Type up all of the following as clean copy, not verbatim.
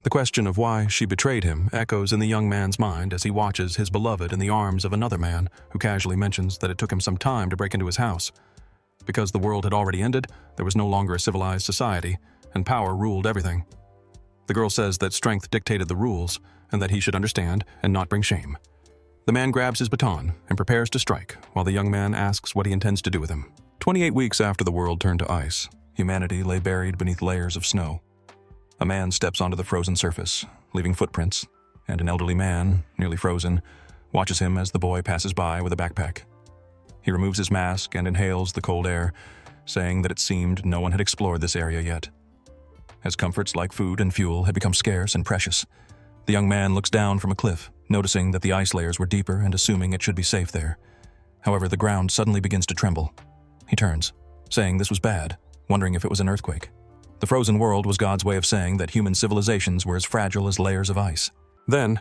The question of why she betrayed him echoes in the young man's mind as he watches his beloved in the arms of another man who casually mentions that it took him some time to break into his house. Because the world had already ended, there was no longer a civilized society, and power ruled everything. The girl says that strength dictated the rules, and that he should understand and not bring shame. The man grabs his baton and prepares to strike, while the young man asks what he intends to do with him. 28 weeks after the world turned to ice, humanity lay buried beneath layers of snow. A man steps onto the frozen surface, leaving footprints, and an elderly man, nearly frozen, watches him as the boy passes by with a backpack. He removes his mask and inhales the cold air, saying that it seemed no one had explored this area yet. As comforts like food and fuel had become scarce and precious, the young man looks down from a cliff, noticing that the ice layers were deeper and assuming it should be safe there. However, the ground suddenly begins to tremble. He turns, saying this was bad, wondering if it was an earthquake. The frozen world was God's way of saying that human civilizations were as fragile as layers of ice. Then,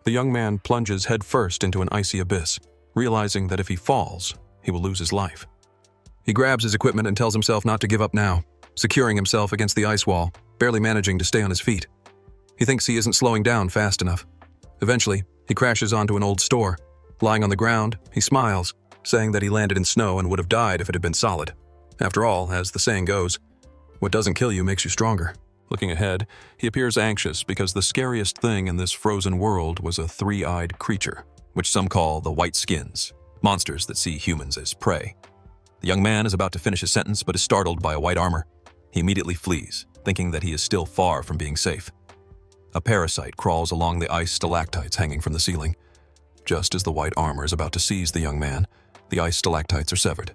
the young man plunges headfirst into an icy abyss, realizing that if he falls, he will lose his life. He grabs his equipment and tells himself not to give up now, securing himself against the ice wall, barely managing to stay on his feet. He thinks he isn't slowing down fast enough. Eventually, he crashes onto an old store. Lying on the ground, he smiles, saying that he landed in snow and would have died if it had been solid. After all, as the saying goes, what doesn't kill you makes you stronger. Looking ahead, he appears anxious because the scariest thing in this frozen world was a three-eyed creature, which some call the White Skins, monsters that see humans as prey. The young man is about to finish his sentence but is startled by a white armor. He immediately flees, thinking that he is still far from being safe. A parasite crawls along the ice stalactites hanging from the ceiling. Just as the white armor is about to seize the young man, the ice stalactites are severed.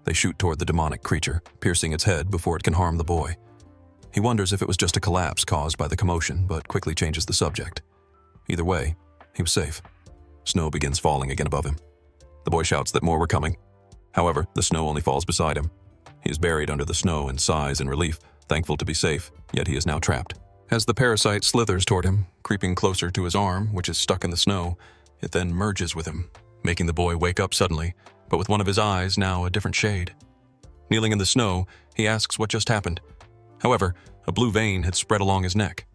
They shoot toward the demonic creature, piercing its head before it can harm the boy. He wonders if it was just a collapse caused by the commotion, but quickly changes the subject. Either way, he was safe. Snow begins falling again above him. The boy shouts that more were coming. However, the snow only falls beside him. He is buried under the snow and sighs in relief, thankful to be safe, yet he is now trapped. As the parasite slithers toward him, creeping closer to his arm, which is stuck in the snow, it then merges with him, making the boy wake up suddenly, but with one of his eyes now a different shade. Kneeling in the snow, he asks what just happened. However, a blue vein had spread along his neck.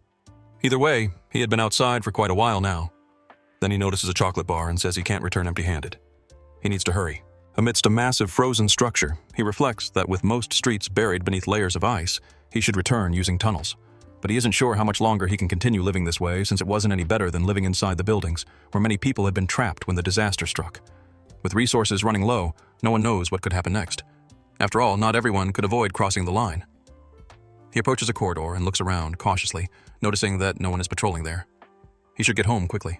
Either way, he had been outside for quite a while now. Then he notices a chocolate bar and says he can't return empty-handed. He needs to hurry. Amidst a massive frozen structure, he reflects that with most streets buried beneath layers of ice, he should return using tunnels. But he isn't sure how much longer he can continue living this way since it wasn't any better than living inside the buildings, where many people had been trapped when the disaster struck. With resources running low, no one knows what could happen next. After all, not everyone could avoid crossing the line. He approaches a corridor and looks around cautiously, noticing that no one is patrolling there. He should get home quickly.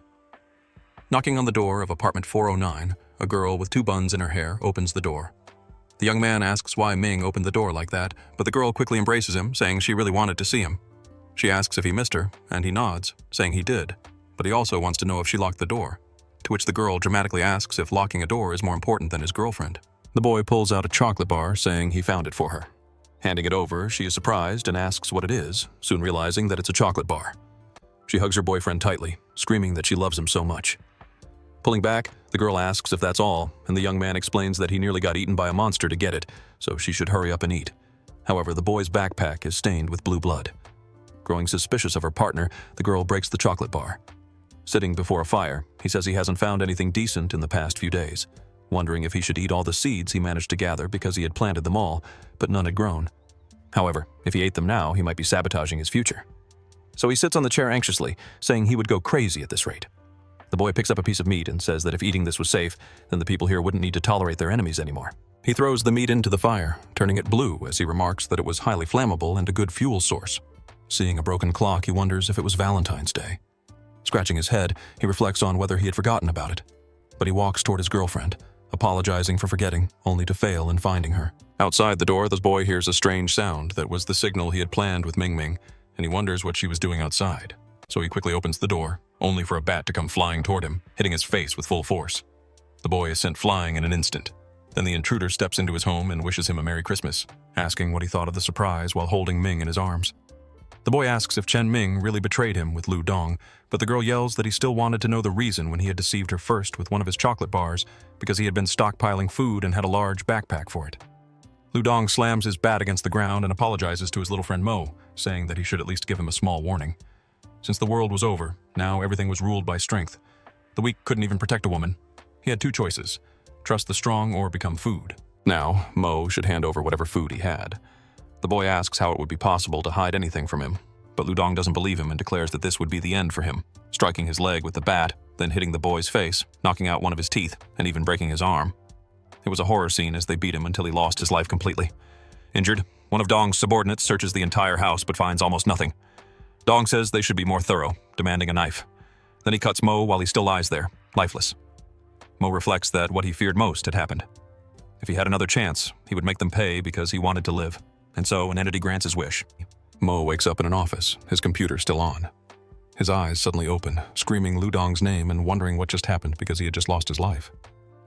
Knocking on the door of apartment 409, a girl with 2 buns in her hair opens the door. The young man asks why Ming opened the door like that, but the girl quickly embraces him, saying she really wanted to see him. She asks if he missed her, and he nods, saying he did, but he also wants to know if she locked the door, to which the girl dramatically asks if locking a door is more important than his girlfriend. The boy pulls out a chocolate bar, saying he found it for her. Handing it over, she is surprised and asks what it is, soon realizing that it's a chocolate bar. She hugs her boyfriend tightly, screaming that she loves him so much. Pulling back, the girl asks if that's all, and the young man explains that he nearly got eaten by a monster to get it, so she should hurry up and eat. However, the boy's backpack is stained with blue blood. Growing suspicious of her partner, the girl breaks the chocolate bar. Sitting before a fire, he says he hasn't found anything decent in the past few days, wondering if he should eat all the seeds he managed to gather because he had planted them all, but none had grown. However, if he ate them now, he might be sabotaging his future. So he sits on the chair anxiously, saying he would go crazy at this rate. The boy picks up a piece of meat and says that if eating this was safe, then the people here wouldn't need to tolerate their enemies anymore. He throws the meat into the fire, turning it blue as he remarks that it was highly flammable and a good fuel source. Seeing a broken clock, he wonders if it was Valentine's Day. Scratching his head, he reflects on whether he had forgotten about it. But he walks toward his girlfriend, apologizing for forgetting, only to fail in finding her. Outside the door, the boy hears a strange sound that was the signal he had planned with Ming Ming, and he wonders what she was doing outside. So he quickly opens the door, only for a bat to come flying toward him, hitting his face with full force. The boy is sent flying in an instant. Then the intruder steps into his home and wishes him a Merry Christmas, asking what he thought of the surprise while holding Ming in his arms. The boy asks if Chen Ming really betrayed him with Lu Dong, but the girl yells that he still wanted to know the reason when he had deceived her first with one of his chocolate bars because he had been stockpiling food and had a large backpack for it. Lu Dong slams his bat against the ground and apologizes to his little friend Mo, saying that he should at least give him a small warning. Since the world was over, now everything was ruled by strength. The weak couldn't even protect a woman. He had two choices: trust the strong or become food. Now, Mo should hand over whatever food he had. The boy asks how it would be possible to hide anything from him, but Ludong doesn't believe him and declares that this would be the end for him, striking his leg with the bat, then hitting the boy's face, knocking out one of his teeth, and even breaking his arm. It was a horror scene as they beat him until he lost his life completely. Injured, one of Dong's subordinates searches the entire house but finds almost nothing. Dong says they should be more thorough, demanding a knife. Then he cuts Mo while he still lies there, lifeless. Mo reflects that what he feared most had happened. If he had another chance, he would make them pay because he wanted to live, and so an entity grants his wish. Mo wakes up in an office, his computer still on. His eyes suddenly open, screaming Ludong's name and wondering what just happened because he had just lost his life.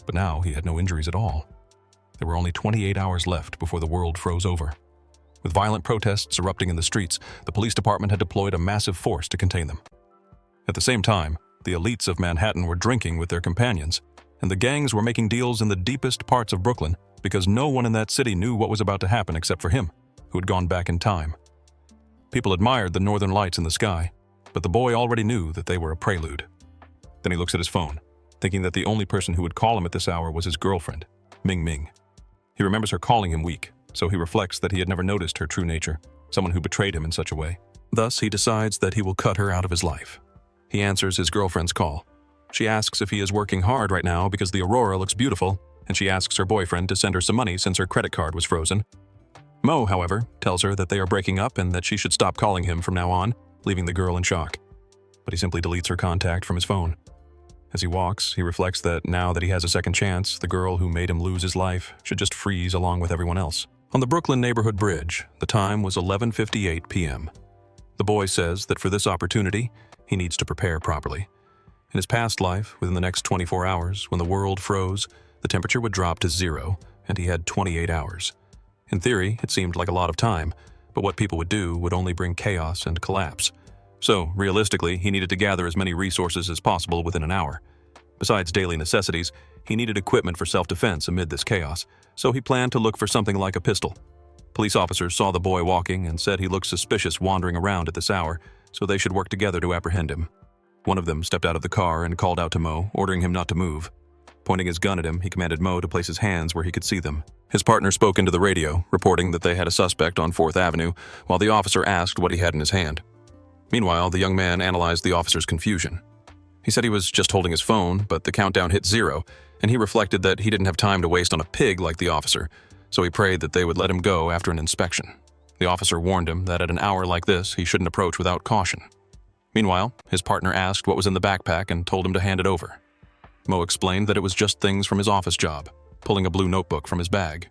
But now he had no injuries at all. There were only 28 hours left before the world froze over. With violent protests erupting in the streets, the police department had deployed a massive force to contain them. At the same time, the elites of Manhattan were drinking with their companions, and the gangs were making deals in the deepest parts of Brooklyn because no one in that city knew what was about to happen except for him, who had gone back in time. People admired the northern lights in the sky, but the boy already knew that they were a prelude. Then he looks at his phone, thinking that the only person who would call him at this hour was his girlfriend, Ming Ming. He remembers her calling him weak, so he reflects that he had never noticed her true nature, someone who betrayed him in such a way. Thus, he decides that he will cut her out of his life. He answers his girlfriend's call. She asks if he is working hard right now because the aurora looks beautiful, and she asks her boyfriend to send her some money since her credit card was frozen. Mo, however, tells her that they are breaking up and that she should stop calling him from now on, leaving the girl in shock. But he simply deletes her contact from his phone. As he walks, he reflects that now that he has a second chance, the girl who made him lose his life should just freeze along with everyone else. On the Brooklyn neighborhood bridge, the time was 11:58 p.m. The boy says that for this opportunity, he needs to prepare properly. In his past life, within the next 24 hours, when the world froze, the temperature would drop to 0, and he had 28 hours. In theory, it seemed like a lot of time, but what people would do would only bring chaos and collapse. So, realistically, he needed to gather as many resources as possible within an hour. Besides daily necessities, he needed equipment for self-defense amid this chaos, so he planned to look for something like a pistol. Police officers saw the boy walking and said he looked suspicious wandering around at this hour, so they should work together to apprehend him. One of them stepped out of the car and called out to Mo, ordering him not to move. Pointing his gun at him, he commanded Mo to place his hands where he could see them. His partner spoke into the radio, reporting that they had a suspect on 4th Avenue, while the officer asked what he had in his hand. Meanwhile, the young man analyzed the officer's confusion. He said he was just holding his phone, but the countdown hit 0, and he reflected that he didn't have time to waste on a pig like the officer, so he prayed that they would let him go after an inspection. The officer warned him that at an hour like this, he shouldn't approach without caution. Meanwhile, his partner asked what was in the backpack and told him to hand it over. Mo explained that it was just things from his office job, pulling a blue notebook from his bag.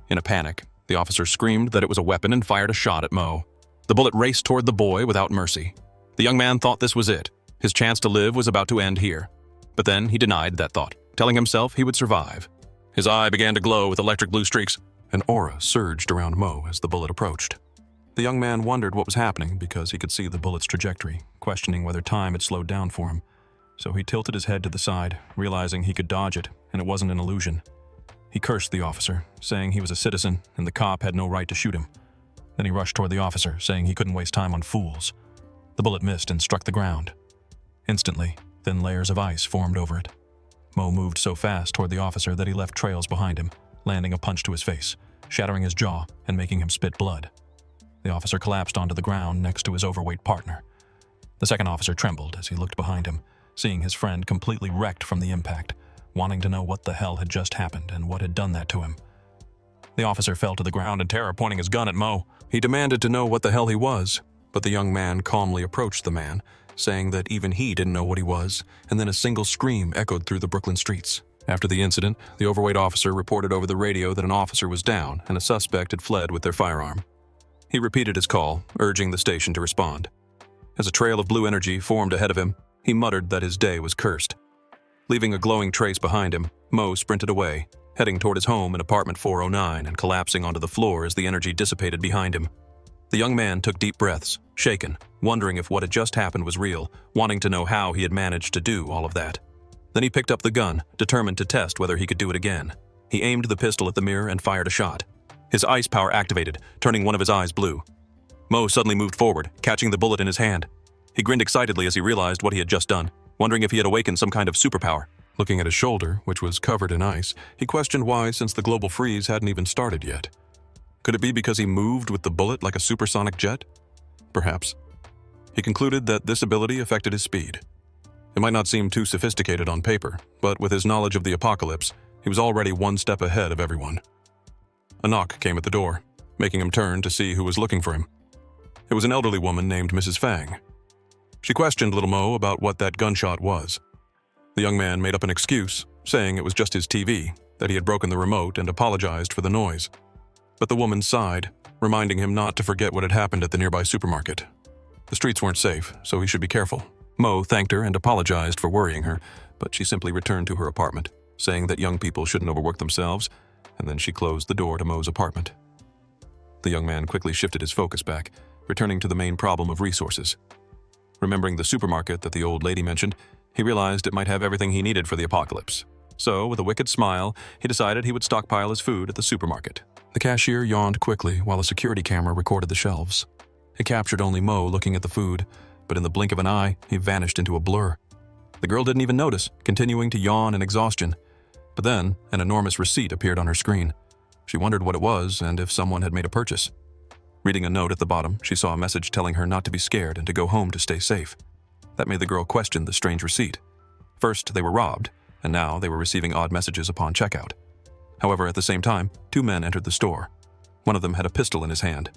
In a panic, the officer screamed that it was a weapon and fired a shot at Mo. The bullet raced toward the boy without mercy. The young man thought this was it. His chance to live was about to end here. But then he denied that thought, telling himself he would survive. His eye began to glow with electric blue streaks. An aura surged around Mo as the bullet approached. The young man wondered what was happening because he could see the bullet's trajectory, questioning whether time had slowed down for him. So he tilted his head to the side, realizing he could dodge it, and it wasn't an illusion. He cursed the officer, saying he was a citizen and the cop had no right to shoot him. Then he rushed toward the officer, saying he couldn't waste time on fools. The bullet missed and struck the ground. Instantly, thin layers of ice formed over it. Mo moved so fast toward the officer that he left trails behind him, landing a punch to his face, shattering his jaw and making him spit blood. The officer collapsed onto the ground next to his overweight partner. The second officer trembled as he looked behind him, seeing his friend completely wrecked from the impact, wanting to know what the hell had just happened and what had done that to him. The officer fell to the ground in terror, pointing his gun at Mo. He demanded to know what the hell he was, but the young man calmly approached the man, saying that even he didn't know what he was, and then a single scream echoed through the Brooklyn streets. After the incident, the overweight officer reported over the radio that an officer was down and a suspect had fled with their firearm. He repeated his call, urging the station to respond. As a trail of blue energy formed ahead of him, he muttered that his day was cursed. Leaving a glowing trace behind him, Mo sprinted away, heading toward his home in apartment 409 and collapsing onto the floor as the energy dissipated behind him. The young man took deep breaths, shaken, wondering if what had just happened was real, wanting to know how he had managed to do all of that. Then he picked up the gun, determined to test whether he could do it again. He aimed the pistol at the mirror and fired a shot. His ice power activated, turning one of his eyes blue. Mo suddenly moved forward, catching the bullet in his hand. He grinned excitedly as he realized what he had just done, wondering if he had awakened some kind of superpower. Looking at his shoulder, which was covered in ice, he questioned why, since the global freeze hadn't even started yet. Could it be because he moved with the bullet like a supersonic jet? Perhaps. He concluded that this ability affected his speed. It might not seem too sophisticated on paper, but with his knowledge of the apocalypse, he was already one step ahead of everyone. A knock came at the door, making him turn to see who was looking for him. It was an elderly woman named Mrs. Fang. She questioned little Mo about what that gunshot was. The young man made up an excuse, saying it was just his TV, that he had broken the remote and apologized for the noise. But the woman sighed, reminding him not to forget what had happened at the nearby supermarket. The streets weren't safe, so he should be careful. Mo thanked her and apologized for worrying her, but she simply returned to her apartment, saying that young people shouldn't overwork themselves, and then she closed the door to Mo's apartment. The young man quickly shifted his focus back, returning to the main problem of resources. Remembering the supermarket that the old lady mentioned, he realized it might have everything he needed for the apocalypse. So, with a wicked smile, he decided he would stockpile his food at the supermarket. The cashier yawned quickly while a security camera recorded the shelves. It captured only Mo looking at the food, but in the blink of an eye, he vanished into a blur. The girl didn't even notice, continuing to yawn in exhaustion. But then, an enormous receipt appeared on her screen. She wondered what it was and if someone had made a purchase. Reading a note at the bottom, she saw a message telling her not to be scared and to go home to stay safe. That made the girl question the strange receipt. First, they were robbed, and now they were receiving odd messages upon checkout. However, at the same time, two men entered the store. One of them had a pistol in his hand.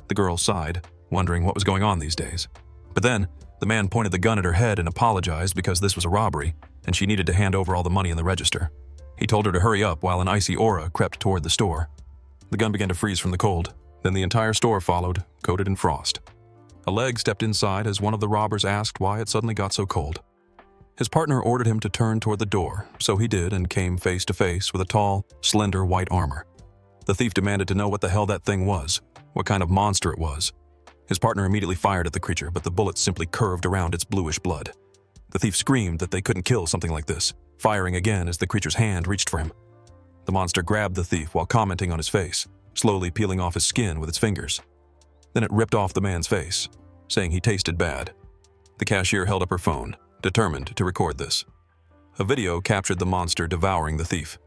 The girl sighed, wondering what was going on these days. But then, the man pointed the gun at her head and apologized because this was a robbery, and she needed to hand over all the money in the register. He told her to hurry up while an icy aura crept toward the store. The gun began to freeze from the cold. Then the entire store followed, coated in frost. A leg stepped inside as one of the robbers asked why it suddenly got so cold. His partner ordered him to turn toward the door, so he did and came face to face with a tall, slender white armor. The thief demanded to know what the hell that thing was, what kind of monster it was. His partner immediately fired at the creature, but the bullets simply curved around its bluish blood. The thief screamed that they couldn't kill something like this, firing again as the creature's hand reached for him. The monster grabbed the thief while commenting on his face, slowly peeling off his skin with its fingers. Then it ripped off the man's face, saying he tasted bad. The cashier held up her phone, determined to record this. A video captured the monster devouring the thief.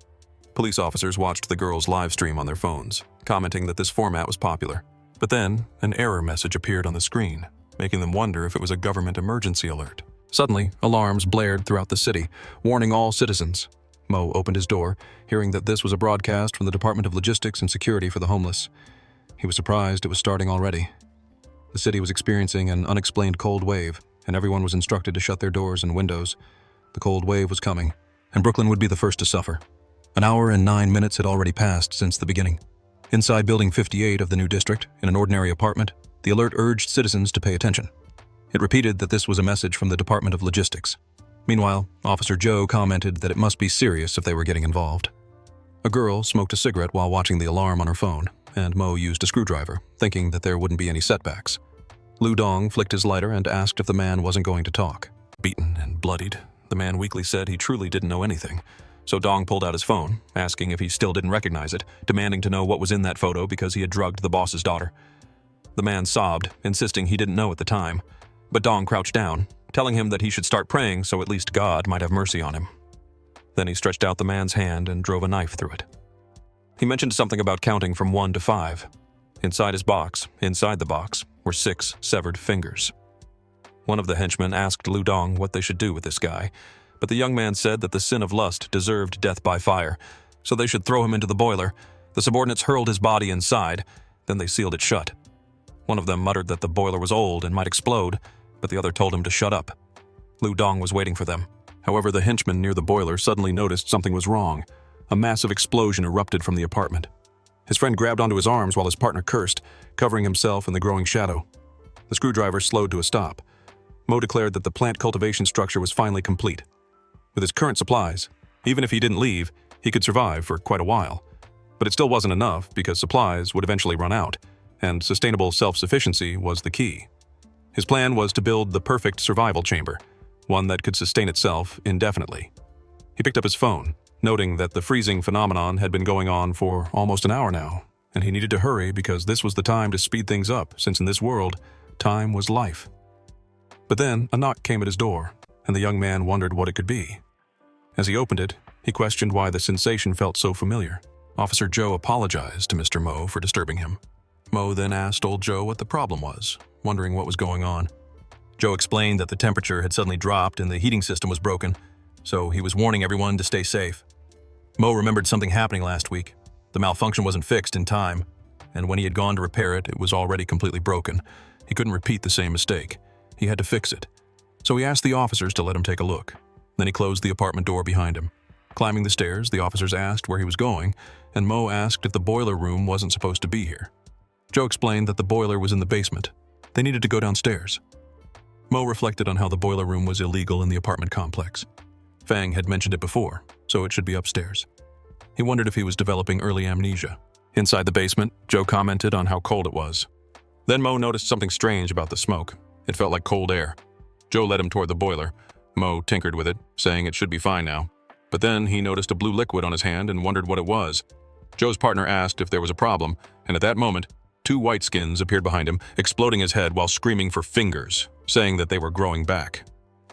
Police officers watched the girls live stream on their phones, commenting that this format was popular. But then, an error message appeared on the screen, making them wonder if it was a government emergency alert. Suddenly, alarms blared throughout the city, warning all citizens. Mo opened his door, hearing that this was a broadcast from the Department of Logistics and Security for the Homeless. He was surprised it was starting already. The city was experiencing an unexplained cold wave, and everyone was instructed to shut their doors and windows. The cold wave was coming, and Brooklyn would be the first to suffer. An hour and 9 minutes had already passed since the beginning. Inside Building 58 of the new district, in an ordinary apartment, the alert urged citizens to pay attention. It repeated that this was a message from the Department of Logistics. Meanwhile, Officer Joe commented that it must be serious if they were getting involved. A girl smoked a cigarette while watching the alarm on her phone, and Mo used a screwdriver, thinking that there wouldn't be any setbacks. Lu Dong flicked his lighter and asked if the man wasn't going to talk. Beaten and bloodied, the man weakly said he truly didn't know anything. So Dong pulled out his phone, asking if he still didn't recognize it, demanding to know what was in that photo because he had drugged the boss's daughter. The man sobbed, insisting he didn't know at the time, but Dong crouched down, telling him that he should start praying so at least God might have mercy on him. Then he stretched out the man's hand and drove a knife through it. He mentioned something about counting from 1 to 5. Inside the box, were 6 severed fingers. One of the henchmen asked Lu Dong what they should do with this guy, but the young man said that the sin of lust deserved death by fire, so they should throw him into the boiler. The subordinates hurled his body inside, then they sealed it shut. One of them muttered that the boiler was old and might explode, but the other told him to shut up. Lu Dong was waiting for them. However, the henchman near the boiler suddenly noticed something was wrong. A massive explosion erupted from the apartment. His friend grabbed onto his arms while his partner cursed, covering himself in the growing shadow. The screwdriver slowed to a stop. Mo declared that the plant cultivation structure was finally complete. With his current supplies, even if he didn't leave, he could survive for quite a while. But it still wasn't enough because supplies would eventually run out, and sustainable self-sufficiency was the key. His plan was to build the perfect survival chamber, one that could sustain itself indefinitely. He picked up his phone, noting that the freezing phenomenon had been going on for almost an hour now, and he needed to hurry because this was the time to speed things up, since in this world, time was life. But then a knock came at his door, and the young man wondered what it could be. As he opened it, he questioned why the sensation felt so familiar. Officer Joe apologized to Mr. Mo for disturbing him. Mo then asked old Joe what the problem was, wondering what was going on. Joe explained that the temperature had suddenly dropped and the heating system was broken, so he was warning everyone to stay safe. Mo remembered something happening last week. The malfunction wasn't fixed in time, and when he had gone to repair it, it was already completely broken. He couldn't repeat the same mistake. He had to fix it. So he asked the officers to let him take a look. Then he closed the apartment door behind him. Climbing the stairs, the officers asked where he was going, and Mo asked if the boiler room wasn't supposed to be here. Joe explained that the boiler was in the basement. They needed to go downstairs. Mo reflected on how the boiler room was illegal in the apartment complex. Fang had mentioned it before, so it should be upstairs. He wondered if he was developing early amnesia. Inside the basement, Joe commented on how cold it was. Then Mo noticed something strange about the smoke. It felt like cold air. Joe led him toward the boiler. Mo tinkered with it, saying it should be fine now. But then he noticed a blue liquid on his hand and wondered what it was. Joe's partner asked if there was a problem, and at that moment, 2 white skins appeared behind him, exploding his head while screaming for fingers, saying that they were growing back.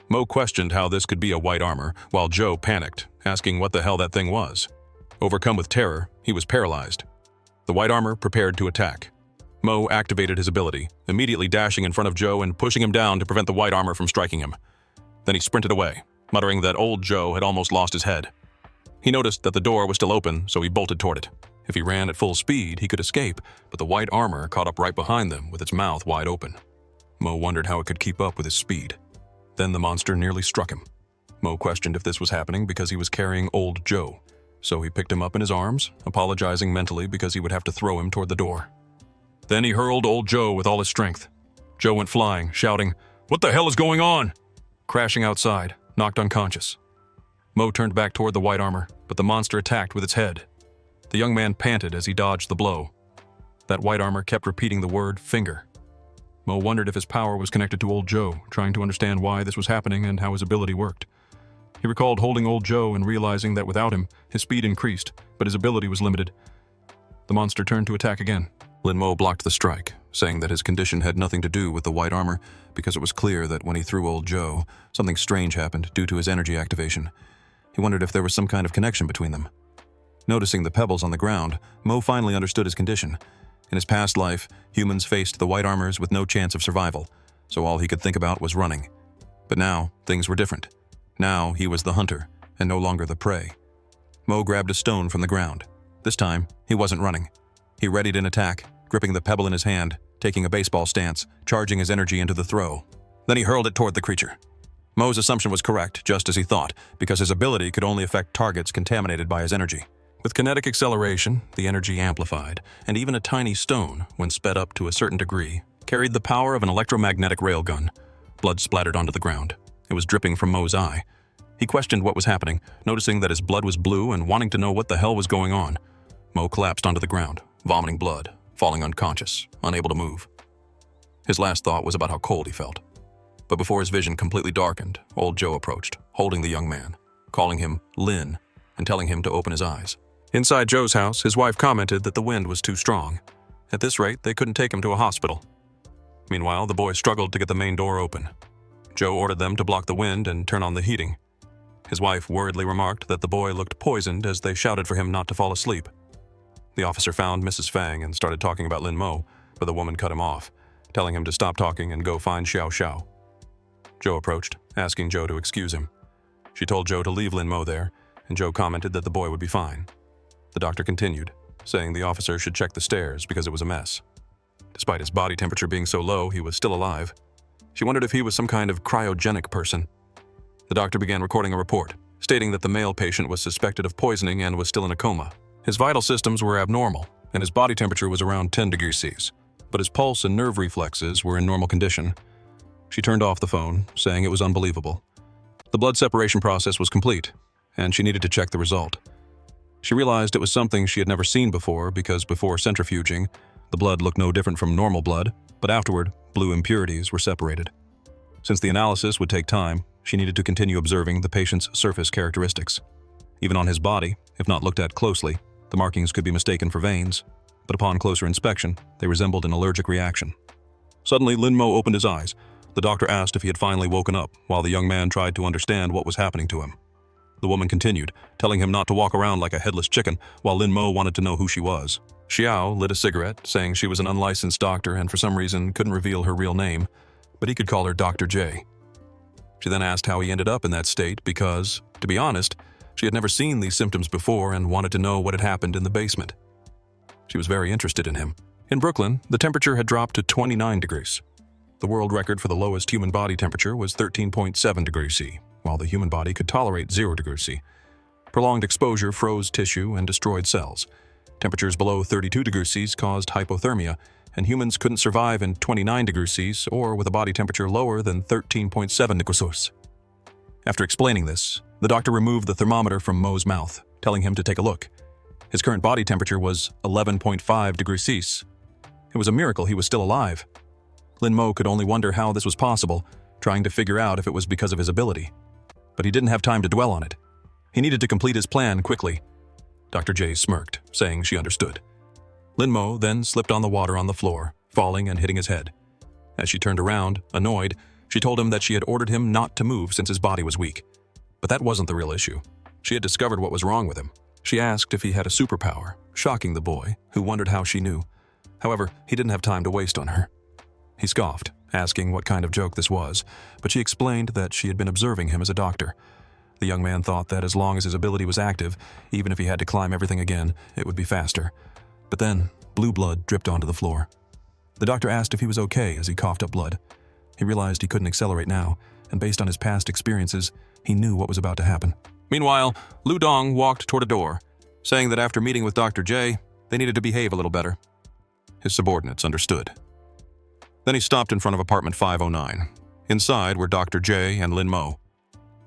Mo questioned how this could be a white armor, while Joe panicked, asking what the hell that thing was. Overcome with terror, he was paralyzed. The white armor prepared to attack. Mo activated his ability, immediately dashing in front of Joe and pushing him down to prevent the white armor from striking him. Then he sprinted away, muttering that old Joe had almost lost his head. He noticed that the door was still open, so he bolted toward it. If he ran at full speed, he could escape, but the white armor caught up right behind them with its mouth wide open. Mo wondered how it could keep up with his speed. Then the monster nearly struck him. Mo questioned if this was happening because he was carrying old Joe, so he picked him up in his arms, apologizing mentally because he would have to throw him toward the door. Then he hurled old Joe with all his strength. Joe went flying, shouting, "What the hell is going on?" Crashing outside, knocked unconscious. Mo turned back toward the white armor, but the monster attacked with its head. The young man panted as he dodged the blow. That white armor kept repeating the word finger. Mo wondered if his power was connected to old Joe, trying to understand why this was happening and how his ability worked. He recalled holding old Joe and realizing that without him, his speed increased, but his ability was limited. The monster turned to attack again. Lin Mo blocked the strike, saying that his condition had nothing to do with the white armor because it was clear that when he threw old Joe, something strange happened due to his energy activation. He wondered if there was some kind of connection between them. Noticing the pebbles on the ground, Mo finally understood his condition. In his past life, humans faced the white armors with no chance of survival, so all he could think about was running. But now, things were different. Now, he was the hunter, and no longer the prey. Mo grabbed a stone from the ground. This time, he wasn't running. He readied an attack, gripping the pebble in his hand, taking a baseball stance, charging his energy into the throw. Then he hurled it toward the creature. Mo's assumption was correct, just as he thought, because his ability could only affect targets contaminated by his energy. With kinetic acceleration, the energy amplified, and even a tiny stone, when sped up to a certain degree, carried the power of an electromagnetic railgun. Blood splattered onto the ground. It was dripping from Mo's eye. He questioned what was happening, noticing that his blood was blue and wanting to know what the hell was going on. Mo collapsed onto the ground, vomiting blood, falling unconscious, unable to move. His last thought was about how cold he felt. But before his vision completely darkened, old Joe approached, holding the young man, calling him Lin, and telling him to open his eyes. Inside Joe's house, his wife commented that the wind was too strong. At this rate, they couldn't take him to a hospital. Meanwhile, the boys struggled to get the main door open. Joe ordered them to block the wind and turn on the heating. His wife worriedly remarked that the boy looked poisoned as they shouted for him not to fall asleep. The officer found Mrs. Fang and started talking about Lin Mo, but the woman cut him off, telling him to stop talking and go find Xiao Xiao. Joe approached, asking Joe to excuse him. She told Joe to leave Lin Mo there, and Joe commented that the boy would be fine. The doctor continued, saying the officer should check the stairs because it was a mess. Despite his body temperature being so low, he was still alive. She wondered if he was some kind of cryogenic person. The doctor began recording a report, stating that the male patient was suspected of poisoning and was still in a coma. His vital systems were abnormal, and his body temperature was around 10 degrees Celsius, but his pulse and nerve reflexes were in normal condition. She turned off the phone, saying it was unbelievable. The blood separation process was complete, and she needed to check the result. She realized it was something she had never seen before because before centrifuging, the blood looked no different from normal blood, but afterward, blue impurities were separated. Since the analysis would take time, she needed to continue observing the patient's surface characteristics. Even on his body, if not looked at closely, the markings could be mistaken for veins, but upon closer inspection, they resembled an allergic reaction. Suddenly, Lin Mo opened his eyes, The doctor asked if he had finally woken up, while the young man tried to understand what was happening to him. The woman continued, telling him not to walk around like a headless chicken, while Lin Mo wanted to know who she was. Xiao lit a cigarette, saying she was an unlicensed doctor and for some reason couldn't reveal her real name, but he could call her Dr. J. She then asked how he ended up in that state because, to be honest, she had never seen these symptoms before and wanted to know what had happened in the basement. She was very interested in him. In Brooklyn, the temperature had dropped to 29 degrees. The world record for the lowest human body temperature was 13.7 degrees C, while the human body could tolerate 0 degrees C. Prolonged exposure froze tissue and destroyed cells. Temperatures below 32 degrees C caused hypothermia, and humans couldn't survive in 29 degrees C or with a body temperature lower than 13.7 degrees C. After explaining this, the doctor removed the thermometer from Mo's mouth, telling him to take a look. His current body temperature was 11.5 degrees C. It was a miracle he was still alive. Lin Mo could only wonder how this was possible, trying to figure out if it was because of his ability. But he didn't have time to dwell on it. He needed to complete his plan quickly. Dr. J smirked, saying she understood. Lin Mo then slipped on the water on the floor, falling and hitting his head. As she turned around, annoyed, she told him that she had ordered him not to move since his body was weak. But that wasn't the real issue. She had discovered what was wrong with him. She asked if he had a superpower, shocking the boy, who wondered how she knew. However, he didn't have time to waste on her. He scoffed, asking what kind of joke this was, but she explained that she had been observing him as a doctor. The young man thought that as long as his ability was active, even if he had to climb everything again, it would be faster. But then, blue blood dripped onto the floor. The doctor asked if he was okay as he coughed up blood. He realized he couldn't accelerate now, and based on his past experiences, he knew what was about to happen. Meanwhile, Lu Dong walked toward a door, saying that after meeting with Dr. J, they needed to behave a little better. His subordinates understood. Then he stopped in front of apartment 509. Inside were Dr. J and Lin Mo.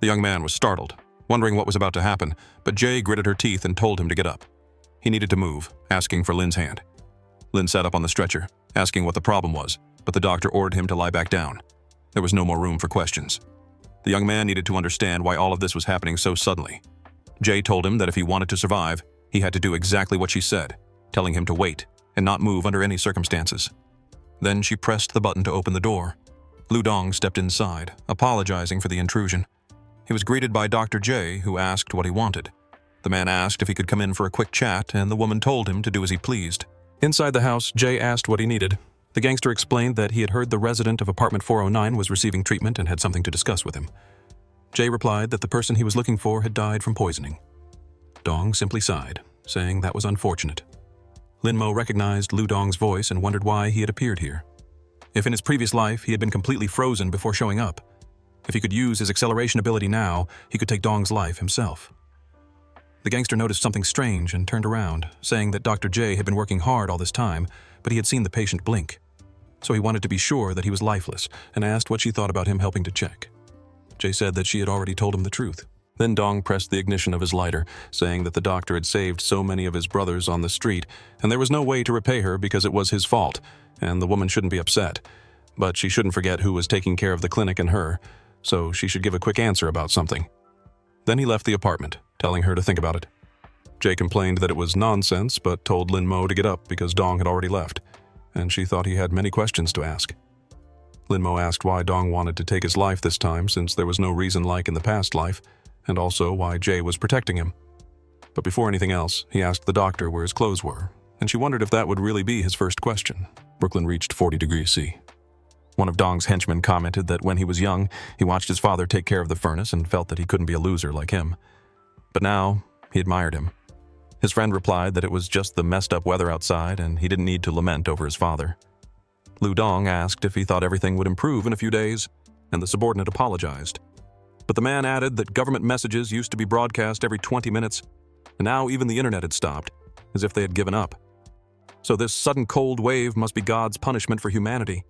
The young man was startled, wondering what was about to happen, but J gritted her teeth and told him to get up. He needed to move, asking for Lin's hand. Lin sat up on the stretcher, asking what the problem was, but the doctor ordered him to lie back down. There was no more room for questions. The young man needed to understand why all of this was happening so suddenly. J told him that if he wanted to survive, he had to do exactly what she said, telling him to wait and not move under any circumstances. Then she pressed the button to open the door. Lu Dong stepped inside, apologizing for the intrusion. He was greeted by Dr. J, who asked what he wanted. The man asked if he could come in for a quick chat, and the woman told him to do as he pleased. Inside the house, J asked what he needed. The gangster explained that he had heard the resident of apartment 409 was receiving treatment and had something to discuss with him. J replied that the person he was looking for had died from poisoning. Dong simply sighed, saying that was unfortunate. Lin Mo recognized Lu Dong's voice and wondered why he had appeared here. If in his previous life he had been completely frozen before showing up, if he could use his acceleration ability now, he could take Dong's life himself. The gangster noticed something strange and turned around, saying that Dr. J had been working hard all this time, but he had seen the patient blink. So he wanted to be sure that he was lifeless and asked what she thought about him helping to check. J said that she had already told him the truth. Then Dong pressed the ignition of his lighter, saying that the doctor had saved so many of his brothers on the street, and there was no way to repay her because it was his fault, and the woman shouldn't be upset. But she shouldn't forget who was taking care of the clinic and her, so she should give a quick answer about something. Then he left the apartment, telling her to think about it. Jay complained that it was nonsense, but told Lin Mo to get up because Dong had already left, and she thought he had many questions to ask. Lin Mo asked why Dong wanted to take his life this time since there was no reason like in the past life, and also why Jay was protecting him. But before anything else, he asked the doctor where his clothes were, and she wondered if that would really be his first question. Brooklyn reached 40 degrees C. One of Dong's henchmen commented that when he was young, he watched his father take care of the furnace and felt that he couldn't be a loser like him. But now, he admired him. His friend replied that it was just the messed up weather outside and he didn't need to lament over his father. Lu Dong asked if he thought everything would improve in a few days, and the subordinate apologized. But the man added that government messages used to be broadcast every 20 minutes, and now even the internet had stopped, as if they had given up. So this sudden cold wave must be God's punishment for humanity.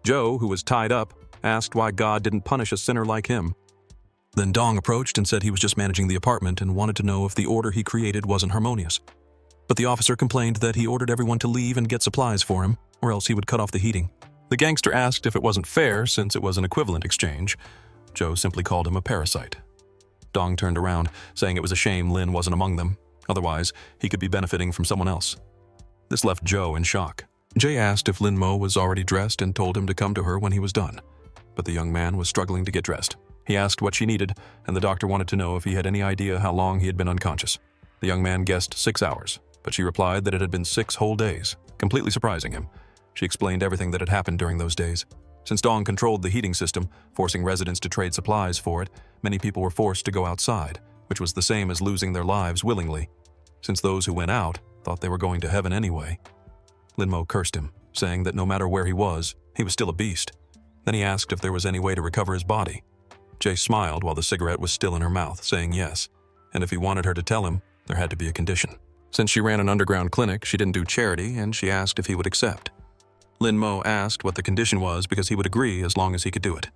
Joe, who was tied up, asked why God didn't punish a sinner like him. Then Dong approached and said he was just managing the apartment and wanted to know if the order he created wasn't harmonious. But the officer complained that he ordered everyone to leave and get supplies for him, or else he would cut off the heating. The gangster asked if it wasn't fair since it was an equivalent exchange. Joe simply called him a parasite. Dong turned around, saying it was a shame Lin wasn't among them. Otherwise, he could be benefiting from someone else. This left Joe in shock. Jay asked if Lin Mo was already dressed and told him to come to her when he was done. but the young man was struggling to get dressed. He asked what she needed, and the doctor wanted to know if he had any idea how long he had been unconscious. The young man guessed 6 hours, but she replied that it had been 6 whole days, completely surprising him. She explained everything that had happened during those days. Since Dong controlled the heating system, forcing residents to trade supplies for it, many people were forced to go outside, which was the same as losing their lives willingly, since those who went out thought they were going to heaven anyway. Linmo cursed him, saying that no matter where he was still a beast. Then he asked if there was any way to recover his body. Jay smiled while the cigarette was still in her mouth, saying yes, and if he wanted her to tell him, there had to be a condition. Since she ran an underground clinic, she didn't do charity, and she asked if he would accept. Linmo asked what the condition was because he would agree as long as he could do it.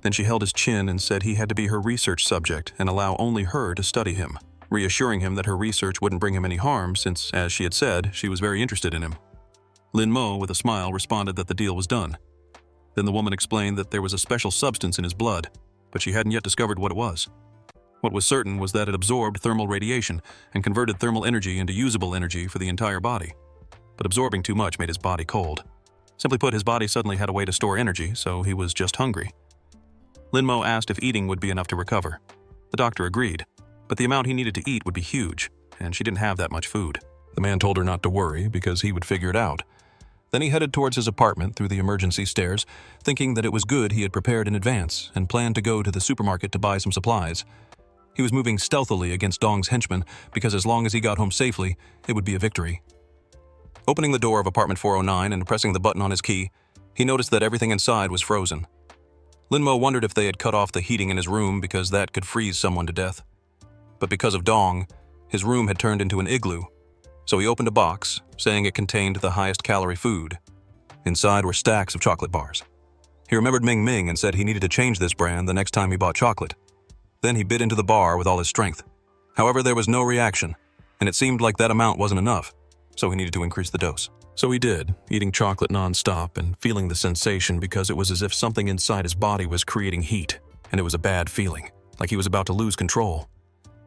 Then she held his chin and said he had to be her research subject and allow only her to study him, reassuring him that her research wouldn't bring him any harm since, as she had said, she was very interested in him. Linmo, with a smile, responded that the deal was done. Then the woman explained that there was a special substance in his blood, but she hadn't yet discovered what it was. What was certain was that it absorbed thermal radiation and converted thermal energy into usable energy for the entire body. But absorbing too much made his body cold. Simply put, his body suddenly had a way to store energy, so he was just hungry. Linmo asked if eating would be enough to recover. The doctor agreed, but the amount he needed to eat would be huge, and she didn't have that much food. The man told her not to worry because he would figure it out. Then he headed towards his apartment through the emergency stairs, thinking that it was good he had prepared in advance and planned to go to the supermarket to buy some supplies. He was moving stealthily against Dong's henchmen because as long as he got home safely, it would be a victory. Opening the door of apartment 409 and pressing the button on his key, he noticed that everything inside was frozen. Linmo wondered if they had cut off the heating in his room because that could freeze someone to death. But because of Dong, his room had turned into an igloo. So he opened a box, saying it contained the highest calorie food. Inside were stacks of chocolate bars. He remembered Ming Ming and said he needed to change this brand the next time he bought chocolate. Then he bit into the bar with all his strength. However, there was no reaction, and it seemed like that amount wasn't enough, so he needed to increase the dose. So he did, eating chocolate non-stop and feeling the sensation because it was as if something inside his body was creating heat, and it was a bad feeling, like he was about to lose control.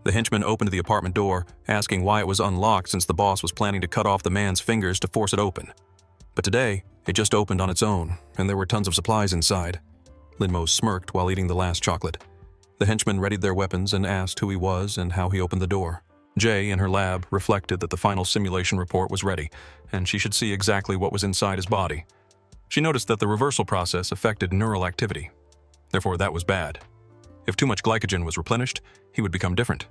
The henchman opened the apartment door, asking why it was unlocked since the boss was planning to cut off the man's fingers to force it open. But today, it just opened on its own, and there were tons of supplies inside. Linmo smirked while eating the last chocolate. The henchmen readied their weapons and asked who he was and how he opened the door. Jay, in her lab, reflected that the final simulation report was ready, and she should see exactly what was inside his body. She noticed that the reversal process affected neural activity. Therefore, that was bad. If too much glycogen was replenished, he would become different.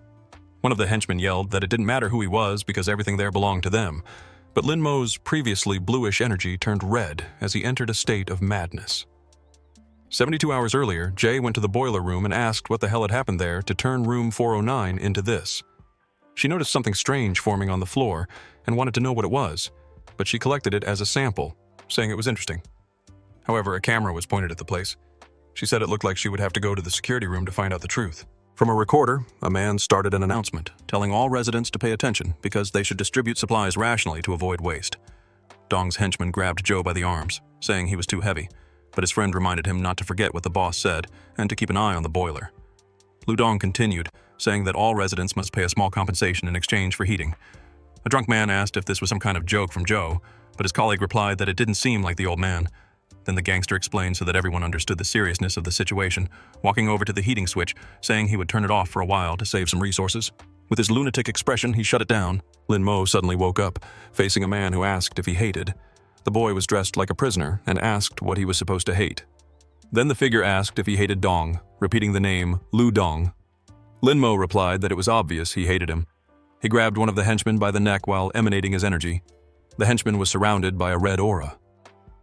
One of the henchmen yelled that it didn't matter who he was because everything there belonged to them, but Linmo's previously bluish energy turned red as he entered a state of madness. 72 hours earlier, Jay went to the boiler room and asked what the hell had happened there to turn room 409 into this. She noticed something strange forming on the floor and wanted to know what it was, but she collected it as a sample, saying it was interesting. However, a camera was pointed at the place. She said it looked like she would have to go to the security room to find out the truth. From a recorder, a man started an announcement, telling all residents to pay attention because they should distribute supplies rationally to avoid waste. Dong's henchman grabbed Joe by the arms, saying he was too heavy, but his friend reminded him not to forget what the boss said and to keep an eye on the boiler. Lu Dong continued, saying that all residents must pay a small compensation in exchange for heating. A drunk man asked if this was some kind of joke from Joe, but his colleague replied that it didn't seem like the old man. Then the gangster explained so that everyone understood the seriousness of the situation, walking over to the heating switch, saying he would turn it off for a while to save some resources. With his lunatic expression, he shut it down. Linmo suddenly woke up, facing a man who asked if he hated. The boy was dressed like a prisoner and asked what he was supposed to hate. Then the figure asked if he hated Dong, repeating the name Lu Dong. Linmo replied that it was obvious he hated him. He grabbed one of the henchmen by the neck while emanating his energy. The henchman was surrounded by a red aura.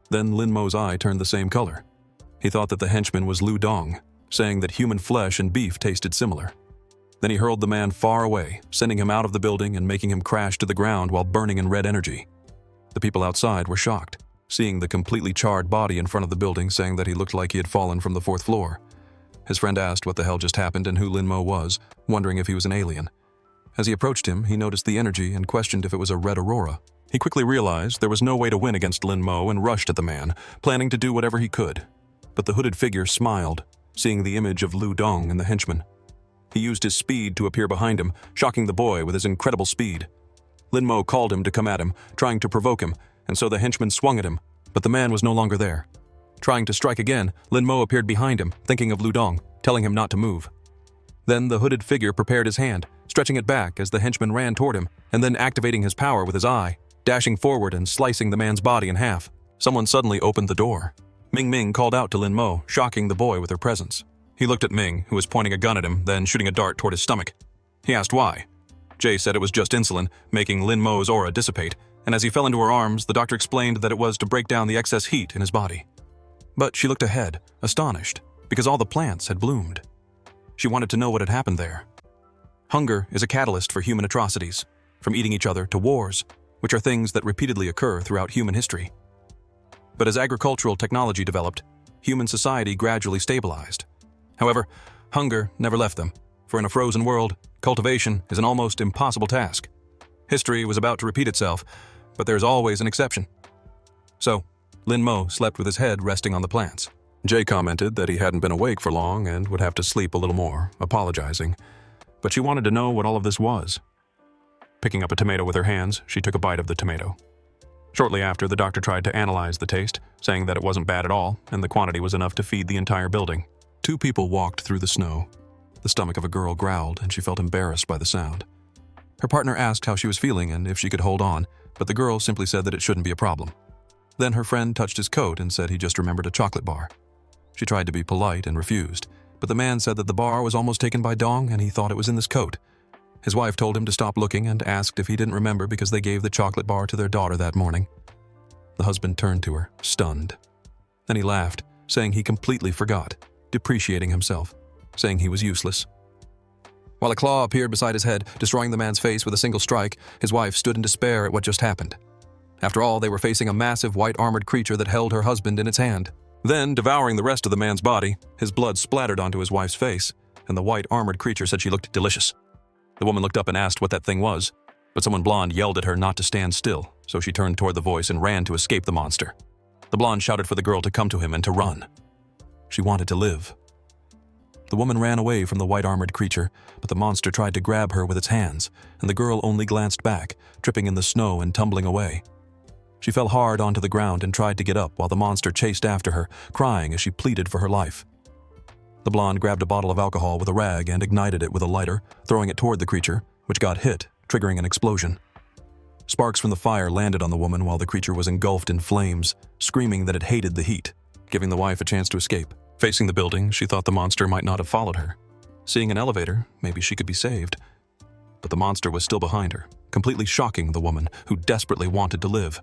Then Linmo's eye turned the same color. He thought that the henchman was Lu Dong, saying that human flesh and beef tasted similar. Then he hurled the man far away, sending him out of the building and making him crash to the ground while burning in red energy. The people outside were shocked, seeing the completely charred body in front of the building, saying that he looked like he had fallen from the 4th floor. His friend asked what the hell just happened and who Linmo was, wondering if he was an alien. As he approached him, he noticed the energy and questioned if it was a red aurora. He quickly realized there was no way to win against Linmo and rushed at the man, planning to do whatever he could. But the hooded figure smiled, seeing the image of Lu Dong and the henchman. He used his speed to appear behind him, shocking the boy with his incredible speed. Linmo called him to come at him, trying to provoke him, and so the henchman swung at him, but the man was no longer there. Trying to strike again, Lin Mo appeared behind him, thinking of Lu Dong, telling him not to move. Then the hooded figure prepared his hand, stretching it back as the henchman ran toward him, and then activating his power with his eye, dashing forward and slicing the man's body in half. Someone suddenly opened the door. Ming Ming called out to Lin Mo, shocking the boy with her presence. He looked at Ming, who was pointing a gun at him, then shooting a dart toward his stomach. He asked why. Jay said it was just insulin, making Lin Mo's aura dissipate, and as he fell into her arms, the doctor explained that it was to break down the excess heat in his body. But she looked ahead, astonished, because all the plants had bloomed. She wanted to know what had happened there. Hunger is a catalyst for human atrocities, from eating each other to wars, which are things that repeatedly occur throughout human history. But as agricultural technology developed, human society gradually stabilized. However, hunger never left them, for in a frozen world, cultivation is an almost impossible task. History was about to repeat itself, but there's always an exception. So, Lin Mo slept with his head resting on the plants. Jay commented that he hadn't been awake for long and would have to sleep a little more, apologizing. But she wanted to know what all of this was. Picking up a tomato with her hands, she took a bite of the tomato. Shortly after, the doctor tried to analyze the taste, saying that it wasn't bad at all, and the quantity was enough to feed the entire building. 2 people walked through the snow. The stomach of a girl growled, and she felt embarrassed by the sound. Her partner asked how she was feeling and if she could hold on, but the girl simply said that it shouldn't be a problem. Then her friend touched his coat and said he just remembered a chocolate bar. She tried to be polite and refused, but the man said that the bar was almost taken by Dong and he thought it was in this coat. His wife told him to stop looking and asked if he didn't remember because they gave the chocolate bar to their daughter that morning. The husband turned to her, stunned. Then he laughed, saying he completely forgot, depreciating himself, saying he was useless. While a claw appeared beside his head, destroying the man's face with a single strike, his wife stood in despair at what just happened. After all, they were facing a massive white-armored creature that held her husband in its hand. Then, devouring the rest of the man's body, his blood splattered onto his wife's face, and the white-armored creature said she looked delicious. The woman looked up and asked what that thing was, but someone blonde yelled at her not to stand still, so she turned toward the voice and ran to escape the monster. The blonde shouted for the girl to come to him and to run. She wanted to live. The woman ran away from the white-armored creature, but the monster tried to grab her with its hands, and the girl only glanced back, tripping in the snow and tumbling away. She fell hard onto the ground and tried to get up while the monster chased after her, crying as she pleaded for her life. The blonde grabbed a bottle of alcohol with a rag and ignited it with a lighter, throwing it toward the creature, which got hit, triggering an explosion. Sparks from the fire landed on the woman while the creature was engulfed in flames, screaming that it hated the heat, giving the wife a chance to escape. Facing the building, she thought the monster might not have followed her. Seeing an elevator, maybe she could be saved. But the monster was still behind her, completely shocking the woman who desperately wanted to live.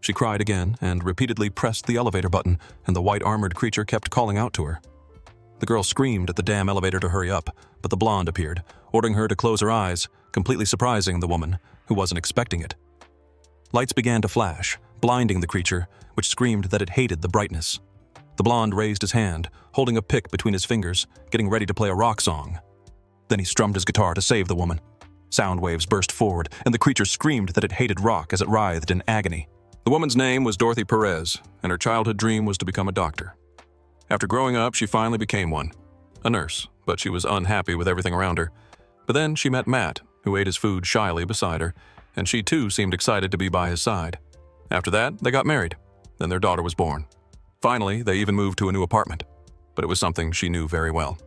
She cried again and repeatedly pressed the elevator button, and the white-armored creature kept calling out to her. The girl screamed at the damn elevator to hurry up, but the blonde appeared, ordering her to close her eyes, completely surprising the woman, who wasn't expecting it. Lights began to flash, blinding the creature, which screamed that it hated the brightness. The blonde raised his hand, holding a pick between his fingers, getting ready to play a rock song. Then he strummed his guitar to save the woman. Sound waves burst forward, and the creature screamed that it hated rock as it writhed in agony. The woman's name was Dorothy Perez, and her childhood dream was to become a doctor. After growing up, she finally became one, a nurse, but she was unhappy with everything around her. But then she met Matt, who ate his food shyly beside her, and she too seemed excited to be by his side. After that, they got married. Then their daughter was born. Finally, they even moved to a new apartment, but it was something she knew very well.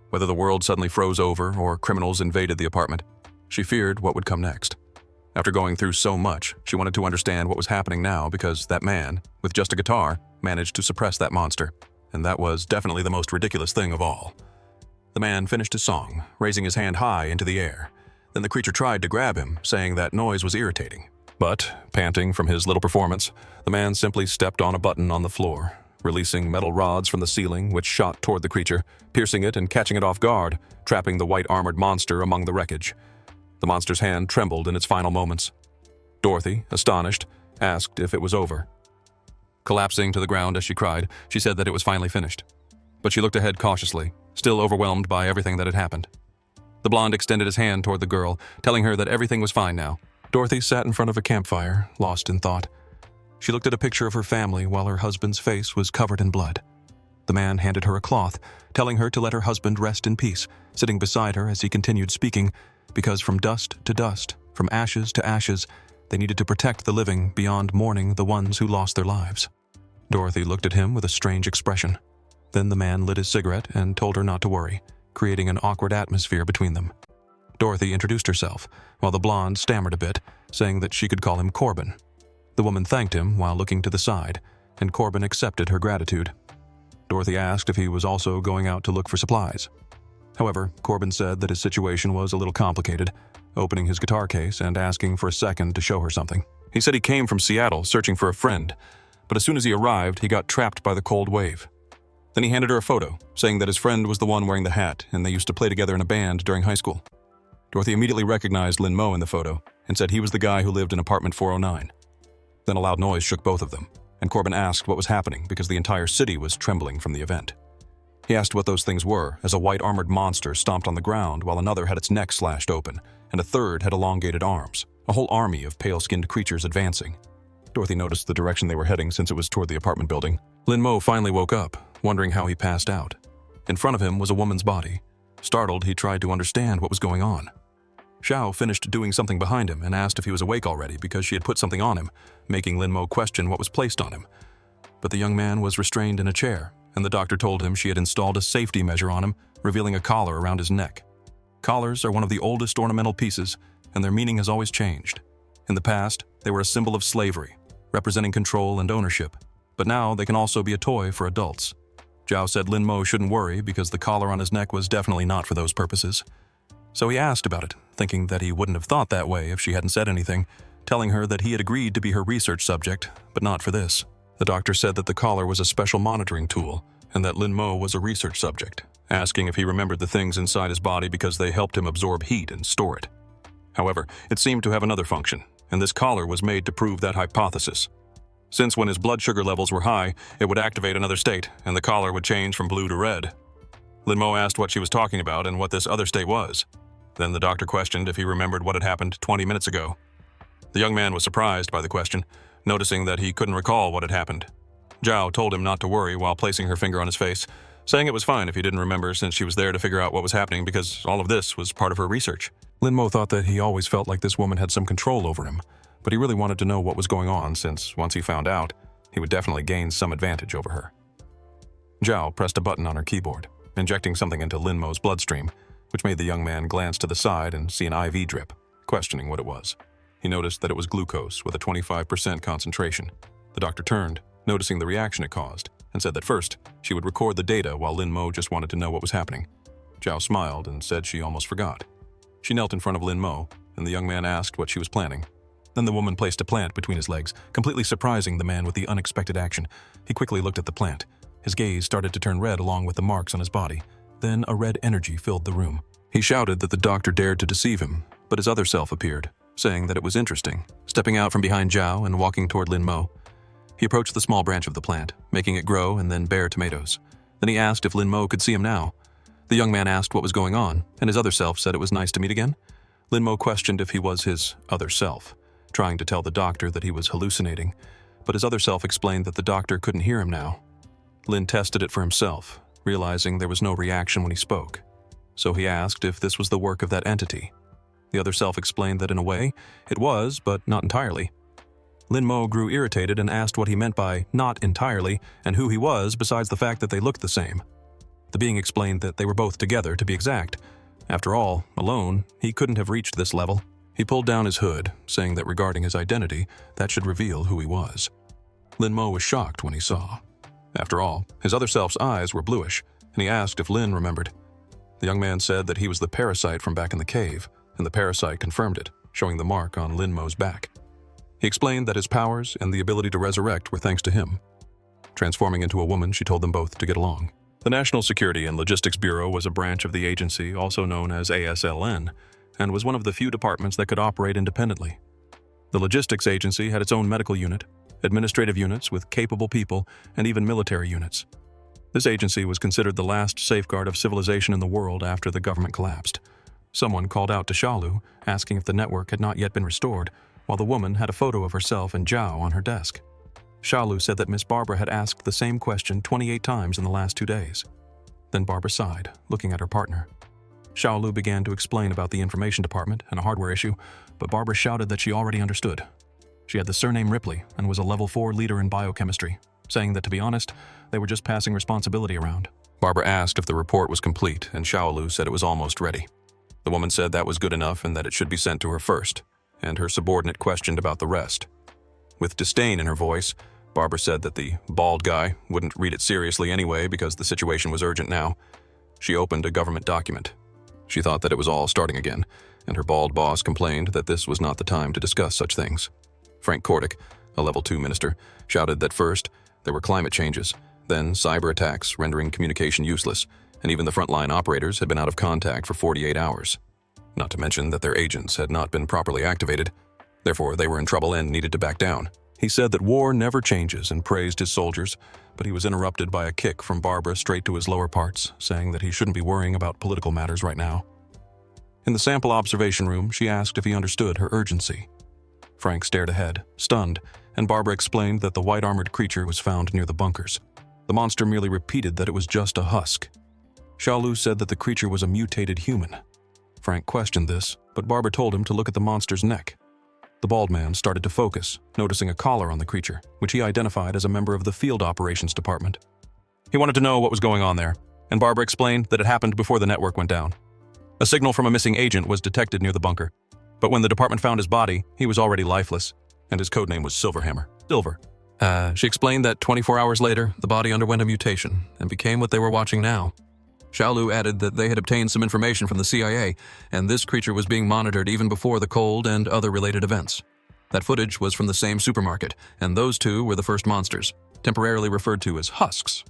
Whether the world suddenly froze over or criminals invaded the apartment, she feared what would come next. After going through so much, she wanted to understand what was happening now because that man, with just a guitar, managed to suppress that monster, and that was definitely the most ridiculous thing of all. The man finished his song, raising his hand high into the air. Then the creature tried to grab him, saying that noise was irritating. But, panting from his little performance, the man simply stepped on a button on the floor, releasing metal rods from the ceiling which shot toward the creature, piercing it and catching it off guard, trapping the white-armored monster among the wreckage. The monster's hand trembled in its final moments. Dorothy, astonished, asked if it was over. Collapsing to the ground as she cried, she said that it was finally finished. But she looked ahead cautiously, still overwhelmed by everything that had happened. The blonde extended his hand toward the girl, telling her that everything was fine now. Dorothy sat in front of a campfire, lost in thought. She looked at a picture of her family while her husband's face was covered in blood. The man handed her a cloth, telling her to let her husband rest in peace, sitting beside her as he continued speaking, because from dust to dust, from ashes to ashes, they needed to protect the living beyond mourning the ones who lost their lives. Dorothy looked at him with a strange expression. Then the man lit his cigarette and told her not to worry, creating an awkward atmosphere between them. Dorothy introduced herself, while the blonde stammered a bit, saying that she could call him Corbin. The woman thanked him while looking to the side, and Corbin accepted her gratitude. Dorothy asked if he was also going out to look for supplies. However, Corbin said that his situation was a little complicated, opening his guitar case and asking for a second to show her something. He said he came from Seattle searching for a friend, but as soon as he arrived, he got trapped by the cold wave. Then he handed her a photo, saying that his friend was the one wearing the hat and they used to play together in a band during high school. Dorothy immediately recognized Lin Mo in the photo and said he was the guy who lived in apartment 409. Then a loud noise shook both of them, and Corbin asked what was happening because the entire city was trembling from the event. He asked what those things were as a white armored monster stomped on the ground while another had its neck slashed open, and a third had elongated arms, a whole army of pale-skinned creatures advancing. Dorothy noticed the direction they were heading since it was toward the apartment building. Lin Mo finally woke up, wondering how he passed out. In front of him was a woman's body. Startled, he tried to understand what was going on. Xiao finished doing something behind him and asked if he was awake already because she had put something on him, making Lin Mo question what was placed on him. But the young man was restrained in a chair, and the doctor told him she had installed a safety measure on him, revealing a collar around his neck. Collars are one of the oldest ornamental pieces, and their meaning has always changed. In the past, they were a symbol of slavery, representing control and ownership, but now they can also be a toy for adults. Zhao said Lin Mo shouldn't worry because the collar on his neck was definitely not for those purposes. So he asked about it, thinking that he wouldn't have thought that way if she hadn't said anything, telling her that he had agreed to be her research subject, but not for this. The doctor said that the collar was a special monitoring tool, and that Lin Mo was a research subject, asking if he remembered the things inside his body because they helped him absorb heat and store it. However, it seemed to have another function, and this collar was made to prove that hypothesis. Since when his blood sugar levels were high, it would activate another state, and the collar would change from blue to red. Lin Mo asked what she was talking about and what this other state was. Then the doctor questioned if he remembered what had happened 20 minutes ago. The young man was surprised by the question, noticing that he couldn't recall what had happened. Zhao told him not to worry while placing her finger on his face, saying it was fine if he didn't remember since she was there to figure out what was happening because all of this was part of her research. Lin Mo thought that he always felt like this woman had some control over him, but he really wanted to know what was going on since once he found out, he would definitely gain some advantage over her. Zhao pressed a button on her keyboard, injecting something into Lin Mo's bloodstream, which made the young man glance to the side and see an IV drip, questioning what it was. He noticed that it was glucose with a 25% concentration. The doctor turned, noticing the reaction it caused, and said that first, she would record the data while Lin Mo just wanted to know what was happening. Zhao smiled and said she almost forgot. She knelt in front of Lin Mo, and the young man asked what she was planning. Then the woman placed a plant between his legs, completely surprising the man with the unexpected action. He quickly looked at the plant. His gaze started to turn red along with the marks on his body. Then a red energy filled the room. He shouted that the doctor dared to deceive him, but his other self appeared, saying that it was interesting, stepping out from behind Zhao and walking toward Lin Mo. He approached the small branch of the plant, making it grow and then bear tomatoes. Then he asked if Lin Mo could see him now. The young man asked what was going on, and his other self said it was nice to meet again. Lin Mo questioned if he was his other self, trying to tell the doctor that he was hallucinating, but his other self explained that the doctor couldn't hear him now. Lin tested it for himself, realizing there was no reaction when he spoke. So he asked if this was the work of that entity. The other self explained that in a way, it was, but not entirely. Lin Mo grew irritated and asked what he meant by not entirely and who he was besides the fact that they looked the same. The being explained that they were both together, to be exact. After all, alone, he couldn't have reached this level. He pulled down his hood, saying that regarding his identity, that should reveal who he was. Lin Mo was shocked when he saw. After all, his other self's eyes were bluish, and he asked if Lin remembered. The young man said that he was the parasite from back in the cave, and the parasite confirmed it, showing the mark on Lin Mo's back. He explained that his powers and the ability to resurrect were thanks to him. Transforming into a woman, she told them both to get along. The National Security and Logistics Bureau was a branch of the agency, also known as ASLN, and was one of the few departments that could operate independently. The logistics agency had its own medical unit, administrative units with capable people, and even military units. This agency was considered the last safeguard of civilization in the world after the government collapsed. Someone called out to Shalu, asking if the network had not yet been restored, while the woman had a photo of herself and Zhao on her desk. Shalu said that Miss Barbara had asked the same question 28 times in the last 2 days. Then Barbara sighed, looking at her partner. Shaolu began to explain about the information department and a hardware issue, but Barbara shouted that she already understood. She had the surname Ripley and was a level 4 leader in biochemistry, saying that, to be honest, they were just passing responsibility around. Barbara asked if the report was complete, and Xiaolu said it was almost ready. The woman said that was good enough and that it should be sent to her first, and her subordinate questioned about the rest. With disdain in her voice, Barbara said that the bald guy wouldn't read it seriously anyway because the situation was urgent now. She opened a government document. She thought that it was all starting again, and her bald boss complained that this was not the time to discuss such things. Frank Kordick, a level 2 minister, shouted that first there were climate changes, then cyber attacks rendering communication useless, and even the frontline operators had been out of contact for 48 hours. Not to mention that their agents had not been properly activated. Therefore, they were in trouble and needed to back down. He said that war never changes and praised his soldiers, but he was interrupted by a kick from Barbara straight to his lower parts, saying that he shouldn't be worrying about political matters right now. In the sample observation room, she asked if he understood her urgency. Frank stared ahead, stunned, and Barbara explained that the white-armored creature was found near the bunkers. The monster merely repeated that it was just a husk. Xiaolu said that the creature was a mutated human. Frank questioned this, but Barbara told him to look at the monster's neck. The bald man started to focus, noticing a collar on the creature, which he identified as a member of the field operations department. He wanted to know what was going on there, and Barbara explained that it happened before the network went down. A signal from a missing agent was detected near the bunker, but when the department found his body, he was already lifeless, and his codename was Silverhammer. Silver. She explained that 24 hours later, the body underwent a mutation and became what they were watching now. Xiaolu added that they had obtained some information from the CIA, and this creature was being monitored even before the cold and other related events. That footage was from the same supermarket, and those two were the first monsters, temporarily referred to as husks.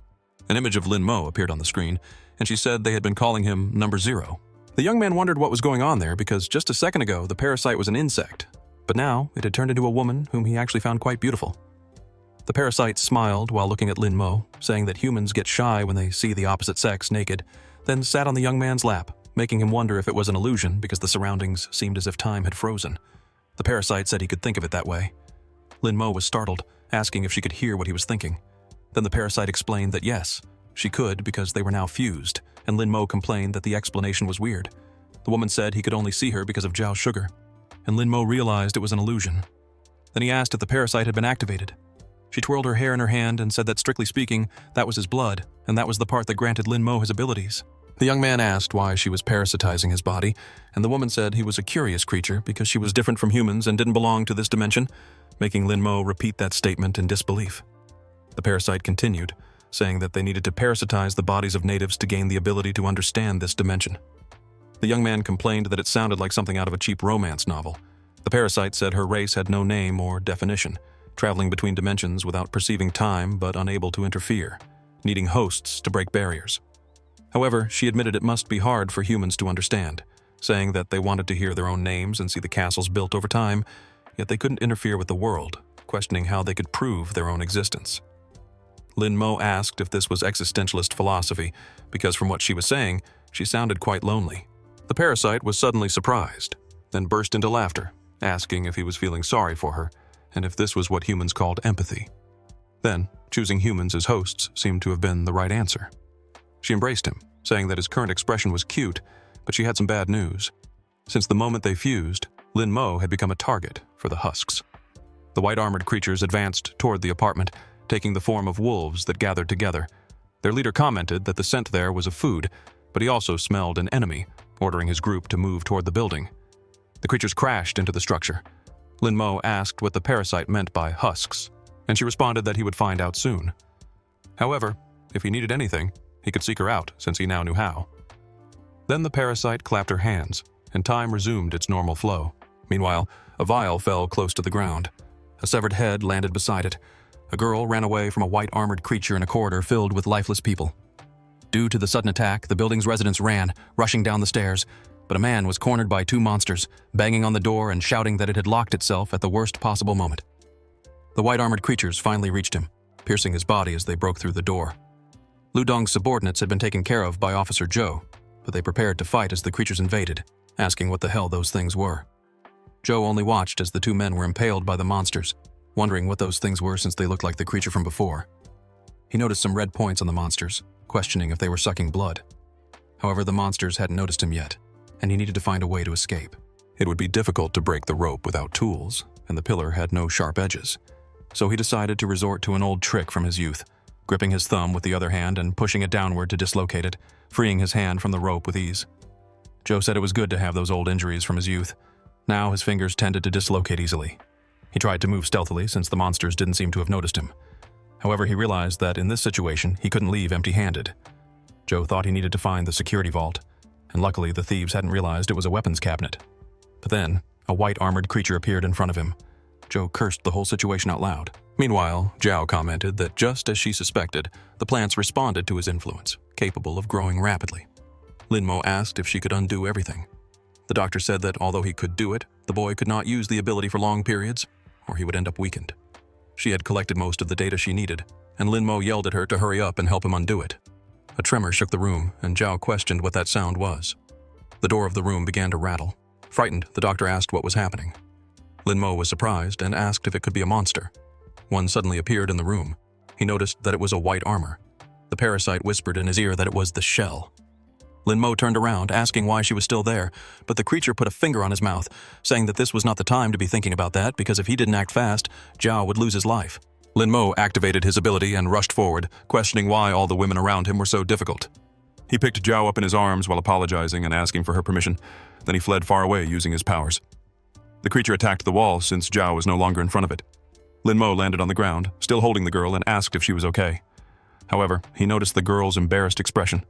An image of Lin Mo appeared on the screen, and she said they had been calling him Number 0. The young man wondered what was going on there because just a second ago the parasite was an insect, but now it had turned into a woman whom he actually found quite beautiful. The parasite smiled while looking at Lin Mo, saying that humans get shy when they see the opposite sex naked, then sat on the young man's lap, making him wonder if it was an illusion because the surroundings seemed as if time had frozen. The parasite said he could think of it that way. Lin Mo was startled, asking if she could hear what he was thinking. Then the parasite explained that yes, she could because they were now fused, and Lin Mo complained that the explanation was weird. The woman said he could only see her because of Zhao's sugar, and Lin Mo realized it was an illusion. Then he asked if the parasite had been activated. She twirled her hair in her hand and said that, strictly speaking, that was his blood, and that was the part that granted Lin Mo his abilities. The young man asked why she was parasitizing his body, and the woman said he was a curious creature because she was different from humans and didn't belong to this dimension, making Lin Mo repeat that statement in disbelief. The parasite continued, saying that they needed to parasitize the bodies of natives to gain the ability to understand this dimension. The young man complained that it sounded like something out of a cheap romance novel. The parasite said her race had no name or definition, traveling between dimensions without perceiving time but unable to interfere, needing hosts to break barriers. However, she admitted it must be hard for humans to understand, saying that they wanted to hear their own names and see the castles built over time, yet they couldn't interfere with the world, questioning how they could prove their own existence. Lin Mo asked if this was existentialist philosophy, because from what she was saying, she sounded quite lonely. The parasite was suddenly surprised, then burst into laughter, asking if he was feeling sorry for her, and if this was what humans called empathy. Then, choosing humans as hosts seemed to have been the right answer. She embraced him, saying that his current expression was cute, but she had some bad news. Since the moment they fused, Lin Mo had become a target for the husks. The white-armored creatures advanced toward the apartment, taking the form of wolves that gathered together. Their leader commented that the scent there was of food, but he also smelled an enemy, ordering his group to move toward the building. The creatures crashed into the structure. Lin Mo asked what the parasite meant by husks, and she responded that he would find out soon. However, if he needed anything, he could seek her out since he now knew how. Then the parasite clapped her hands, and time resumed its normal flow. Meanwhile, a vial fell close to the ground. A severed head landed beside it. A girl ran away from a white-armored creature in a corridor filled with lifeless people. Due to the sudden attack, the building's residents ran, rushing down the stairs, but a man was cornered by two monsters, banging on the door and shouting that it had locked itself at the worst possible moment. The white-armored creatures finally reached him, piercing his body as they broke through the door. Lu Dong's subordinates had been taken care of by Officer Zhou, but they prepared to fight as the creatures invaded, asking what the hell those things were. Zhou only watched as the two men were impaled by the monsters, wondering what those things were since they looked like the creature from before. He noticed some red points on the monsters, questioning if they were sucking blood. However, the monsters hadn't noticed him yet, and he needed to find a way to escape. It would be difficult to break the rope without tools, and the pillar had no sharp edges. so he decided to resort to an old trick from his youth, gripping his thumb with the other hand and pushing it downward to dislocate it, freeing his hand from the rope with ease. Joe said it was good to have those old injuries from his youth. Now his fingers tended to dislocate easily. He tried to move stealthily since the monsters didn't seem to have noticed him. However, he realized that in this situation, he couldn't leave empty-handed. Joe thought he needed to find the security vault, and luckily the thieves hadn't realized it was a weapons cabinet. But then, a white armored creature appeared in front of him. Joe cursed the whole situation out loud. Meanwhile, Zhao commented that just as she suspected, the plants responded to his influence, capable of growing rapidly. Linmo asked if she could undo everything. The doctor said that although he could do it, the boy could not use the ability for long periods, or he would end up weakened. She had collected most of the data she needed, and Linmo yelled at her to hurry up and help him undo it. A tremor shook the room, and Zhao questioned what that sound was. The door of the room began to rattle. Frightened, the doctor asked what was happening. Linmo was surprised and asked if it could be a monster. One suddenly appeared in the room. He noticed that it was a white armor. The parasite whispered in his ear that it was the shell. Linmo turned around, asking why she was still there, but the creature put a finger on his mouth, saying that this was not the time to be thinking about that because if he didn't act fast, Zhao would lose his life. Linmo activated his ability and rushed forward, questioning why all the women around him were so difficult. He picked Zhao up in his arms while apologizing and asking for her permission. Then he fled far away using his powers. The creature attacked the wall since Zhao was no longer in front of it. Linmo landed on the ground, still holding the girl, and asked if she was okay. However, he noticed the girl's embarrassed expression.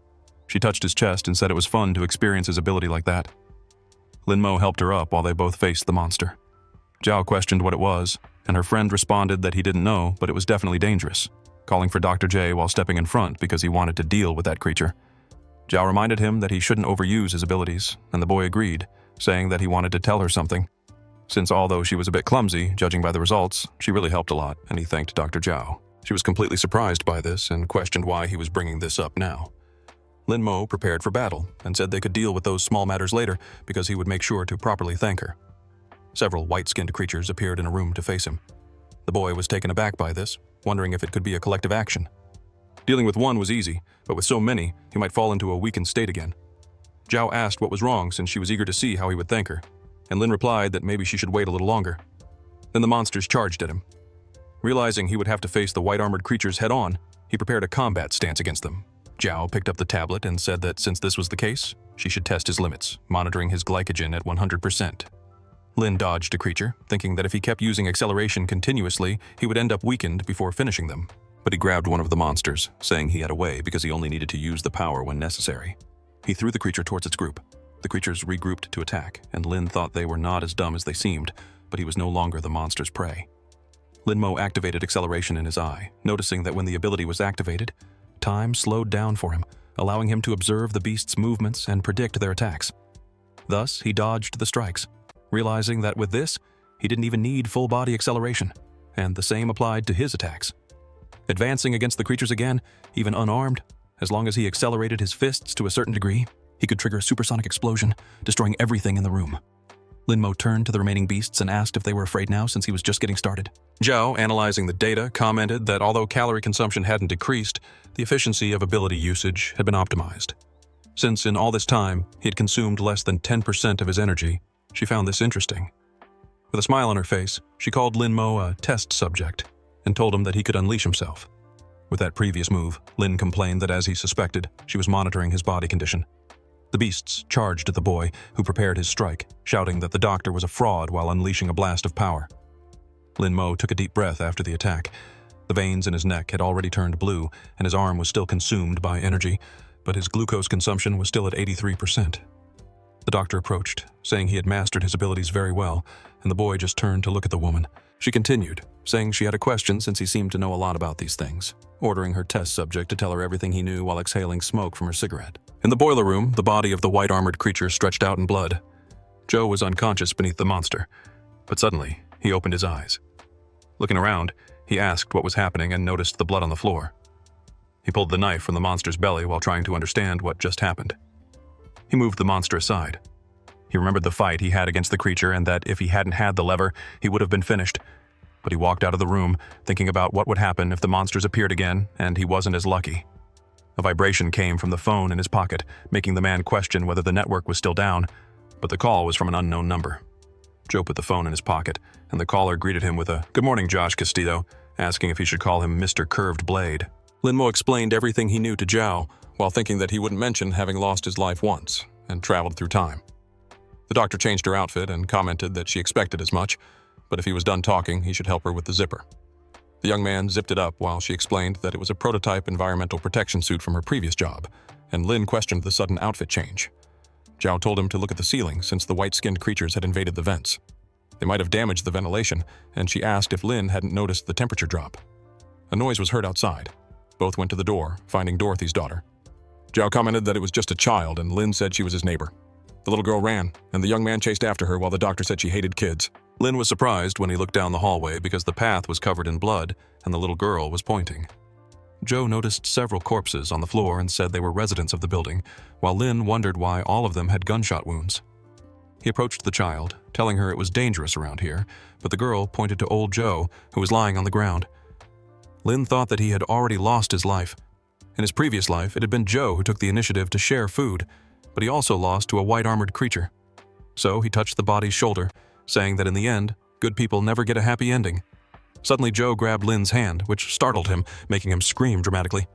She touched his chest and said it was fun to experience his ability like that. Linmo helped her up while they both faced the monster. Zhao questioned what it was, and her friend responded that he didn't know, but it was definitely dangerous, calling for Dr. J while stepping in front because he wanted to deal with that creature. Zhao reminded him that he shouldn't overuse his abilities, and the boy agreed, saying that he wanted to tell her something. Since although she was a bit clumsy, judging by the results, she really helped a lot, and he thanked Dr. Zhao. She was completely surprised by this and questioned why he was bringing this up now. Linmo prepared for battle and said they could deal with those small matters later because he would make sure to properly thank her. Several white-skinned creatures appeared in a room to face him. The boy was taken aback by this, wondering if it could be a collective action. Dealing with one was easy, but with so many, he might fall into a weakened state again. Zhao asked what was wrong since she was eager to see how he would thank her, and Lin replied that maybe she should wait a little longer. Then the monsters charged at him. Realizing he would have to face the white-armored creatures head-on, he prepared a combat stance against them. Zhao picked up the tablet and said that since this was the case, she should test his limits, monitoring his glycogen at 100%. Lin dodged a creature, thinking that if he kept using acceleration continuously, he would end up weakened before finishing them. But he grabbed one of the monsters, saying he had a way because he only needed to use the power when necessary. He threw the creature towards its group. The creatures regrouped to attack, and Lin thought they were not as dumb as they seemed, but he was no longer the monster's prey. Linmo activated acceleration in his eye, noticing that when the ability was activated, time slowed down for him, allowing him to observe the beast's movements and predict their attacks. Thus, he dodged the strikes, realizing that with this, he didn't even need full-body acceleration, and the same applied to his attacks. Advancing against the creatures again, even unarmed, as long as he accelerated his fists to a certain degree, he could trigger a supersonic explosion, destroying everything in the room. Linmo turned to the remaining beasts and asked if they were afraid now since he was just getting started. Zhao, analyzing the data, commented that although calorie consumption hadn't decreased, the efficiency of ability usage had been optimized. Since in all this time, he had consumed less than 10% of his energy, she found this interesting. With a smile on her face, she called Linmo a test subject and told him that he could unleash himself. With that previous move, Lin complained that as he suspected, she was monitoring his body condition. The beasts charged at the boy, who prepared his strike, shouting that the doctor was a fraud while unleashing a blast of power. Linmo took a deep breath after the attack. The veins in his neck had already turned blue, and his arm was still consumed by energy, but his glucose consumption was still at 83%. The doctor approached, saying he had mastered his abilities very well, and the boy just turned to look at the woman. She continued, saying she had a question since he seemed to know a lot about these things, ordering her test subject to tell her everything he knew while exhaling smoke from her cigarette. In the boiler room, the body of the white-armored creature stretched out in blood. Joe was unconscious beneath the monster, but suddenly, he opened his eyes. Looking around, he asked what was happening and noticed the blood on the floor. He pulled the knife from the monster's belly while trying to understand what just happened. He moved the monster aside. He remembered the fight he had against the creature and that if he hadn't had the lever, he would have been finished. But he walked out of the room, thinking about what would happen if the monsters appeared again and he wasn't as lucky. A vibration came from the phone in his pocket, making the man question whether the network was still down, but the call was from an unknown number. Joe put the phone in his pocket, and the caller greeted him with a "Good morning, Josh Castillo," asking if he should call him Mr. Curved Blade. Linmo explained everything he knew to Zhao, while thinking that he wouldn't mention having lost his life once and traveled through time. The doctor changed her outfit and commented that she expected as much, but if he was done talking, he should help her with the zipper. The young man zipped it up while she explained that it was a prototype environmental protection suit from her previous job, and Lin questioned the sudden outfit change. Zhao told him to look at the ceiling since the white-skinned creatures had invaded the vents. They might have damaged the ventilation, and she asked if Lin hadn't noticed the temperature drop. A noise was heard outside. Both went to the door, finding Dorothy's daughter. Zhao commented that it was just a child, and Lin said she was his neighbor. The little girl ran, and the young man chased after her while the doctor said she hated kids. Lin was surprised when he looked down the hallway because the path was covered in blood and the little girl was pointing. Joe noticed several corpses on the floor and said they were residents of the building, while Lin wondered why all of them had gunshot wounds. He approached the child, telling her it was dangerous around here, but the girl pointed to old Joe, who was lying on the ground. Lin thought that he had already lost his life. In his previous life, it had been Joe who took the initiative to share food, but he also lost to a white-armored creature. So he touched the body's shoulder, saying that in the end, good people never get a happy ending. Suddenly, Joe grabbed Lin's hand, which startled him, making him scream dramatically.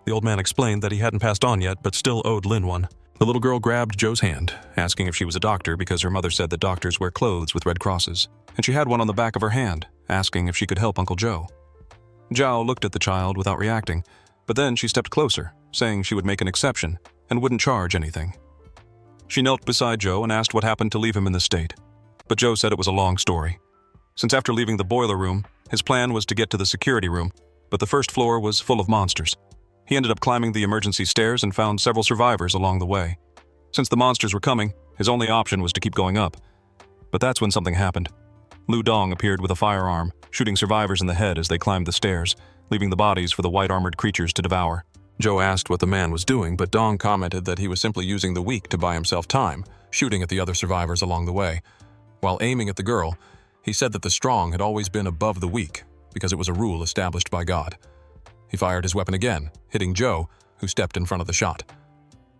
The old man explained that he hadn't passed on yet, but still owed Lin one. The little girl grabbed Joe's hand, asking if she was a doctor because her mother said that doctors wear clothes with red crosses, and she had one on the back of her hand, asking if she could help Uncle Joe. Zhao looked at the child without reacting, but then she stepped closer, saying she would make an exception and wouldn't charge anything. She knelt beside Joe and asked what happened to leave him in this state, but Joe said it was a long story. Since after leaving the boiler room, his plan was to get to the security room, but the first floor was full of monsters. He ended up climbing the emergency stairs and found several survivors along the way. Since the monsters were coming, his only option was to keep going up. But that's when something happened. Lu Dong appeared with a firearm, shooting survivors in the head as they climbed the stairs, leaving the bodies for the white-armored creatures to devour. Joe asked what the man was doing, but Dong commented that he was simply using the weak to buy himself time, shooting at the other survivors along the way. While aiming at the girl, he said that the strong had always been above the weak, because it was a rule established by God. He fired his weapon again, hitting Joe, who stepped in front of the shot.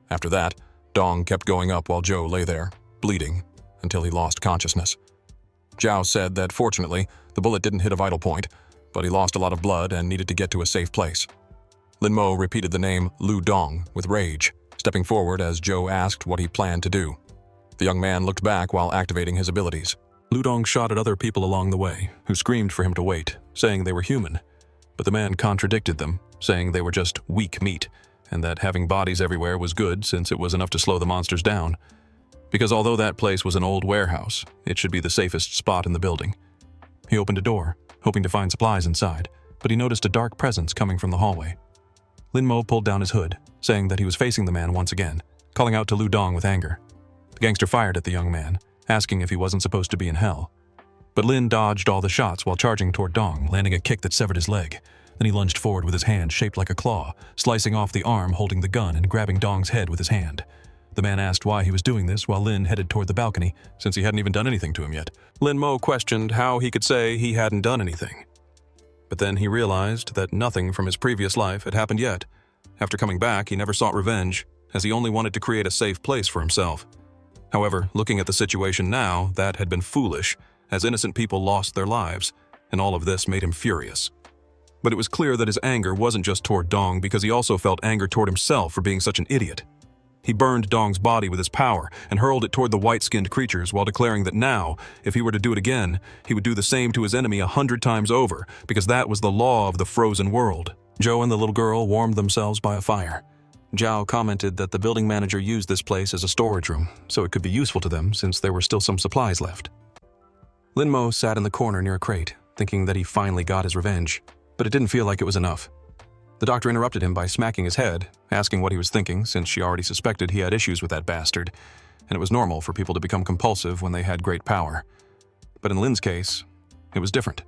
After that, Dong kept going up while Joe lay there, bleeding, until he lost consciousness. Zhao said that fortunately, the bullet didn't hit a vital point, but he lost a lot of blood and needed to get to a safe place. Lin Mo repeated the name Lu Dong with rage, stepping forward as Joe asked what he planned to do. The young man looked back while activating his abilities. Lu Dong shot at other people along the way, who screamed for him to wait, saying they were human. But the man contradicted them, saying they were just weak meat, and that having bodies everywhere was good since it was enough to slow the monsters down. Because although that place was an old warehouse, it should be the safest spot in the building. He opened a door, hoping to find supplies inside, but he noticed a dark presence coming from the hallway. Lin Mo pulled down his hood, saying that he was facing the man once again, calling out to Lu Dong with anger. The gangster fired at the young man, asking if he wasn't supposed to be in hell. But Lin dodged all the shots while charging toward Dong, landing a kick that severed his leg. Then he lunged forward with his hand shaped like a claw, slicing off the arm holding the gun and grabbing Dong's head with his hand. The man asked why he was doing this while Lin headed toward the balcony, since he hadn't even done anything to him yet. Lin Mo questioned how he could say he hadn't done anything. But then he realized that nothing from his previous life had happened yet. After coming back, he never sought revenge, as he only wanted to create a safe place for himself. However, looking at the situation now, that had been foolish, as innocent people lost their lives, and all of this made him furious. But it was clear that his anger wasn't just toward Dong because he also felt anger toward himself for being such an idiot. He burned Dong's body with his power and hurled it toward the white-skinned creatures while declaring that now, if he were to do it again, he would do the same to his enemy 100 times over, because that was the law of the frozen world. Joe and the little girl warmed themselves by a fire. Zhao commented that the building manager used this place as a storage room, so it could be useful to them since there were still some supplies left. Lin Mo sat in the corner near a crate, thinking that he finally got his revenge, but it didn't feel like it was enough. The doctor interrupted him by smacking his head, asking what he was thinking since she already suspected he had issues with that bastard, and it was normal for people to become compulsive when they had great power. But in Lin's case, it was different.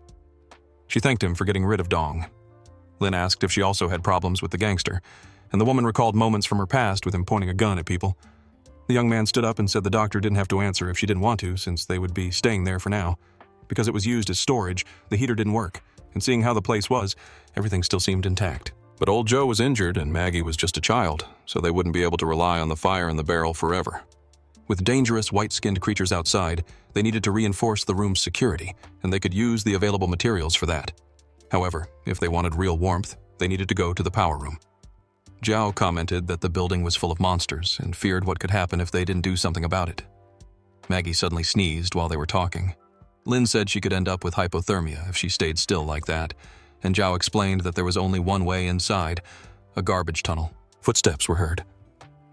She thanked him for getting rid of Dong. Lin asked if she also had problems with the gangster, and the woman recalled moments from her past with him pointing a gun at people. The young man stood up and said the doctor didn't have to answer if she didn't want to, since they would be staying there for now. Because it was used as storage, the heater didn't work, and seeing how the place was, everything still seemed intact. But old Joe was injured and Maggie was just a child, so they wouldn't be able to rely on the fire in the barrel forever. With dangerous white-skinned creatures outside, they needed to reinforce the room's security, and they could use the available materials for that. However, if they wanted real warmth, they needed to go to the power room. Zhao commented that the building was full of monsters and feared what could happen if they didn't do something about it. Maggie suddenly sneezed while they were talking. Lin said she could end up with hypothermia if she stayed still like that, and Zhao explained that there was only one way inside, a garbage tunnel. Footsteps were heard.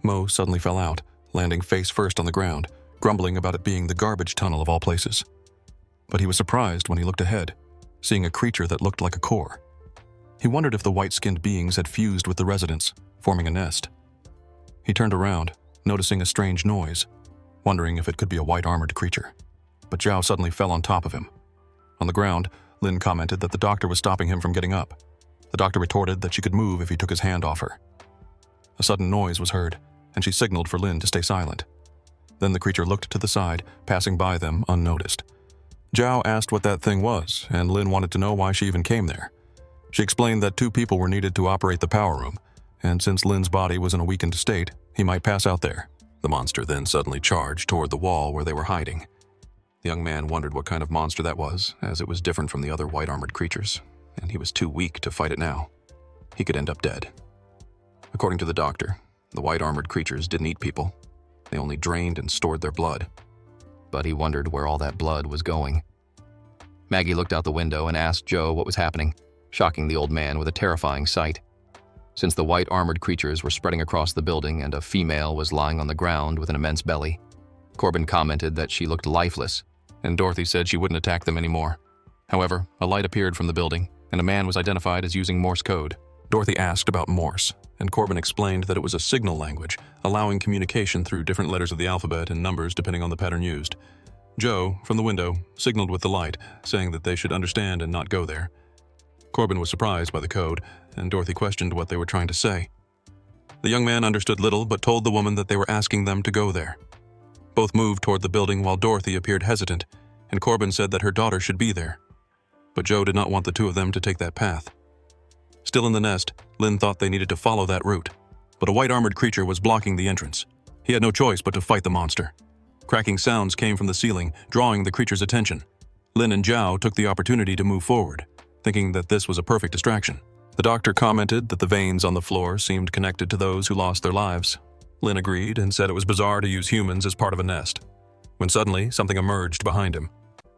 Mo suddenly fell out, landing face first on the ground, grumbling about it being the garbage tunnel of all places. But he was surprised when he looked ahead, seeing a creature that looked like a core. He wondered if the white-skinned beings had fused with the residents, forming a nest. He turned around, noticing a strange noise, wondering if it could be a white-armored creature. But Zhao suddenly fell on top of him. On the ground, Lin commented that the doctor was stopping him from getting up. The doctor retorted that she could move if he took his hand off her. A sudden noise was heard, and she signaled for Lin to stay silent. Then the creature looked to the side, passing by them unnoticed. Zhao asked what that thing was, and Lin wanted to know why she even came there. She explained that 2 people were needed to operate the power room, and since Lin's body was in a weakened state, he might pass out there. The monster then suddenly charged toward the wall where they were hiding. The young man wondered what kind of monster that was, as it was different from the other white-armored creatures, and he was too weak to fight it now. He could end up dead. According to the doctor, the white-armored creatures didn't eat people. They only drained and stored their blood. But he wondered where all that blood was going. Maggie looked out the window and asked Joe what was happening, shocking the old man with a terrifying sight. Since the white-armored creatures were spreading across the building and a female was lying on the ground with an immense belly, Corbin commented that she looked lifeless, and Dorothy said she wouldn't attack them anymore. However, a light appeared from the building, and a man was identified as using Morse code. Dorothy asked about Morse, and Corbin explained that it was a signal language, allowing communication through different letters of the alphabet and numbers depending on the pattern used. Joe, from the window, signaled with the light, saying that they should understand and not go there. Corbin was surprised by the code, and Dorothy questioned what they were trying to say. The young man understood little but told the woman that they were asking them to go there. Both moved toward the building while Dorothy appeared hesitant, and Corbin said that her daughter should be there. But Joe did not want the 2 of them to take that path. Still in the nest, Lin thought they needed to follow that route, but a white-armored creature was blocking the entrance. He had no choice but to fight the monster. Cracking sounds came from the ceiling, drawing the creature's attention. Lin and Zhao took the opportunity to move forward, thinking that this was a perfect distraction. The doctor commented that the veins on the floor seemed connected to those who lost their lives. Lin agreed and said it was bizarre to use humans as part of a nest. When suddenly, something emerged behind him.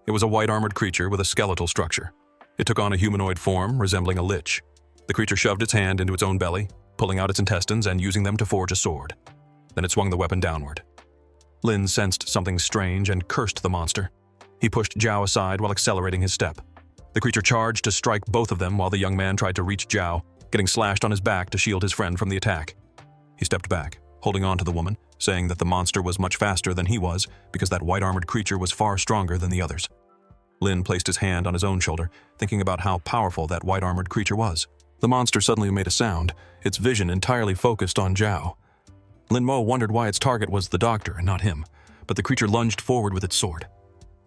It was a white-armored creature with a skeletal structure. It took on a humanoid form resembling a lich. The creature shoved its hand into its own belly, pulling out its intestines and using them to forge a sword. Then it swung the weapon downward. Lin sensed something strange and cursed the monster. He pushed Zhao aside while accelerating his step. The creature charged to strike both of them while the young man tried to reach Zhao, getting slashed on his back to shield his friend from the attack. He stepped back, holding on to the woman, saying that the monster was much faster than he was because that white-armored creature was far stronger than the others. Lin placed his hand on his own shoulder, thinking about how powerful that white-armored creature was. The monster suddenly made a sound, its vision entirely focused on Zhao. Lin Mo wondered why its target was the doctor and not him, but the creature lunged forward with its sword.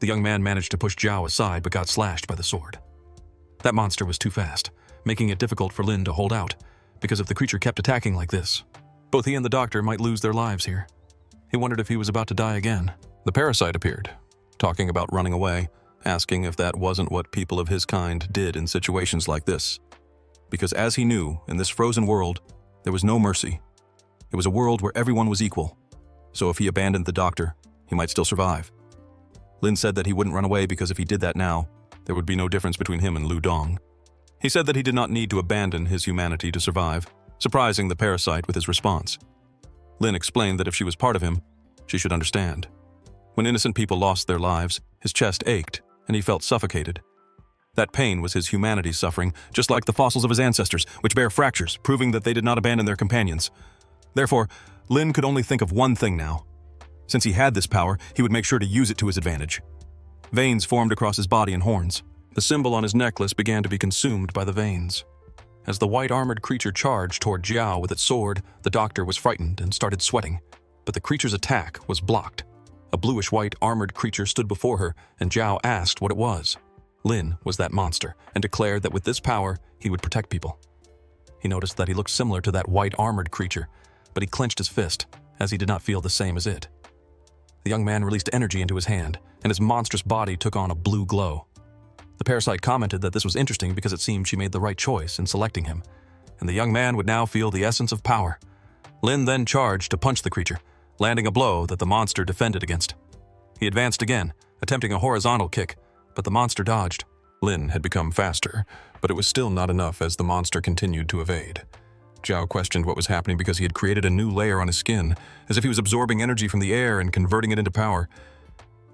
The young man managed to push Zhao aside but got slashed by the sword. That monster was too fast, making it difficult for Lin to hold out, because if the creature kept attacking like this, both he and the doctor might lose their lives here. He wondered if he was about to die again. The parasite appeared, talking about running away, asking if that wasn't what people of his kind did in situations like this. Because as he knew, in this frozen world, there was no mercy. It was a world where everyone was equal, so if he abandoned the doctor, he might still survive. Lin said that he wouldn't run away because if he did that now, there would be no difference between him and Lu Dong. He said that he did not need to abandon his humanity to survive, surprising the parasite with his response. Lin explained that if she was part of him, she should understand. When innocent people lost their lives, his chest ached, and he felt suffocated. That pain was his humanity suffering, just like the fossils of his ancestors, which bear fractures, proving that they did not abandon their companions. Therefore, Lin could only think of one thing now. Since he had this power, he would make sure to use it to his advantage. Veins formed across his body and horns. The symbol on his necklace began to be consumed by the veins. As the white-armored creature charged toward Jiao with its sword, the doctor was frightened and started sweating. But the creature's attack was blocked. A bluish-white armored creature stood before her, and Jiao asked what it was. Lin was that monster, and declared that with this power, he would protect people. He noticed that he looked similar to that white-armored creature, but he clenched his fist, as he did not feel the same as it. The young man released energy into his hand, and his monstrous body took on a blue glow. The parasite commented that this was interesting because it seemed she made the right choice in selecting him, and the young man would now feel the essence of power. Lin then charged to punch the creature, landing a blow that the monster defended against. He advanced again, attempting a horizontal kick, but the monster dodged. Lin had become faster, but it was still not enough as the monster continued to evade. Zhao questioned what was happening because he had created a new layer on his skin, as if he was absorbing energy from the air and converting it into power.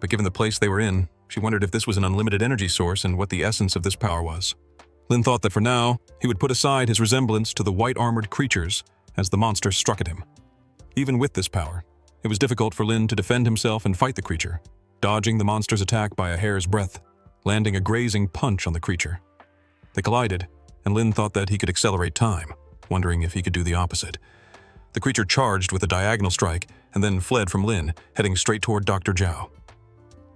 But given the place they were in, she wondered if this was an unlimited energy source and what the essence of this power was. Lin thought that for now, he would put aside his resemblance to the white-armored creatures as the monster struck at him. Even with this power, it was difficult for Lin to defend himself and fight the creature, dodging the monster's attack by a hair's breadth, landing a grazing punch on the creature. They collided, and Lin thought that he could accelerate time, wondering if he could do the opposite. The creature charged with a diagonal strike and then fled from Lin, heading straight toward Dr. Zhao.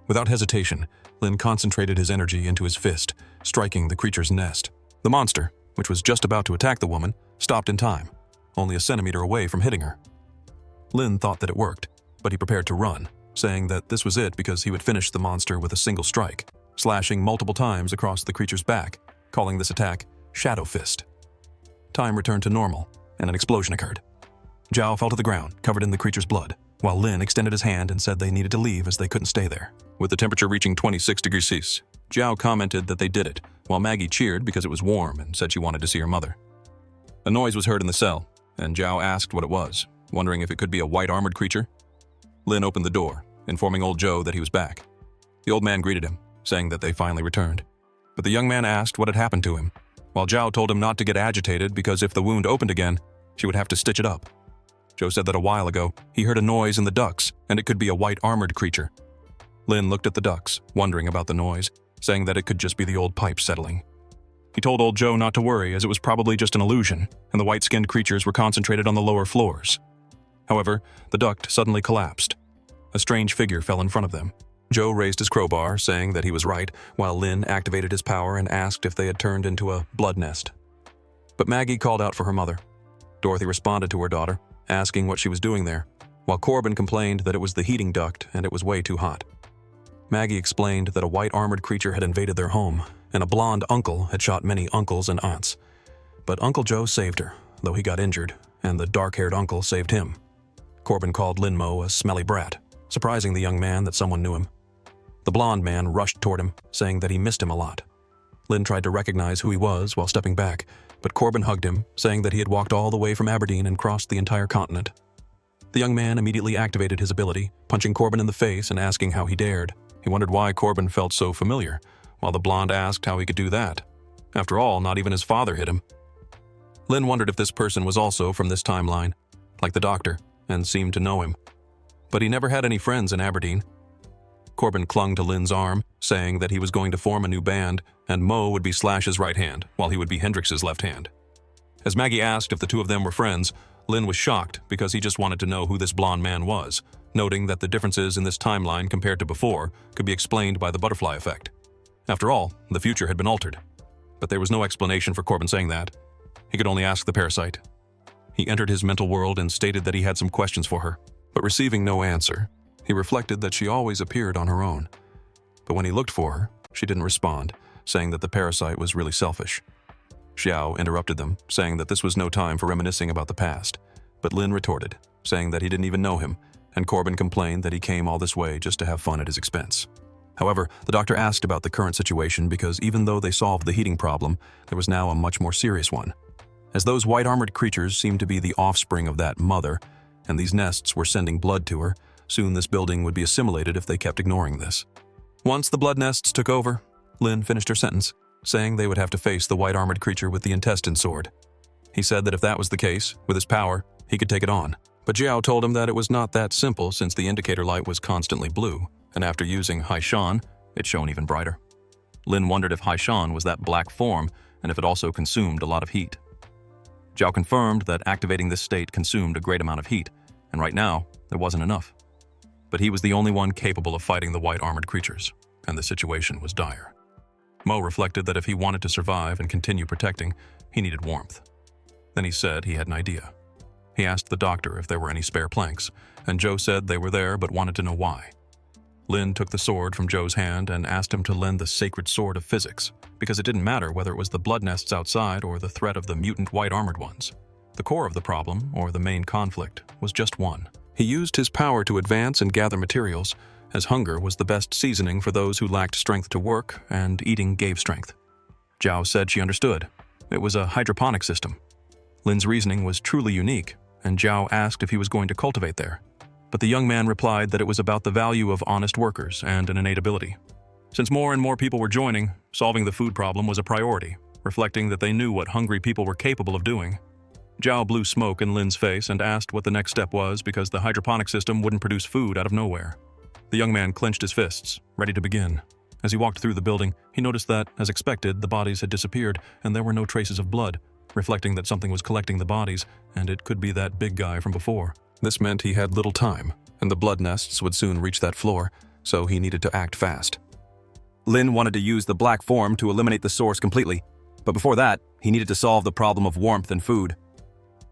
Without hesitation, Lin concentrated his energy into his fist, striking the creature's nest. The monster, which was just about to attack the woman, stopped in time, only a centimeter away from hitting her. Lin thought that it worked, but he prepared to run, saying that this was it because he would finish the monster with a single strike, slashing multiple times across the creature's back, calling this attack Shadow Fist. Time returned to normal, and an explosion occurred. Zhao fell to the ground, covered in the creature's blood, while Lin extended his hand and said they needed to leave as they couldn't stay there. With the temperature reaching 26 degrees Celsius, Zhao commented that they did it, while Maggie cheered because it was warm and said she wanted to see her mother. A noise was heard in the cell, and Zhao asked what it was, wondering if it could be a white-armored creature. Lin opened the door, informing old Joe that he was back. The old man greeted him, saying that they finally returned. But the young man asked what had happened to him, while Zhao told him not to get agitated because if the wound opened again, she would have to stitch it up. Joe said that a while ago, he heard a noise in the ducts, and it could be a white-armored creature. Lin looked at the ducts, wondering about the noise, saying that it could just be the old pipe settling. He told old Joe not to worry as it was probably just an illusion, and the white-skinned creatures were concentrated on the lower floors. However, the duct suddenly collapsed. A strange figure fell in front of them. Joe raised his crowbar, saying that he was right, while Lin activated his power and asked if they had turned into a blood nest. But Maggie called out for her mother. Dorothy responded to her daughter, asking what she was doing there, while Corbin complained that it was the heating duct and it was way too hot. Maggie explained that a white-armored creature had invaded their home, and a blonde uncle had shot many uncles and aunts. But Uncle Joe saved her, though he got injured, and the dark-haired uncle saved him. Corbin called Linmo a smelly brat, surprising the young man that someone knew him. The blonde man rushed toward him, saying that he missed him a lot. Lin tried to recognize who he was while stepping back, but Corbin hugged him, saying that he had walked all the way from Aberdeen and crossed the entire continent. The young man immediately activated his ability, punching Corbin in the face and asking how he dared. He wondered why Corbin felt so familiar, while the blonde asked how he could do that. After all, not even his father hit him. Lin wondered if this person was also from this timeline, like the doctor, and seemed to know him. But he never had any friends in Aberdeen. Corbin clung to Lin's arm, saying that he was going to form a new band, and Mo would be Slash's right hand, while he would be Hendrix's left hand. As Maggie asked if the two of them were friends, Lin was shocked because he just wanted to know who this blonde man was, noting that the differences in this timeline compared to before could be explained by the butterfly effect. After all, the future had been altered. But there was no explanation for Corbin saying that. He could only ask the parasite. He entered his mental world and stated that he had some questions for her, but receiving no answer, he reflected that she always appeared on her own. But when he looked for her, she didn't respond, saying that the parasite was really selfish. Xiao interrupted them, saying that this was no time for reminiscing about the past, but Lin retorted, saying that he didn't even know him, and Corbin complained that he came all this way just to have fun at his expense. However, the doctor asked about the current situation because even though they solved the heating problem, there was now a much more serious one. As those white-armored creatures seemed to be the offspring of that mother, and these nests were sending blood to her, soon this building would be assimilated if they kept ignoring this. Once the blood nests took over, Lin finished her sentence, saying they would have to face the white-armored creature with the intestine sword. He said that if that was the case, with his power, he could take it on. But Jiao told him that it was not that simple since the indicator light was constantly blue, and after using Haishan, it shone even brighter. Lin wondered if Haishan was that black form and if it also consumed a lot of heat. Jiao confirmed that activating this state consumed a great amount of heat, and right now, there wasn't enough. But he was the only one capable of fighting the white-armored creatures, and the situation was dire. Mo reflected that if he wanted to survive and continue protecting, he needed warmth. Then he said he had an idea. He asked the doctor if there were any spare planks, and Joe said they were there but wanted to know why. Lin took the sword from Joe's hand and asked him to lend the sacred sword of physics, because it didn't matter whether it was the blood nests outside or the threat of the mutant white-armored ones. The core of the problem, or the main conflict, was just one. He used his power to advance and gather materials, as hunger was the best seasoning for those who lacked strength to work, and eating gave strength. Zhao said she understood. It was a hydroponic system. Lin's reasoning was truly unique, and Zhao asked if he was going to cultivate there. But the young man replied that it was about the value of honest workers and an innate ability. Since more and more people were joining, solving the food problem was a priority, reflecting that they knew what hungry people were capable of doing. Zhao blew smoke in Lin's face and asked what the next step was because the hydroponic system wouldn't produce food out of nowhere. The young man clenched his fists, ready to begin. As he walked through the building, he noticed that, as expected, the bodies had disappeared and there were no traces of blood, reflecting that something was collecting the bodies, and it could be that big guy from before. This meant he had little time, and the blood nests would soon reach that floor, so he needed to act fast. Lin wanted to use the black form to eliminate the source completely, but before that, he needed to solve the problem of warmth and food.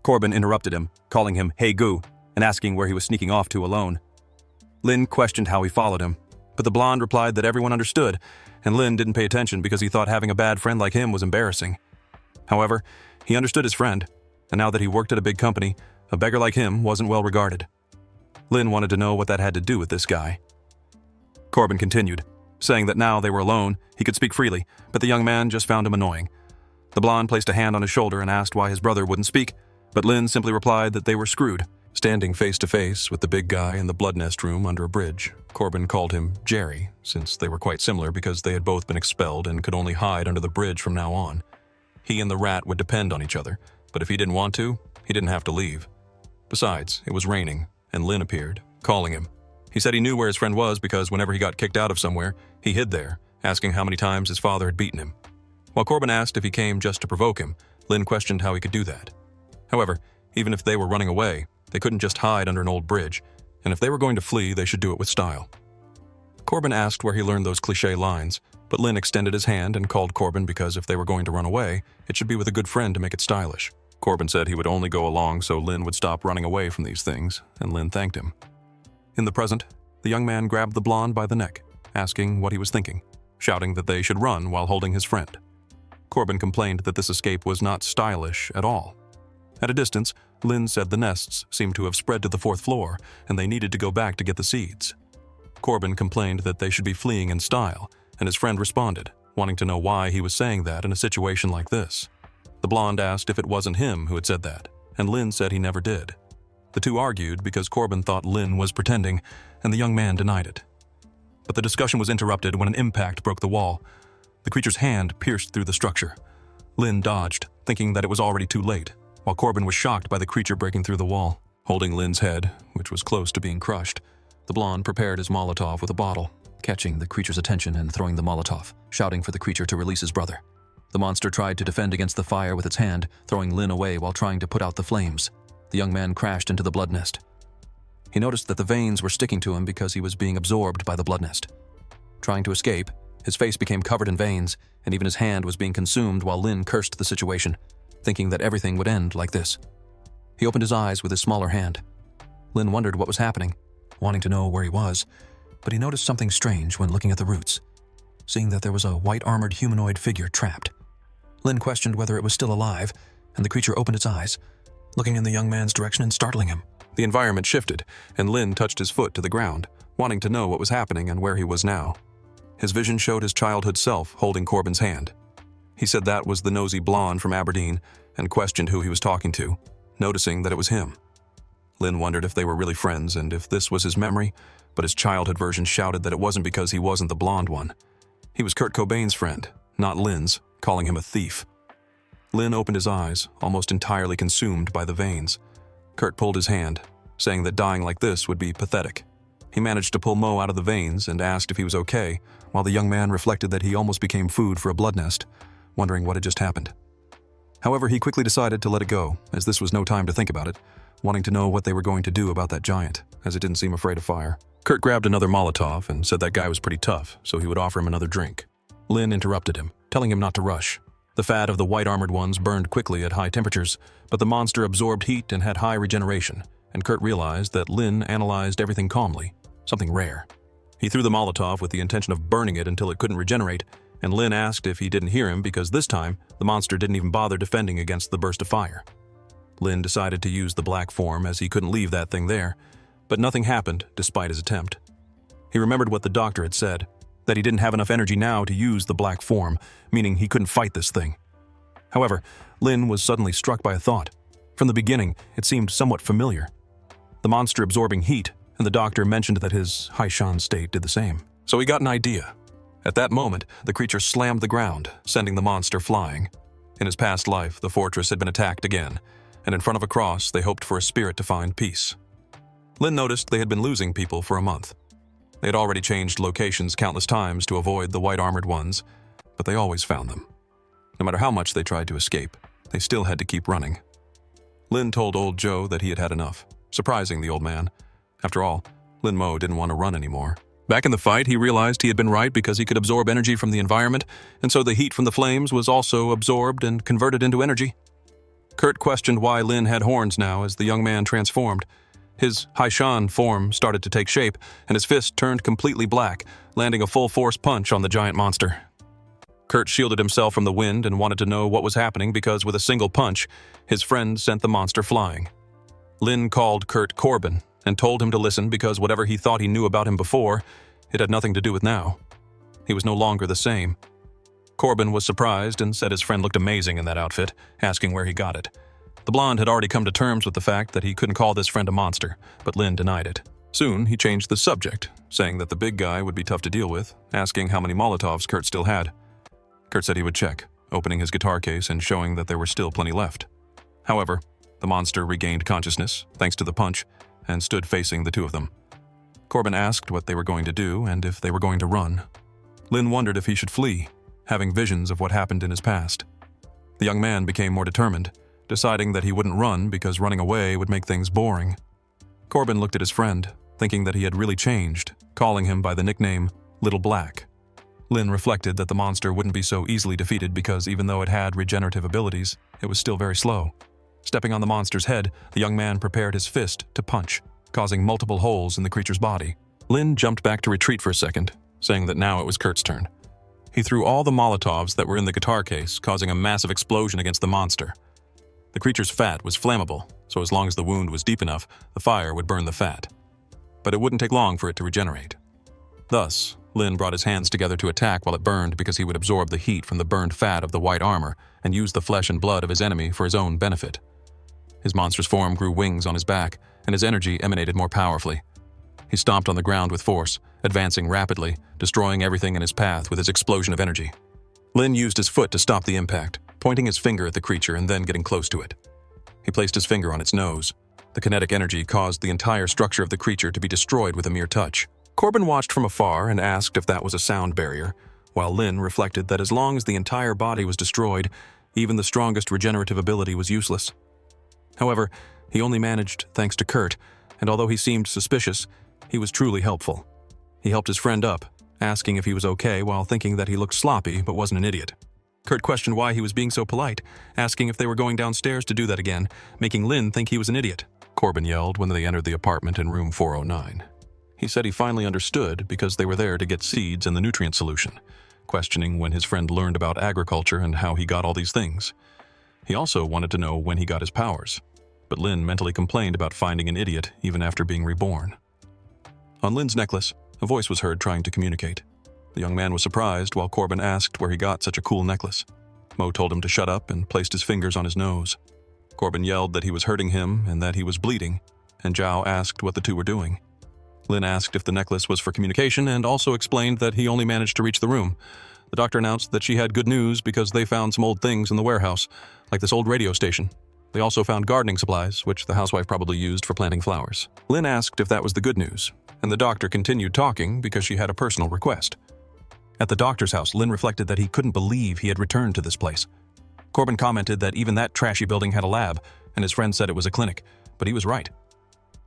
Corbin interrupted him, calling him "Hey Goo," and asking where he was sneaking off to alone. Lin questioned how he followed him, but the blonde replied that everyone understood, and Lin didn't pay attention because he thought having a bad friend like him was embarrassing. However, he understood his friend, and now that he worked at a big company, a beggar like him wasn't well regarded. Lin wanted to know what that had to do with this guy. Corbin continued, saying that now they were alone, he could speak freely, but the young man just found him annoying. The blonde placed a hand on his shoulder and asked why his brother wouldn't speak, but Lin simply replied that they were screwed. Standing face to face with the big guy in the blood nest room under a bridge, Corbin called him Jerry, since they were quite similar because they had both been expelled and could only hide under the bridge from now on. He and the rat would depend on each other, but if he didn't want to, he didn't have to leave. Besides, it was raining, and Lin appeared, calling him. He said he knew where his friend was because whenever he got kicked out of somewhere, he hid there, asking how many times his father had beaten him. While Corbin asked if he came just to provoke him, Lin questioned how he could do that. However, even if they were running away, they couldn't just hide under an old bridge, and if they were going to flee, they should do it with style. Corbin asked where he learned those cliché lines, but Lin extended his hand and called Corbin because if they were going to run away, it should be with a good friend to make it stylish. Corbin said he would only go along so Lin would stop running away from these things, and Lin thanked him. In the present, the young man grabbed the blonde by the neck, asking what he was thinking, shouting that they should run while holding his friend. Corbin complained that this escape was not stylish at all. At a distance, Lin said the nests seemed to have spread to the 4th floor, and they needed to go back to get the seeds. Corbin complained that they should be fleeing in style, and his friend responded, wanting to know why he was saying that in a situation like this. The blonde asked if it wasn't him who had said that, and Lin said he never did. The two argued because Corbin thought Lin was pretending, and the young man denied it. But the discussion was interrupted when an impact broke the wall. The creature's hand pierced through the structure. Lin dodged, thinking that it was already too late, while Corbin was shocked by the creature breaking through the wall. Holding Lin's head, which was close to being crushed, the blonde prepared his Molotov with a bottle, catching the creature's attention and throwing the Molotov, shouting for the creature to release his brother. The monster tried to defend against the fire with its hand, throwing Lin away while trying to put out the flames. The young man crashed into the blood nest. He noticed that the veins were sticking to him because he was being absorbed by the blood nest. Trying to escape, his face became covered in veins, and even his hand was being consumed while Lin cursed the situation, thinking that everything would end like this. He opened his eyes with his smaller hand. Lin wondered what was happening, wanting to know where he was, but he noticed something strange when looking at the roots, seeing that there was a white-armored humanoid figure trapped. Lin questioned whether it was still alive, and the creature opened its eyes, looking in the young man's direction and startling him. The environment shifted, and Lin touched his foot to the ground, wanting to know what was happening and where he was now. His vision showed his childhood self holding Corbin's hand. He said that was the nosy blonde from Aberdeen and questioned who he was talking to, noticing that it was him. Lin wondered if they were really friends and if this was his memory, but his childhood version shouted that it wasn't because he wasn't the blonde one. He was Kurt Cobain's friend, not Lin's, calling him a thief. Lin opened his eyes, almost entirely consumed by the veins. Kurt pulled his hand, saying that dying like this would be pathetic. He managed to pull Mo out of the veins and asked if he was okay, while the young man reflected that he almost became food for a blood nest, wondering what had just happened. However, he quickly decided to let it go, as this was no time to think about it, wanting to know what they were going to do about that giant, as it didn't seem afraid of fire. Kurt grabbed another Molotov and said that guy was pretty tough, so he would offer him another drink. Lin interrupted him, telling him not to rush. The fat of the white-armored ones burned quickly at high temperatures, but the monster absorbed heat and had high regeneration, and Kurt realized that Lin analyzed everything calmly, something rare. He threw the Molotov with the intention of burning it until it couldn't regenerate, and Lin asked if he didn't hear him because this time, the monster didn't even bother defending against the burst of fire. Lin decided to use the black form as he couldn't leave that thing there, but nothing happened despite his attempt. He remembered what the doctor had said, that he didn't have enough energy now to use the black form, meaning he couldn't fight this thing. However, Lin was suddenly struck by a thought. From the beginning, it seemed somewhat familiar. The monster absorbing heat, and the doctor mentioned that his Haishan state did the same. So he got an idea. At that moment, the creature slammed the ground, sending the monster flying. In his past life, the fortress had been attacked again, and in front of a cross, they hoped for a spirit to find peace. Lin noticed they had been losing people for a month. They had already changed locations countless times to avoid the white-armored ones, but they always found them. No matter how much they tried to escape, they still had to keep running. Lin told old Joe that he had had enough, surprising the old man. After all, Lin Mo didn't want to run anymore. Back in the fight, he realized he had been right because he could absorb energy from the environment, and so the heat from the flames was also absorbed and converted into energy. Kurt questioned why Lin had horns now as the young man transformed. His Haishan form started to take shape, and his fist turned completely black, landing a full-force punch on the giant monster. Kurt shielded himself from the wind and wanted to know what was happening because with a single punch, his friend sent the monster flying. Lin called Kurt Corbin and told him to listen because whatever he thought he knew about him before, it had nothing to do with now. He was no longer the same. Corbin was surprised and said his friend looked amazing in that outfit, asking where he got it. The blonde had already come to terms with the fact that he couldn't call this friend a monster, but Lin denied it. Soon, he changed the subject, saying that the big guy would be tough to deal with, asking how many Molotovs Kurt still had. Kurt said he would check, opening his guitar case and showing that there were still plenty left. However, the monster regained consciousness, thanks to the punch, and stood facing the two of them. Corbin asked what they were going to do and if they were going to run. Lin wondered if he should flee, having visions of what happened in his past. The young man became more determined, deciding that he wouldn't run because running away would make things boring. Corbin looked at his friend, thinking that he had really changed, calling him by the nickname Little Black. Lin reflected that the monster wouldn't be so easily defeated because even though it had regenerative abilities, it was still very slow. Stepping on the monster's head, the young man prepared his fist to punch, causing multiple holes in the creature's body. Lin jumped back to retreat for a second, saying that now it was Kurt's turn. He threw all the Molotovs that were in the guitar case, causing a massive explosion against the monster. The creature's fat was flammable, so as long as the wound was deep enough, the fire would burn the fat. But it wouldn't take long for it to regenerate. Thus, Lin brought his hands together to attack while it burned because he would absorb the heat from the burned fat of the white armor and use the flesh and blood of his enemy for his own benefit. His monstrous form grew wings on his back, and his energy emanated more powerfully. He stomped on the ground with force, advancing rapidly, destroying everything in his path with his explosion of energy. Lin used his foot to stop the impact, pointing his finger at the creature and then getting close to it. He placed his finger on its nose. The kinetic energy caused the entire structure of the creature to be destroyed with a mere touch. Corbin watched from afar and asked if that was a sound barrier, while Lin reflected that as long as the entire body was destroyed, even the strongest regenerative ability was useless. However, he only managed thanks to Kurt, and although he seemed suspicious, he was truly helpful. He helped his friend up, asking if he was okay while thinking that he looked sloppy but wasn't an idiot. Kurt questioned why he was being so polite, asking if they were going downstairs to do that again, making Lin think he was an idiot. Corbin yelled when they entered the apartment in room 409. He said he finally understood because they were there to get seeds and the nutrient solution, questioning when his friend learned about agriculture and how he got all these things. He also wanted to know when he got his powers, but Lin mentally complained about finding an idiot even after being reborn. On Lin's necklace, a voice was heard trying to communicate. The young man was surprised while Corbin asked where he got such a cool necklace. Mo told him to shut up and placed his fingers on his nose. Corbin yelled that he was hurting him and that he was bleeding, and Zhao asked what the two were doing. Lin asked if the necklace was for communication and also explained that he only managed to reach the room. The doctor announced that she had good news because they found some old things in the warehouse, like this old radio station. They also found gardening supplies, which the housewife probably used for planting flowers. Lin asked if that was the good news, and the doctor continued talking because she had a personal request. At the doctor's house, Lin reflected that he couldn't believe he had returned to this place. Corbin commented that even that trashy building had a lab, and his friend said it was a clinic, but he was right.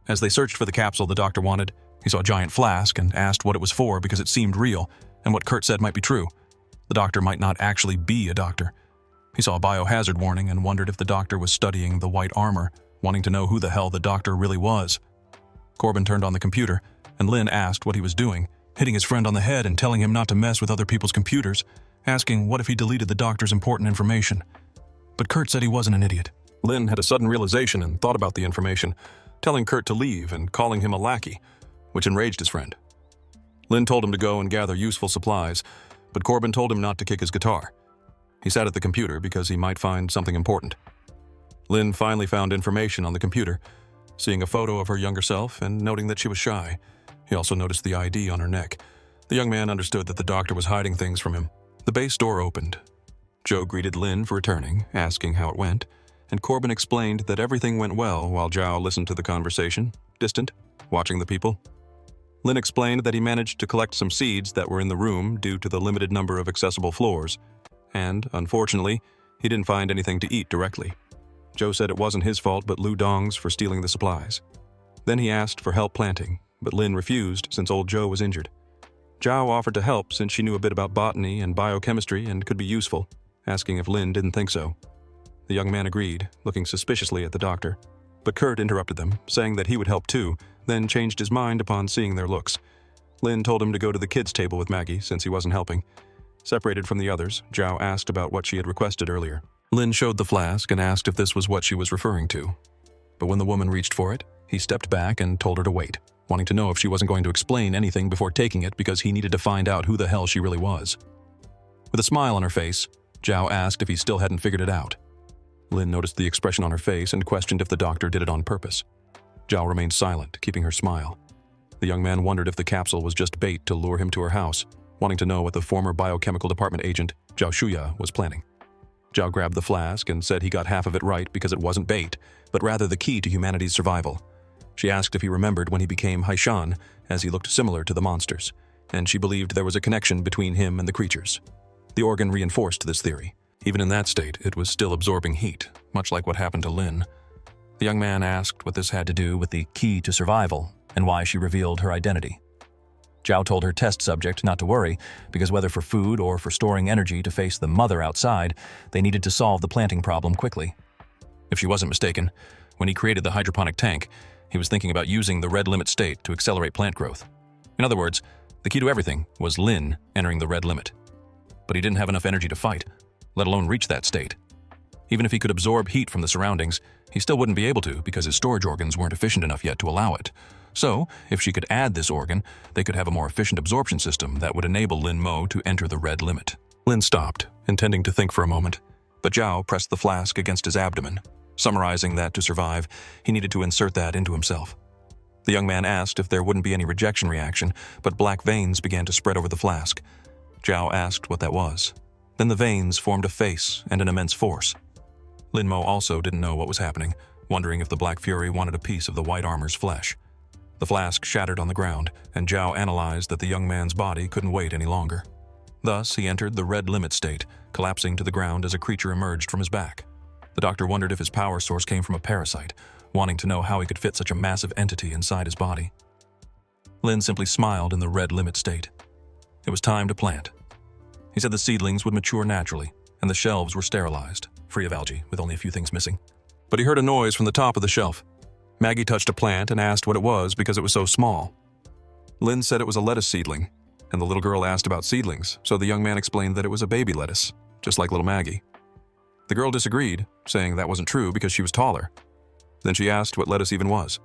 As they searched for the capsule the doctor wanted, he saw a giant flask and asked what it was for because it seemed real, and what Kurt said might be true. The doctor might not actually be a doctor. He saw a biohazard warning and wondered if the doctor was studying the white armor, wanting to know who the hell the doctor really was. Corbin turned on the computer, and Lin asked what he was doing, hitting his friend on the head and telling him not to mess with other people's computers, asking what if he deleted the doctor's important information. But Kurt said he wasn't an idiot. Lin had a sudden realization and thought about the information, telling Kurt to leave and calling him a lackey, which enraged his friend. Lin told him to go and gather useful supplies, but Corbin told him not to kick his guitar. He sat at the computer because he might find something important. Lin finally found information on the computer, seeing a photo of her younger self and noting that she was shy. He also noticed the ID on her neck. The young man understood that the doctor was hiding things from him. The base door opened. Joe greeted Lin for returning, asking how it went, and Corbin explained that everything went well while Zhao listened to the conversation, distant, watching the people. Lin explained that he managed to collect some seeds that were in the room due to the limited number of accessible floors, and, unfortunately, he didn't find anything to eat directly. Joe said it wasn't his fault but Lu Dong's for stealing the supplies. Then he asked for help planting, but Lin refused since old Joe was injured. Zhao offered to help since she knew a bit about botany and biochemistry and could be useful, asking if Lin didn't think so. The young man agreed, looking suspiciously at the doctor. But Kurt interrupted them, saying that he would help too, then changed his mind upon seeing their looks. Lin told him to go to the kids' table with Maggie since he wasn't helping. Separated from the others, Zhao asked about what she had requested earlier. Lin showed the flask and asked if this was what she was referring to. But when the woman reached for it, he stepped back and told her to wait, wanting to know if she wasn't going to explain anything before taking it because he needed to find out who the hell she really was. With a smile on her face, Zhao asked if he still hadn't figured it out. Lin noticed the expression on her face and questioned if the doctor did it on purpose. Zhao remained silent, keeping her smile. The young man wondered if the capsule was just bait to lure him to her house, wanting to know what the former biochemical department agent, Zhao Shuya, was planning. Zhao grabbed the flask and said he got half of it right because it wasn't bait, but rather the key to humanity's survival. She asked if he remembered when he became Haishan, as he looked similar to the monsters, and she believed there was a connection between him and the creatures. The organ reinforced this theory. Even in that state, it was still absorbing heat, much like what happened to Lin. The young man asked what this had to do with the key to survival and why she revealed her identity. Zhao told her test subject not to worry, because whether for food or for storing energy to face the mother outside, they needed to solve the planting problem quickly. If she wasn't mistaken, when he created the hydroponic tank, he was thinking about using the red limit state to accelerate plant growth. In other words, the key to everything was Lin entering the red limit. But he didn't have enough energy to fight, let alone reach that state. Even if he could absorb heat from the surroundings, he still wouldn't be able to because his storage organs weren't efficient enough yet to allow it. So, if she could add this organ, they could have a more efficient absorption system that would enable Lin Mo to enter the red limit. Lin stopped, intending to think for a moment, but Zhao pressed the flask against his abdomen, summarizing that to survive, he needed to insert that into himself. The young man asked if there wouldn't be any rejection reaction, but black veins began to spread over the flask. Zhao asked what that was. Then the veins formed a face and an immense force. Lin Mo also didn't know what was happening, wondering if the Black Fury wanted a piece of the white armor's flesh. The flask shattered on the ground, and Zhao analyzed that the young man's body couldn't wait any longer. Thus, he entered the red limit state, collapsing to the ground as a creature emerged from his back. The doctor wondered if his power source came from a parasite, wanting to know how he could fit such a massive entity inside his body. Lin simply smiled in the red limit state. It was time to plant. He said the seedlings would mature naturally, and the shelves were sterilized, free of algae, with only a few things missing. But he heard a noise from the top of the shelf. Maggie touched a plant and asked what it was because it was so small. Lin said it was a lettuce seedling, and the little girl asked about seedlings, so the young man explained that it was a baby lettuce, just like little Maggie. The girl disagreed, saying that wasn't true because she was taller. Then she asked what lettuce even was.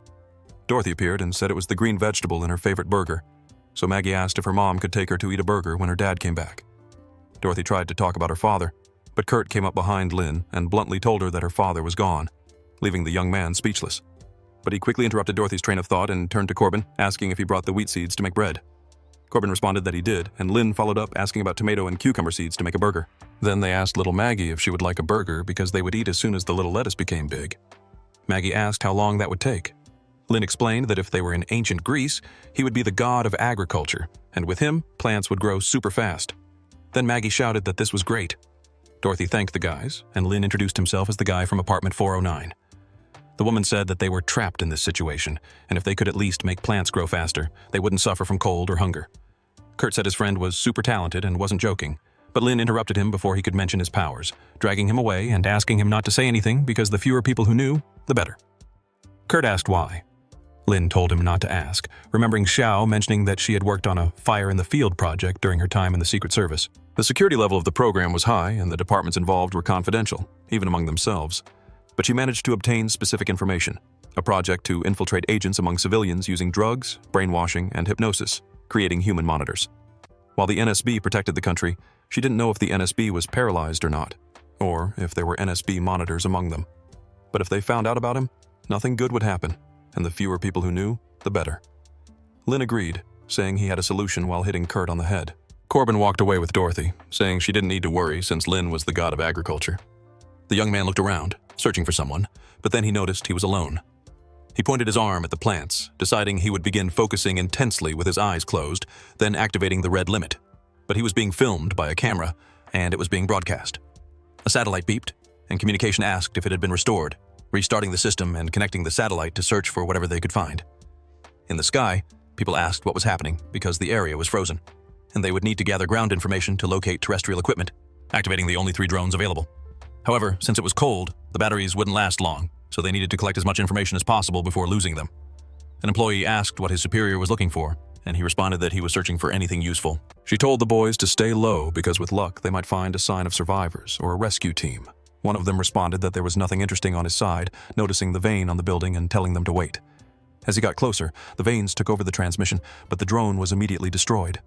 Dorothy appeared and said it was the green vegetable in her favorite burger, so Maggie asked if her mom could take her to eat a burger when her dad came back. Dorothy tried to talk about her father, but Kurt came up behind Lin and bluntly told her that her father was gone, leaving the young man speechless. But he quickly interrupted Dorothy's train of thought and turned to Corbin, asking if he brought the wheat seeds to make bread. Corbin responded that he did, and Lin followed up asking about tomato and cucumber seeds to make a burger. Then they asked little Maggie if she would like a burger because they would eat as soon as the little lettuce became big. Maggie asked how long that would take. Lin explained that if they were in ancient Greece, he would be the god of agriculture, and with him, plants would grow super fast. Then Maggie shouted that this was great. Dorothy thanked the guys, and Lin introduced himself as the guy from apartment 409. The woman said that they were trapped in this situation, and if they could at least make plants grow faster, they wouldn't suffer from cold or hunger. Kurt said his friend was super talented and wasn't joking, But Lin interrupted him before he could mention his powers, dragging him away and asking him not to say anything because the fewer people who knew, the better. Kurt asked why. Lin told him not to ask, remembering Xiao mentioning that she had worked on a fire in the field project during her time in the Secret Service. The security level of the program was high and the departments involved were confidential, even among themselves. But she managed to obtain specific information, a project to infiltrate agents among civilians using drugs, brainwashing, and hypnosis, creating human monitors. While the NSB protected the country, she didn't know if the NSB was paralyzed or not, or if there were NSB monitors among them. But if they found out about him, nothing good would happen, and the fewer people who knew, the better. Lin agreed, saying he had a solution while hitting Kurt on the head. Corbin walked away with Dorothy, saying she didn't need to worry since Lin was the god of agriculture. The young man looked around, searching for someone, but then he noticed he was alone. He pointed his arm at the plants, deciding he would begin focusing intensely with his eyes closed, then activating the red limit. But he was being filmed by a camera, and it was being broadcast. A satellite beeped, and communication asked if it had been restored, restarting the system and connecting the satellite to search for whatever they could find. In the sky, people asked what was happening because the area was frozen, and they would need to gather ground information to locate terrestrial equipment, activating the only 3 drones available. However, since it was cold, the batteries wouldn't last long, so they needed to collect as much information as possible before losing them. An employee asked what his superior was looking for, and he responded that he was searching for anything useful. She told the boys to stay low because with luck they might find a sign of survivors or a rescue team. One of them responded that there was nothing interesting on his side, noticing the vane on the building and telling them to wait. As he got closer, the vanes took over the transmission, but the drone was immediately destroyed.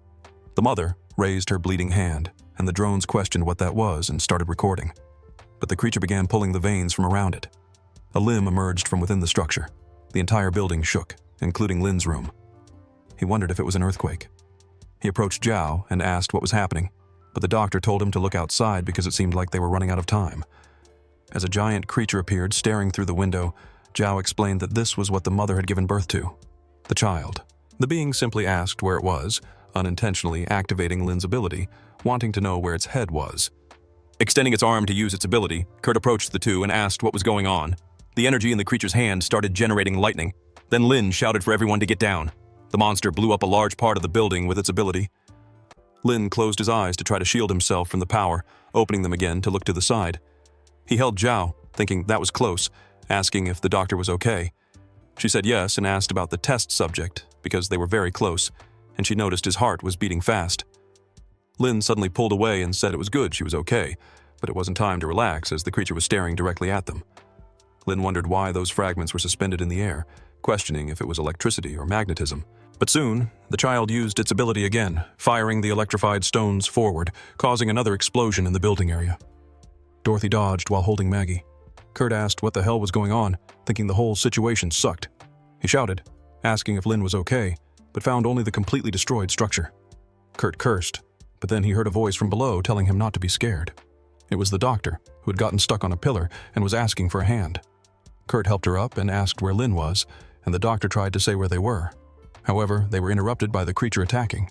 The mother raised her bleeding hand, and the drones questioned what that was and started recording. But the creature began pulling the vanes from around it. A limb emerged from within the structure. The entire building shook, including Lin's room. He wondered if it was an earthquake. He approached Zhao and asked what was happening, but the doctor told him to look outside because it seemed like they were running out of time. As a giant creature appeared staring through the window, Zhao explained that this was what the mother had given birth to, the child. The being simply asked where it was, unintentionally activating Lin's ability, wanting to know where its head was. Extending its arm to use its ability, Kurt approached the two and asked what was going on. The energy in the creature's hand started generating lightning. Then Lin shouted for everyone to get down. The monster blew up a large part of the building with its ability. Lin closed his eyes to try to shield himself from the power, opening them again to look to the side. He held Zhao, thinking that was close, asking if the doctor was okay. She said yes and asked about the test subject, because they were very close, and she noticed his heart was beating fast. Lin suddenly pulled away and said it was good she was okay, but it wasn't time to relax as the creature was staring directly at them. Lin wondered why those fragments were suspended in the air, questioning if it was electricity or magnetism. But soon, the child used its ability again, firing the electrified stones forward, causing another explosion in the building area. Dorothy dodged while holding Maggie. Kurt asked what the hell was going on, thinking the whole situation sucked. He shouted, asking if Lin was okay, but found only the completely destroyed structure. Kurt cursed, but then he heard a voice from below telling him not to be scared. It was the doctor, who had gotten stuck on a pillar and was asking for a hand. Kurt helped her up and asked where Lin was, and the doctor tried to say where they were. However, they were interrupted by the creature attacking.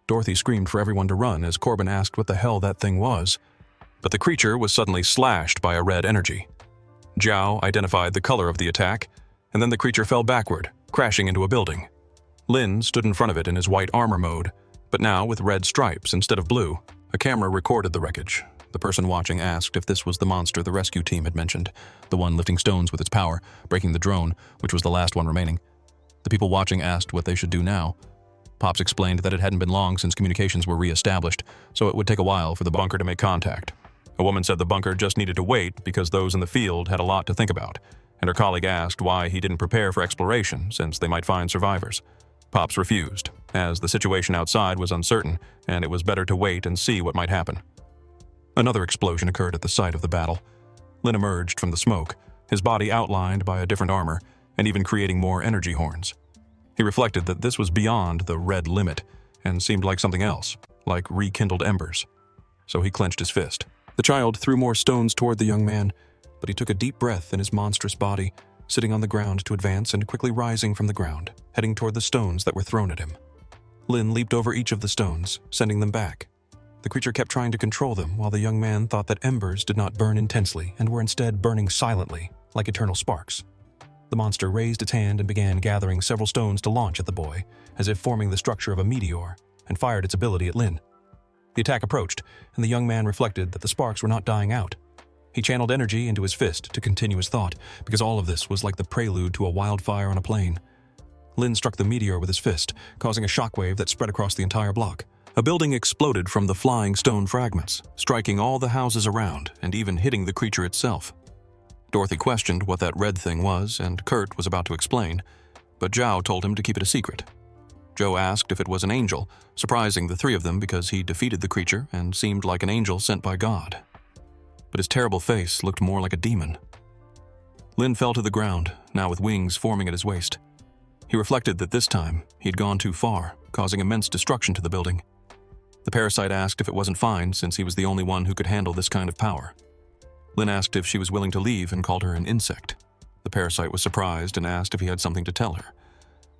Dorothy screamed for everyone to run as Corbin asked what the hell that thing was. But the creature was suddenly slashed by a red energy. Zhao identified the color of the attack, and then the creature fell backward, crashing into a building. Lin stood in front of it in his white armor mode, but now with red stripes instead of blue. A camera recorded the wreckage. The person watching asked if this was the monster the rescue team had mentioned, the one lifting stones with its power, breaking the drone, which was the last one remaining. The people watching asked what they should do now. Pops explained that it hadn't been long since communications were re-established, so it would take a while for the bunker to make contact. A woman said the bunker just needed to wait because those in the field had a lot to think about, and her colleague asked why he didn't prepare for exploration since they might find survivors. Pops refused, as the situation outside was uncertain and it was better to wait and see what might happen. Another explosion occurred at the site of the battle. Lin emerged from the smoke, his body outlined by a different armor, and even creating more energy horns. He reflected that this was beyond the red limit and seemed like something else, like rekindled embers. So he clenched his fist. The child threw more stones toward the young man, but he took a deep breath in his monstrous body, sitting on the ground to advance and quickly rising from the ground, heading toward the stones that were thrown at him. Lin leaped over each of the stones, sending them back. The creature kept trying to control them while the young man thought that embers did not burn intensely and were instead burning silently, like eternal sparks. The monster raised its hand and began gathering several stones to launch at the boy, as if forming the structure of a meteor, and fired its ability at Lin. The attack approached, and the young man reflected that the sparks were not dying out. He channeled energy into his fist to continue his thought, because all of this was like the prelude to a wildfire on a plane. Lin struck the meteor with his fist, causing a shockwave that spread across the entire block. A building exploded from the flying stone fragments, striking all the houses around and even hitting the creature itself. Dorothy questioned what that red thing was, and Kurt was about to explain, but Zhao told him to keep it a secret. Joe asked if it was an angel, surprising the three of them because he defeated the creature and seemed like an angel sent by God. But his terrible face looked more like a demon. Lin fell to the ground, now with wings forming at his waist. He reflected that this time he had gone too far, causing immense destruction to the building. The parasite asked if it wasn't fine since he was the only one who could handle this kind of power. Lin asked if she was willing to leave and called her an insect. The parasite was surprised and asked if he had something to tell her.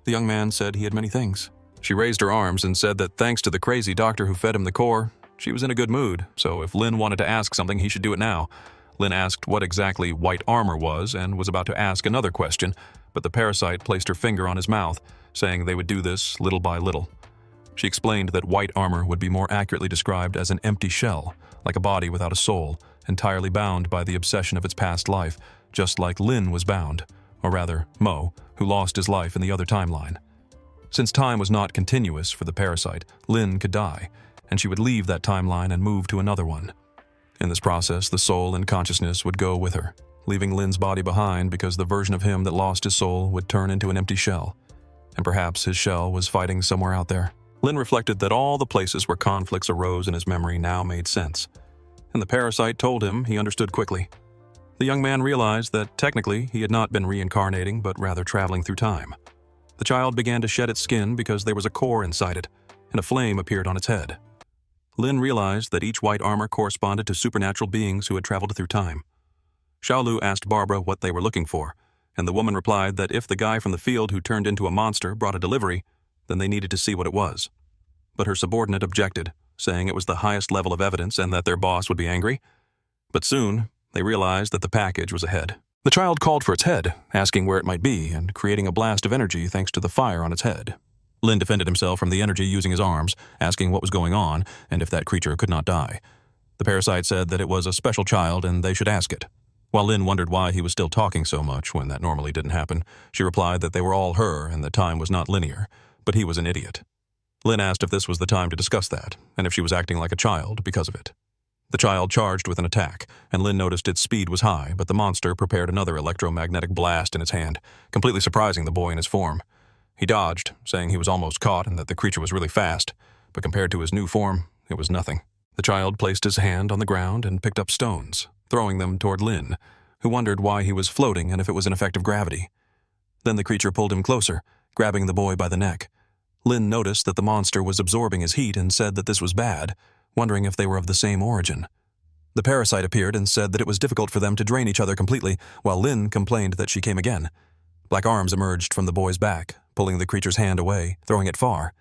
The young man said he had many things. She raised her arms and said that thanks to the crazy doctor who fed him the core, she was in a good mood, so if Lin wanted to ask something, he should do it now. Lin asked what exactly white armor was and was about to ask another question, but the parasite placed her finger on his mouth, saying they would do this little by little. She explained that white armor would be more accurately described as an empty shell, like a body without a soul, entirely bound by the obsession of its past life, just like Lin was bound, or rather, Mo, who lost his life in the other timeline. Since time was not continuous for the parasite, Lin could die, and she would leave that timeline and move to another one. In this process, the soul and consciousness would go with her, leaving Lin's body behind because the version of him that lost his soul would turn into an empty shell. And perhaps his shell was fighting somewhere out there. Lin reflected that all the places where conflicts arose in his memory now made sense. And the parasite told him he understood quickly. The young man realized that technically he had not been reincarnating but rather traveling through time. The child began to shed its skin because there was a core inside it, and a flame appeared on its head. Lin realized that each white armor corresponded to supernatural beings who had traveled through time. Xiaolu asked Barbara what they were looking for, and the woman replied that if the guy from the field who turned into a monster brought a delivery, then they needed to see what it was. But her subordinate objected, saying it was the highest level of evidence and that their boss would be angry. But soon, they realized that the package was ahead. The child called for its head, asking where it might be, and creating a blast of energy thanks to the fire on its head. Lin defended himself from the energy using his arms, asking what was going on and if that creature could not die. The parasite said that it was a special child and they should ask it. While Lin wondered why he was still talking so much when that normally didn't happen, she replied that they were all her and that time was not linear, but he was an idiot. Lin asked if this was the time to discuss that, and if she was acting like a child because of it. The child charged with an attack, and Lin noticed its speed was high, but the monster prepared another electromagnetic blast in its hand, completely surprising the boy in his form. He dodged, saying he was almost caught and that the creature was really fast, but compared to his new form, it was nothing. The child placed his hand on the ground and picked up stones, throwing them toward Lin, who wondered why he was floating and if it was an effect of gravity. Then the creature pulled him closer, grabbing the boy by the neck. Lin noticed that the monster was absorbing his heat and said that this was bad, wondering if they were of the same origin. The parasite appeared and said that it was difficult for them to drain each other completely, while Lin complained that she came again. Black arms emerged from the boy's back, pulling the creature's hand away, throwing it far.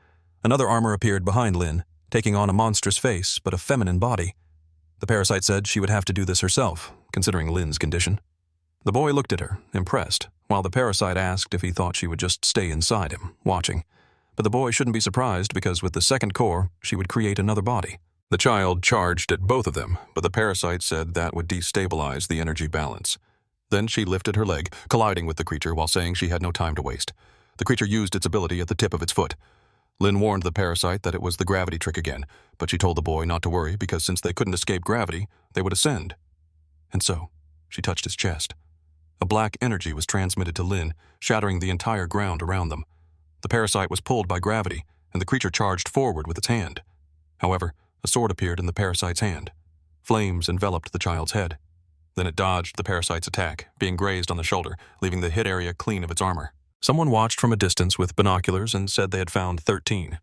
Another armor appeared behind Lin, taking on a monstrous face but a feminine body. The parasite said she would have to do this herself, considering Lin's condition. The boy looked at her, impressed, while the parasite asked if he thought she would just stay inside him, watching. But the boy shouldn't be surprised because with the second core, she would create another body. The child charged at both of them, but the parasite said that would destabilize the energy balance. Then she lifted her leg, colliding with the creature while saying she had no time to waste. The creature used its ability at the tip of its foot. Lin warned the parasite that it was the gravity trick again, but she told the boy not to worry because since they couldn't escape gravity, they would ascend. And so, she touched his chest. A black energy was transmitted to Lin, shattering the entire ground around them. The parasite was pulled by gravity, and the creature charged forward with its hand. However, a sword appeared in the parasite's hand. Flames enveloped the child's head. Then it dodged the parasite's attack, being grazed on the shoulder, leaving the hit area clean of its armor. Someone watched from a distance with binoculars and said they had found 13.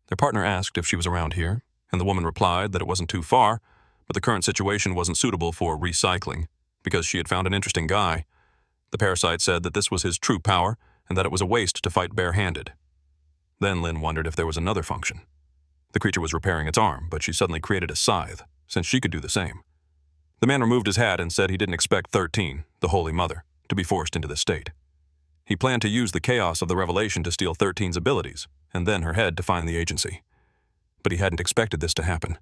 Their partner asked if she was around here, and the woman replied that it wasn't too far, but the current situation wasn't suitable for recycling, because she had found an interesting guy. The parasite said that this was his true power, and that it was a waste to fight bare-handed. Then Lin wondered if there was another function. The creature was repairing its arm, but she suddenly created a scythe, since she could do the same. The man removed his hat and said he didn't expect 13, the Holy Mother, to be forced into this state. He planned to use the chaos of the revelation to steal 13's abilities, and then her head to find the agency. but he hadn't expected this to happen.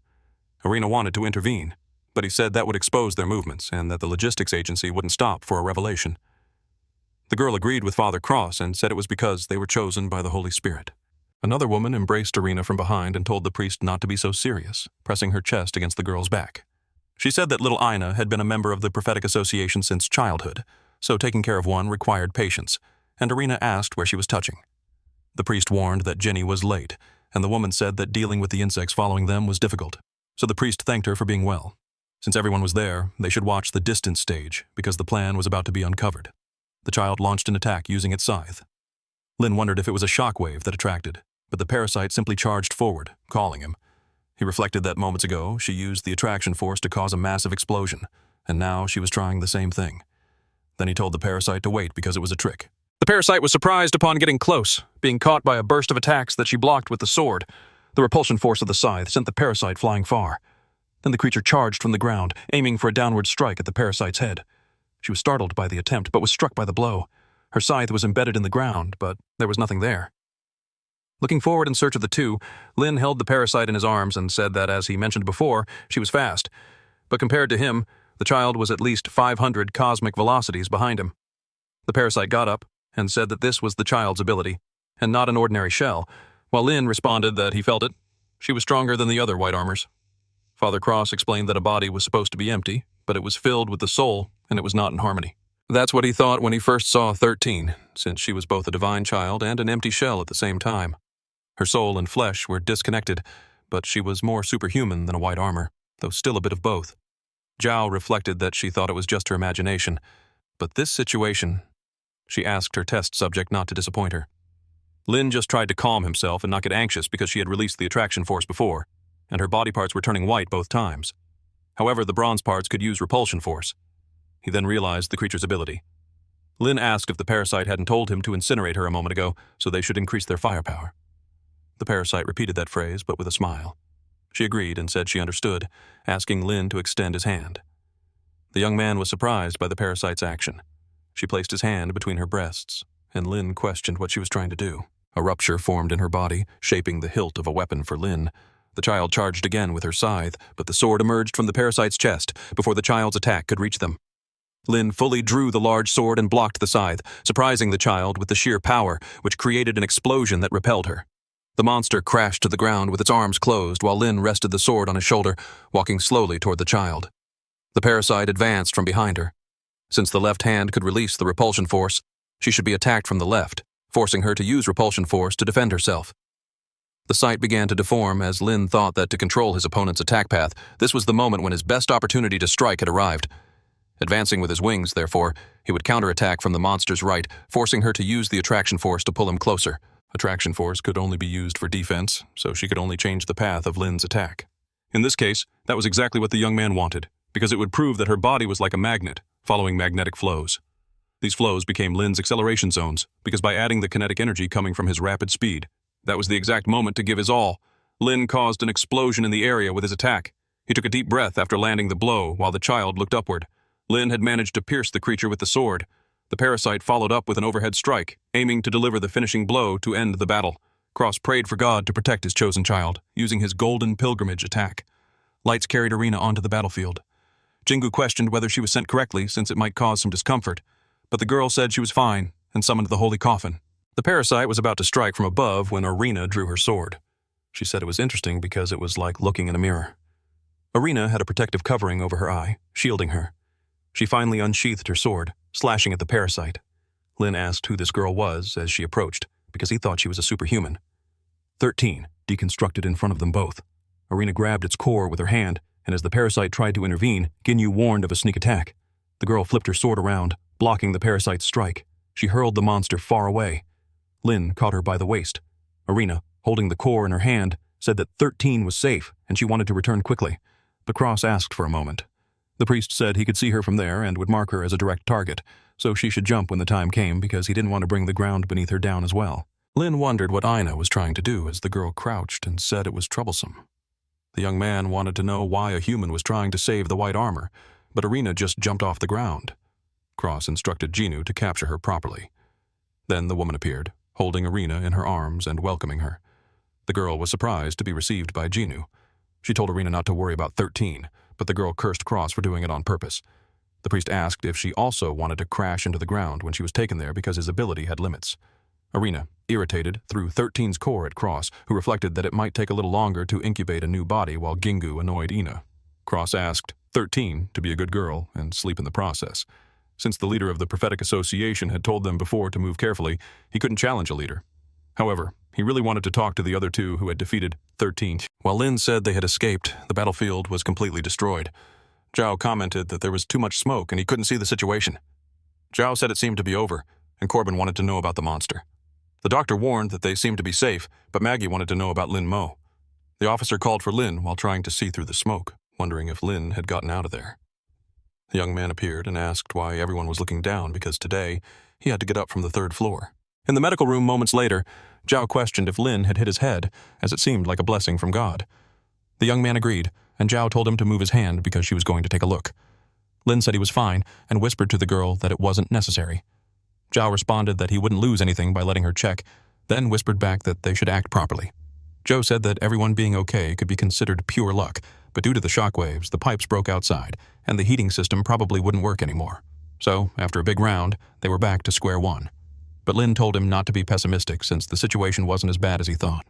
Arena wanted to intervene, but he said that would expose their movements and that the logistics agency wouldn't stop for a revelation. The girl agreed with Father Cross and said it was because they were chosen by the Holy Spirit. Another woman embraced Arena from behind and told the priest not to be so serious, pressing her chest against the girl's back. She said that little Ina had been a member of the prophetic association since childhood, so taking care of one required patience, and Arena asked where she was touching. The priest warned that Jenny was late, and the woman said that dealing with the insects following them was difficult, so the priest thanked her for being well. Since everyone was there, they should watch the distance stage because the plan was about to be uncovered. The child launched an attack using its scythe. Lin wondered if it was a shockwave that attracted, but the parasite simply charged forward, calling him. He reflected that moments ago she used the attraction force to cause a massive explosion, and now she was trying the same thing. Then he told the parasite to wait because it was a trick. The parasite was surprised upon getting close, being caught by a burst of attacks that she blocked with the sword. The repulsion force of the scythe sent the parasite flying far. Then the creature charged from the ground, aiming for a downward strike at the parasite's head. She was startled by the attempt, but was struck by the blow. Her scythe was embedded in the ground, but there was nothing there. Looking forward in search of the two, Lin held the parasite in his arms and said that, as he mentioned before, she was fast. But compared to him, the child was at least 500 cosmic velocities behind him. The parasite got up and said that this was the child's ability, and not an ordinary shell, while Lin responded that he felt it. She was stronger than the other white armors. Father Cross explained that a body was supposed to be empty, but it was filled with the soul, and it was not in harmony. That's what he thought when he first saw 13, since she was both a divine child and an empty shell at the same time. Her soul and flesh were disconnected, but she was more superhuman than a white armor, though still a bit of both. Zhao reflected that she thought it was just her imagination, but this situation... She asked her test subject not to disappoint her. Lin just tried to calm himself and not get anxious because she had released the attraction force before, and her body parts were turning white both times. However, the bronze parts could use repulsion force. He then realized the creature's ability. Lin asked if the parasite hadn't told him to incinerate her a moment ago, so they should increase their firepower. The parasite repeated that phrase, but with a smile. She agreed and said she understood, asking Lin to extend his hand. The young man was surprised by the parasite's action. She placed his hand between her breasts, and Lin questioned what she was trying to do. A rupture formed in her body, shaping the hilt of a weapon for Lin. The child charged again with her scythe, but the sword emerged from the parasite's chest before the child's attack could reach them. Lin fully drew the large sword and blocked the scythe, surprising the child with the sheer power, which created an explosion that repelled her. The monster crashed to the ground with its arms closed while Lin rested the sword on his shoulder, walking slowly toward the child. The parasite advanced from behind her. Since the left hand could release the repulsion force, she should be attacked from the left, forcing her to use repulsion force to defend herself. The sight began to deform as Lin thought that to control his opponent's attack path, this was the moment when his best opportunity to strike had arrived. Advancing with his wings, therefore, he would counterattack from the monster's right, forcing her to use the attraction force to pull him closer. Attraction force could only be used for defense, so she could only change the path of Lin's attack. In this case, that was exactly what the young man wanted, because it would prove that her body was like a magnet, following magnetic flows. These flows became Lin's acceleration zones, because by adding the kinetic energy coming from his rapid speed, that was the exact moment to give his all. Lin caused an explosion in the area with his attack. He took a deep breath after landing the blow while the child looked upward. Lin had managed to pierce the creature with the sword. The parasite followed up with an overhead strike, aiming to deliver the finishing blow to end the battle. Cross prayed for God to protect his chosen child, using his golden pilgrimage attack. Lights carried Arena onto the battlefield. Jingu questioned whether she was sent correctly since it might cause some discomfort, but the girl said she was fine and summoned the holy coffin. The parasite was about to strike from above when Arena drew her sword. She said it was interesting because it was like looking in a mirror. Arena had a protective covering over her eye, shielding her. She finally unsheathed her sword, slashing at the parasite. Lin asked who this girl was as she approached, because he thought she was a superhuman. 13 deconstructed in front of them both. Arena grabbed its core with her hand, and as the parasite tried to intervene, Ginyu warned of a sneak attack. The girl flipped her sword around, blocking the parasite's strike. She hurled the monster far away. Lin caught her by the waist. Arena, holding the core in her hand, said that 13 was safe and she wanted to return quickly, but Cross asked for a moment. The priest said he could see her from there and would mark her as a direct target, so she should jump when the time came because he didn't want to bring the ground beneath her down as well. Lin wondered what Ina was trying to do as the girl crouched and said it was troublesome. The young man wanted to know why a human was trying to save the white armor, but Arena just jumped off the ground. Cross instructed Jinu to capture her properly. Then the woman appeared, holding Arena in her arms and welcoming her. The girl was surprised to be received by Jinu. She told Arena not to worry about 13, but the girl cursed Cross for doing it on purpose. The priest asked if she also wanted to crash into the ground when she was taken there because his ability had limits. Arena, irritated, threw 13's core at Cross, who reflected that it might take a little longer to incubate a new body while Gingu annoyed Ina. Cross asked 13 to be a good girl and sleep in the process. Since the leader of the Prophetic Association had told them before to move carefully, he couldn't challenge a leader. However, he really wanted to talk to the other two who had defeated 13. While Lin said they had escaped, the battlefield was completely destroyed. Zhao commented that there was too much smoke and he couldn't see the situation. Zhao said it seemed to be over, and Corbin wanted to know about the monster. The doctor warned that they seemed to be safe, but Maggie wanted to know about Lin Mo. The officer called for Lin while trying to see through the smoke, wondering if Lin had gotten out of there. The young man appeared and asked why everyone was looking down because today he had to get up from the 3rd floor. In the medical room moments later, Zhao questioned if Lin had hit his head, as it seemed like a blessing from God. The young man agreed, and Zhao told him to move his hand because she was going to take a look. Lin said he was fine and whispered to the girl that it wasn't necessary. Zhao responded that he wouldn't lose anything by letting her check, then whispered back that they should act properly. Zhou said that everyone being okay could be considered pure luck, but due to the shockwaves, the pipes broke outside, and the heating system probably wouldn't work anymore. So, after a big round, they were back to square one. But Lin told him not to be pessimistic since the situation wasn't as bad as he thought.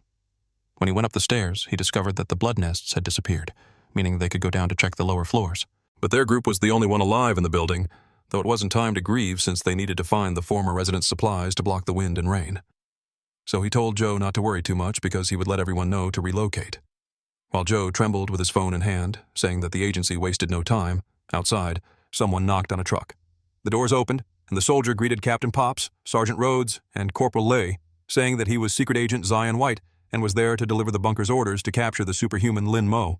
When he went up the stairs, he discovered that the blood nests had disappeared, meaning they could go down to check the lower floors. But their group was the only one alive in the building, though it wasn't time to grieve since they needed to find the former residents' supplies to block the wind and rain. So he told Zhou not to worry too much because he would let everyone know to relocate. While Zhou trembled with his phone in hand, saying that the agency wasted no time, outside, someone knocked on a truck. The doors opened, and the soldier greeted Captain Pops, Sergeant Rhodes, and Corporal Lei, saying that he was Secret Agent Zion White and was there to deliver the bunker's orders to capture the superhuman Lin Mo.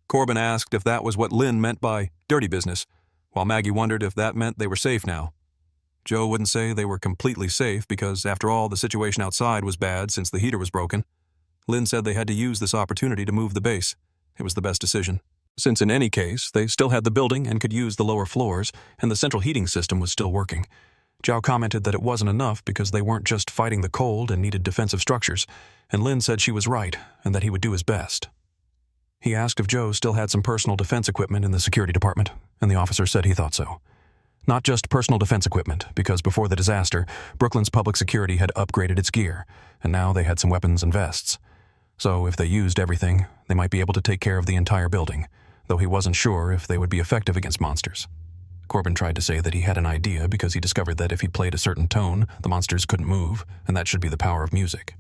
Corbin asked if that was what Lin meant by dirty business, while Maggie wondered if that meant they were safe now. Zhou wouldn't say they were completely safe because, after all, the situation outside was bad since the heater was broken. Lin said they had to use this opportunity to move the base. It was the best decision, since in any case, they still had the building and could use the lower floors, and the central heating system was still working. Zhao commented that it wasn't enough because they weren't just fighting the cold and needed defensive structures, and Lin said she was right and that he would do his best. He asked if Zhou still had some personal defense equipment in the security department, and the officer said he thought so. Not just personal defense equipment, because before the disaster, Brooklyn's public security had upgraded its gear, and now they had some weapons and vests. So if they used everything, they might be able to take care of the entire building, though he wasn't sure if they would be effective against monsters. Corbin tried to say that he had an idea because he discovered that if he played a certain tone, the monsters couldn't move, and that should be the power of music.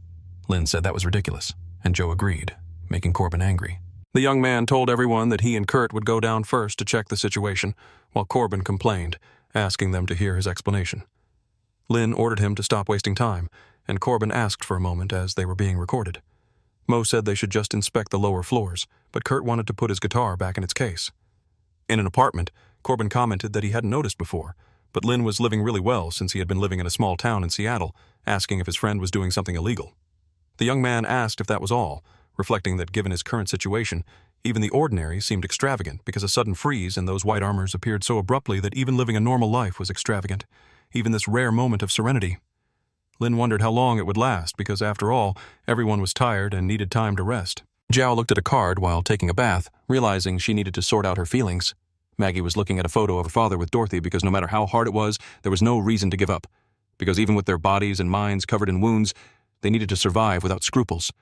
Lin said that was ridiculous, and Zhou agreed, making Corbin angry. The young man told everyone that he and Kurt would go down first to check the situation, while Corbin complained, asking them to hear his explanation. Lin ordered him to stop wasting time, and Corbin asked for a moment as they were being recorded. Mo said they should just inspect the lower floors, but Kurt wanted to put his guitar back in its case. In an apartment, Corbin commented that he hadn't noticed before, but Lin was living really well since he had been living in a small town in Seattle, asking if his friend was doing something illegal. The young man asked if that was all, reflecting that given his current situation, even the ordinary seemed extravagant because a sudden freeze in those white armors appeared so abruptly that even living a normal life was extravagant, even this rare moment of serenity. Lin wondered how long it would last because, after all, everyone was tired and needed time to rest. Zhao looked at a card while taking a bath, realizing she needed to sort out her feelings. Maggie was looking at a photo of her father with Dorothy because no matter how hard it was, there was no reason to give up. Because even with their bodies and minds covered in wounds, they needed to survive without scruples.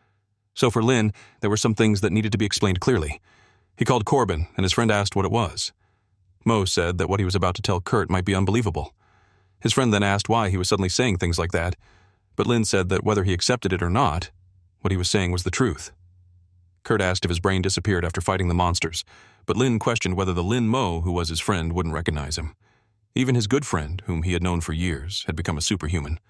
So for Lin, there were some things that needed to be explained clearly. He called Corbin, and his friend asked what it was. Mo said that what he was about to tell Kurt might be unbelievable. His friend then asked why he was suddenly saying things like that, but Lin said that whether he accepted it or not, what he was saying was the truth. Kurt asked if his brain disappeared after fighting the monsters, but Lin questioned whether the Lin Mo who was his friend wouldn't recognize him. Even his good friend, whom he had known for years, had become a superhuman.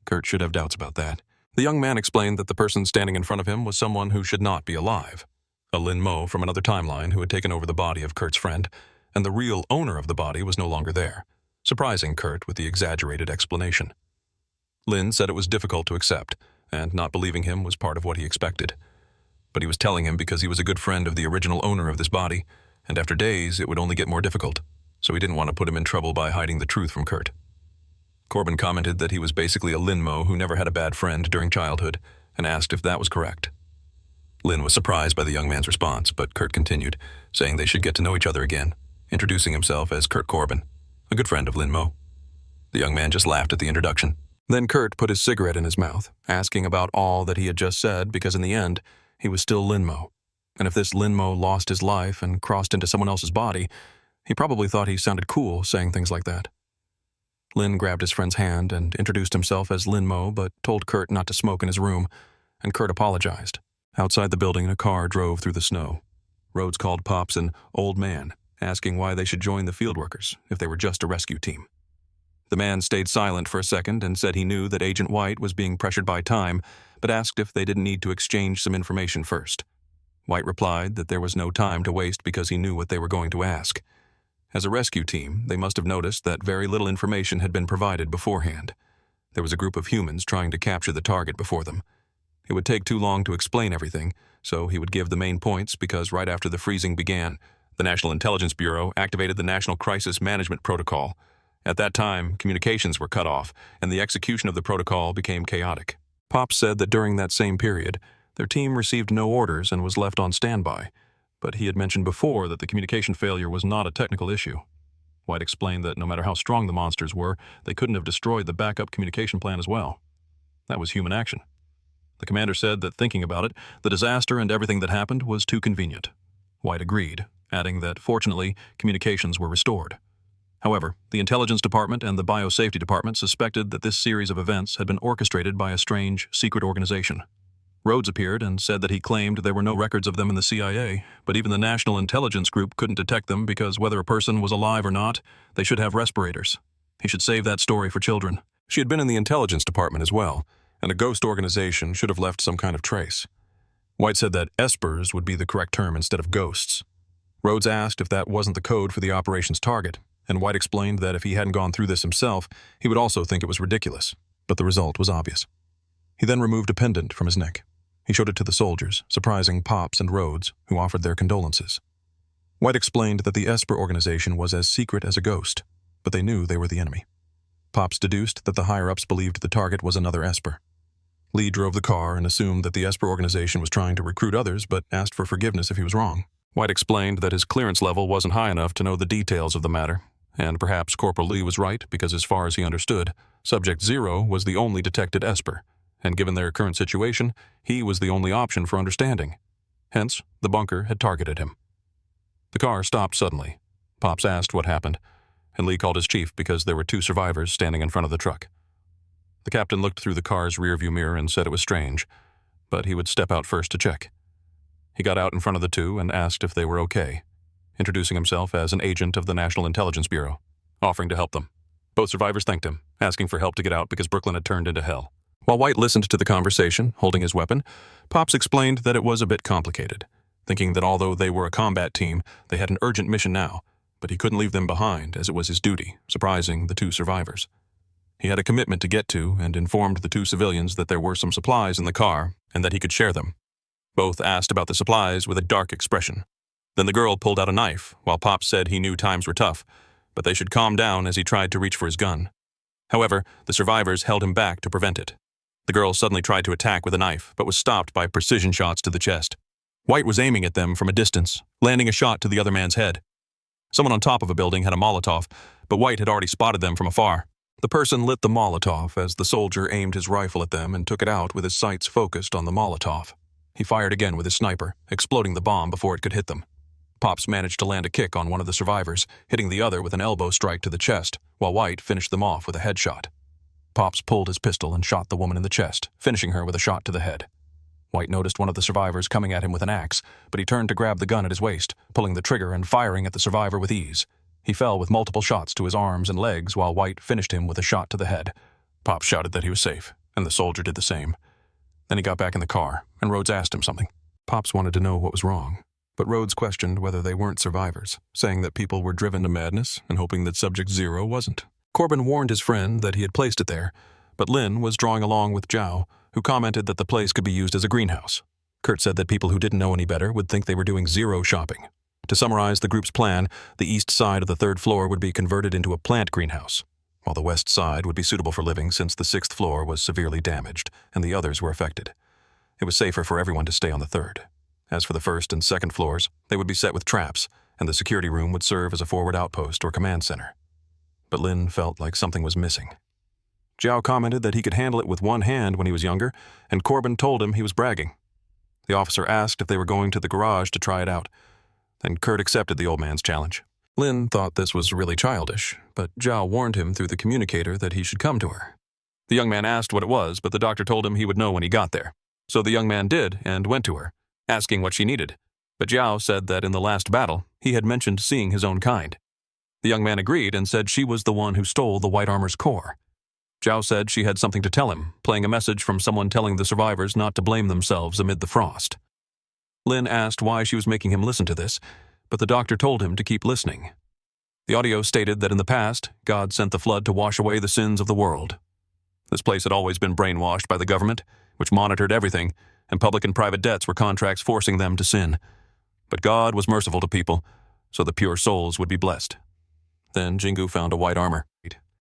Kurt should have doubts about that. The young man explained that the person standing in front of him was someone who should not be alive. A Lin Mo from another timeline who had taken over the body of Kurt's friend, and the real owner of the body was no longer there, surprising Kurt with the exaggerated explanation. Lin said it was difficult to accept, and not believing him was part of what he expected. But he was telling him because he was a good friend of the original owner of this body, and after days it would only get more difficult, so he didn't want to put him in trouble by hiding the truth from Kurt. Corbin commented that he was basically a Lin Mo who never had a bad friend during childhood, and asked if that was correct. Lin was surprised by the young man's response, but Kurt continued, saying they should get to know each other again, introducing himself as Kurt Corbin, a good friend of Lin Mo. The young man just laughed at the introduction. Then Kurt put his cigarette in his mouth, asking about all that he had just said because in the end, he was still Lin Mo. And if this Lin Mo lost his life and crossed into someone else's body, he probably thought he sounded cool saying things like that. Lin grabbed his friend's hand and introduced himself as Lin Mo, but told Kurt not to smoke in his room, and Kurt apologized. Outside the building, a car drove through the snow. Rhodes called Pops an old man, asking why they should join the field workers if they were just a rescue team. The man stayed silent for a second and said he knew that Agent White was being pressured by time, but asked if they didn't need to exchange some information first. White replied that there was no time to waste because he knew what they were going to ask. As a rescue team, they must have noticed that very little information had been provided beforehand. There was a group of humans trying to capture the target before them. It would take too long to explain everything, so he would give the main points because right after the freezing began, the National Intelligence Bureau activated the National Crisis Management Protocol. At that time, communications were cut off, and the execution of the protocol became chaotic. Pop said that during that same period, their team received no orders and was left on standby, but he had mentioned before that the communication failure was not a technical issue. White explained that no matter how strong the monsters were, they couldn't have destroyed the backup communication plan as well. That was human action. The commander said that thinking about it, the disaster and everything that happened was too convenient. White agreed, adding that fortunately, communications were restored. However, the Intelligence Department and the Biosafety Department suspected that this series of events had been orchestrated by a strange, secret organization. Rhodes appeared and said that he claimed there were no records of them in the CIA, but even the National Intelligence Group couldn't detect them because whether a person was alive or not, they should have respirators. He should save that story for children. She had been in the Intelligence Department as well, and a ghost organization should have left some kind of trace. White said that espers would be the correct term instead of ghosts. Rhodes asked if that wasn't the code for the operation's target, and White explained that if he hadn't gone through this himself, he would also think it was ridiculous, but the result was obvious. He then removed a pendant from his neck. He showed it to the soldiers, surprising Pops and Rhodes, who offered their condolences. White explained that the Esper organization was as secret as a ghost, but they knew they were the enemy. Pops deduced that the higher-ups believed the target was another Esper. Lee drove the car and assumed that the Esper organization was trying to recruit others, but asked for forgiveness if he was wrong. White explained that his clearance level wasn't high enough to know the details of the matter, and perhaps Corporal Lee was right because as far as he understood, Subject 0 was the only detected Esper, and given their current situation, he was the only option for understanding. Hence, the bunker had targeted him. The car stopped suddenly. Pops asked what happened, and Lee called his chief because there were 2 survivors standing in front of the truck. The captain looked through the car's rearview mirror and said it was strange, but he would step out first to check. He got out in front of the 2 and asked if they were okay, introducing himself as an agent of the National Intelligence Bureau, offering to help them. Both survivors thanked him, asking for help to get out because Brooklyn had turned into hell. While White listened to the conversation, holding his weapon, Pops explained that it was a bit complicated, thinking that although they were a combat team, they had an urgent mission now, but he couldn't leave them behind as it was his duty, surprising the 2 survivors. He had a commitment to get to and informed the 2 civilians that there were some supplies in the car and that he could share them. Both asked about the supplies with a dark expression. Then the girl pulled out a knife, while Pops said he knew times were tough, but they should calm down as he tried to reach for his gun. However, the survivors held him back to prevent it. The girl suddenly tried to attack with a knife, but was stopped by precision shots to the chest. White was aiming at them from a distance, landing a shot to the other man's head. Someone on top of a building had a Molotov, but White had already spotted them from afar. The person lit the Molotov as the soldier aimed his rifle at them and took it out with his sights focused on the Molotov. He fired again with his sniper, exploding the bomb before it could hit them. Pops managed to land a kick on one of the survivors, hitting the other with an elbow strike to the chest, while White finished them off with a headshot. Pops pulled his pistol and shot the woman in the chest, finishing her with a shot to the head. White noticed one of the survivors coming at him with an axe, but he turned to grab the gun at his waist, pulling the trigger and firing at the survivor with ease. He fell with multiple shots to his arms and legs while White finished him with a shot to the head. Pops shouted that he was safe, and the soldier did the same. Then he got back in the car, and Rhodes asked him something. Pops wanted to know what was wrong, but Rhodes questioned whether they weren't survivors, saying that people were driven to madness and hoping that Subject 0 wasn't. Corbin warned his friend that he had placed it there, but Lin was drawing along with Zhao, who commented that the place could be used as a greenhouse. Kurt said that people who didn't know any better would think they were doing zero shopping. To summarize the group's plan, the east side of the 3rd floor would be converted into a plant greenhouse, while the west side would be suitable for living since the 6th floor was severely damaged and the others were affected. It was safer for everyone to stay on the third. As for the first and second floors, they would be set with traps, and the security room would serve as a forward outpost or command center. But Lin felt like something was missing. Zhao commented that he could handle it with one hand when he was younger, and Corbin told him he was bragging. The officer asked if they were going to the garage to try it out, and Kurt accepted the old man's challenge. Lin thought this was really childish, but Zhao warned him through the communicator that he should come to her. The young man asked what it was, but the doctor told him he would know when he got there. So the young man did and went to her, asking what she needed. But Zhao said that in the last battle, he had mentioned seeing his own kind. The young man agreed and said she was the one who stole the White Armor's core. Zhao said she had something to tell him, playing a message from someone telling the survivors not to blame themselves amid the frost. Lin asked why she was making him listen to this, but the doctor told him to keep listening. The audio stated that in the past, God sent the flood to wash away the sins of the world. This place had always been brainwashed by the government, which monitored everything, and public and private debts were contracts forcing them to sin. But God was merciful to people, so the pure souls would be blessed. Then Jingu found a white armor.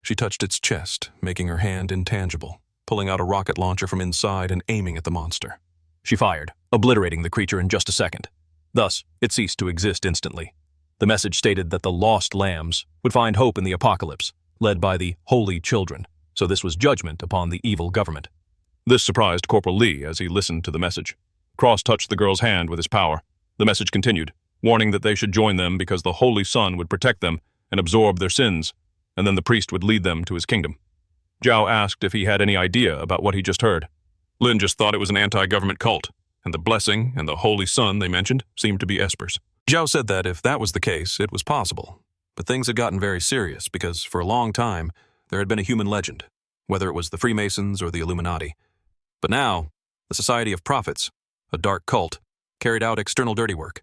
She touched its chest, making her hand intangible, pulling out a rocket launcher from inside and aiming at the monster. She fired, obliterating the creature in just a second. Thus, it ceased to exist instantly. The message stated that the lost lambs would find hope in the apocalypse, led by the holy children, so this was judgment upon the evil government. This surprised Corporal Lee as he listened to the message. Cross touched the girl's hand with his power. The message continued, warning that they should join them because the Holy Sun would protect them and absorb their sins, and then the priest would lead them to his kingdom. Zhao asked if he had any idea about what he just heard. Lin just thought it was an anti-government cult, and the blessing and the Holy Sun they mentioned seemed to be espers. Zhao said that if that was the case, it was possible. But things had gotten very serious because for a long time, there had been a human legend, whether it was the Freemasons or the Illuminati. But now, the Society of Prophets, a dark cult, carried out external dirty work.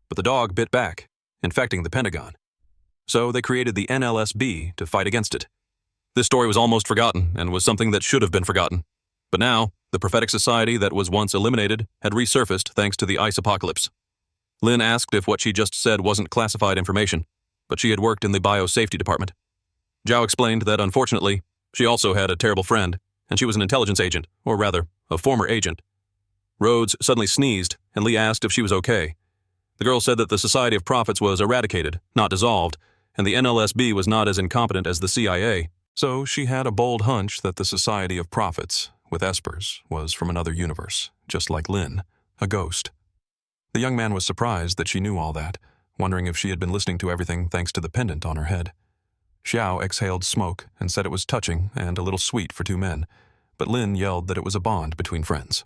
But the dog bit back, infecting the Pentagon. So they created the NLSB to fight against it. This story was almost forgotten and was something that should have been forgotten. But now, the prophetic society that was once eliminated had resurfaced thanks to the ice apocalypse. Lin asked if what she just said wasn't classified information, but she had worked in the biosafety department. Zhao explained that unfortunately, she also had a terrible friend, and she was an intelligence agent, or rather, a former agent. Rhodes suddenly sneezed, and Lee asked if she was okay. The girl said that the Society of Prophets was eradicated, not dissolved, and the NLSB was not as incompetent as the CIA, so she had a bold hunch that the Society of Prophets, with espers, was from another universe, just like Lin, a ghost. The young man was surprised that she knew all that, wondering if she had been listening to everything thanks to the pendant on her head. Xiao exhaled smoke and said it was touching and a little sweet for two men, but Lin yelled that it was a bond between friends.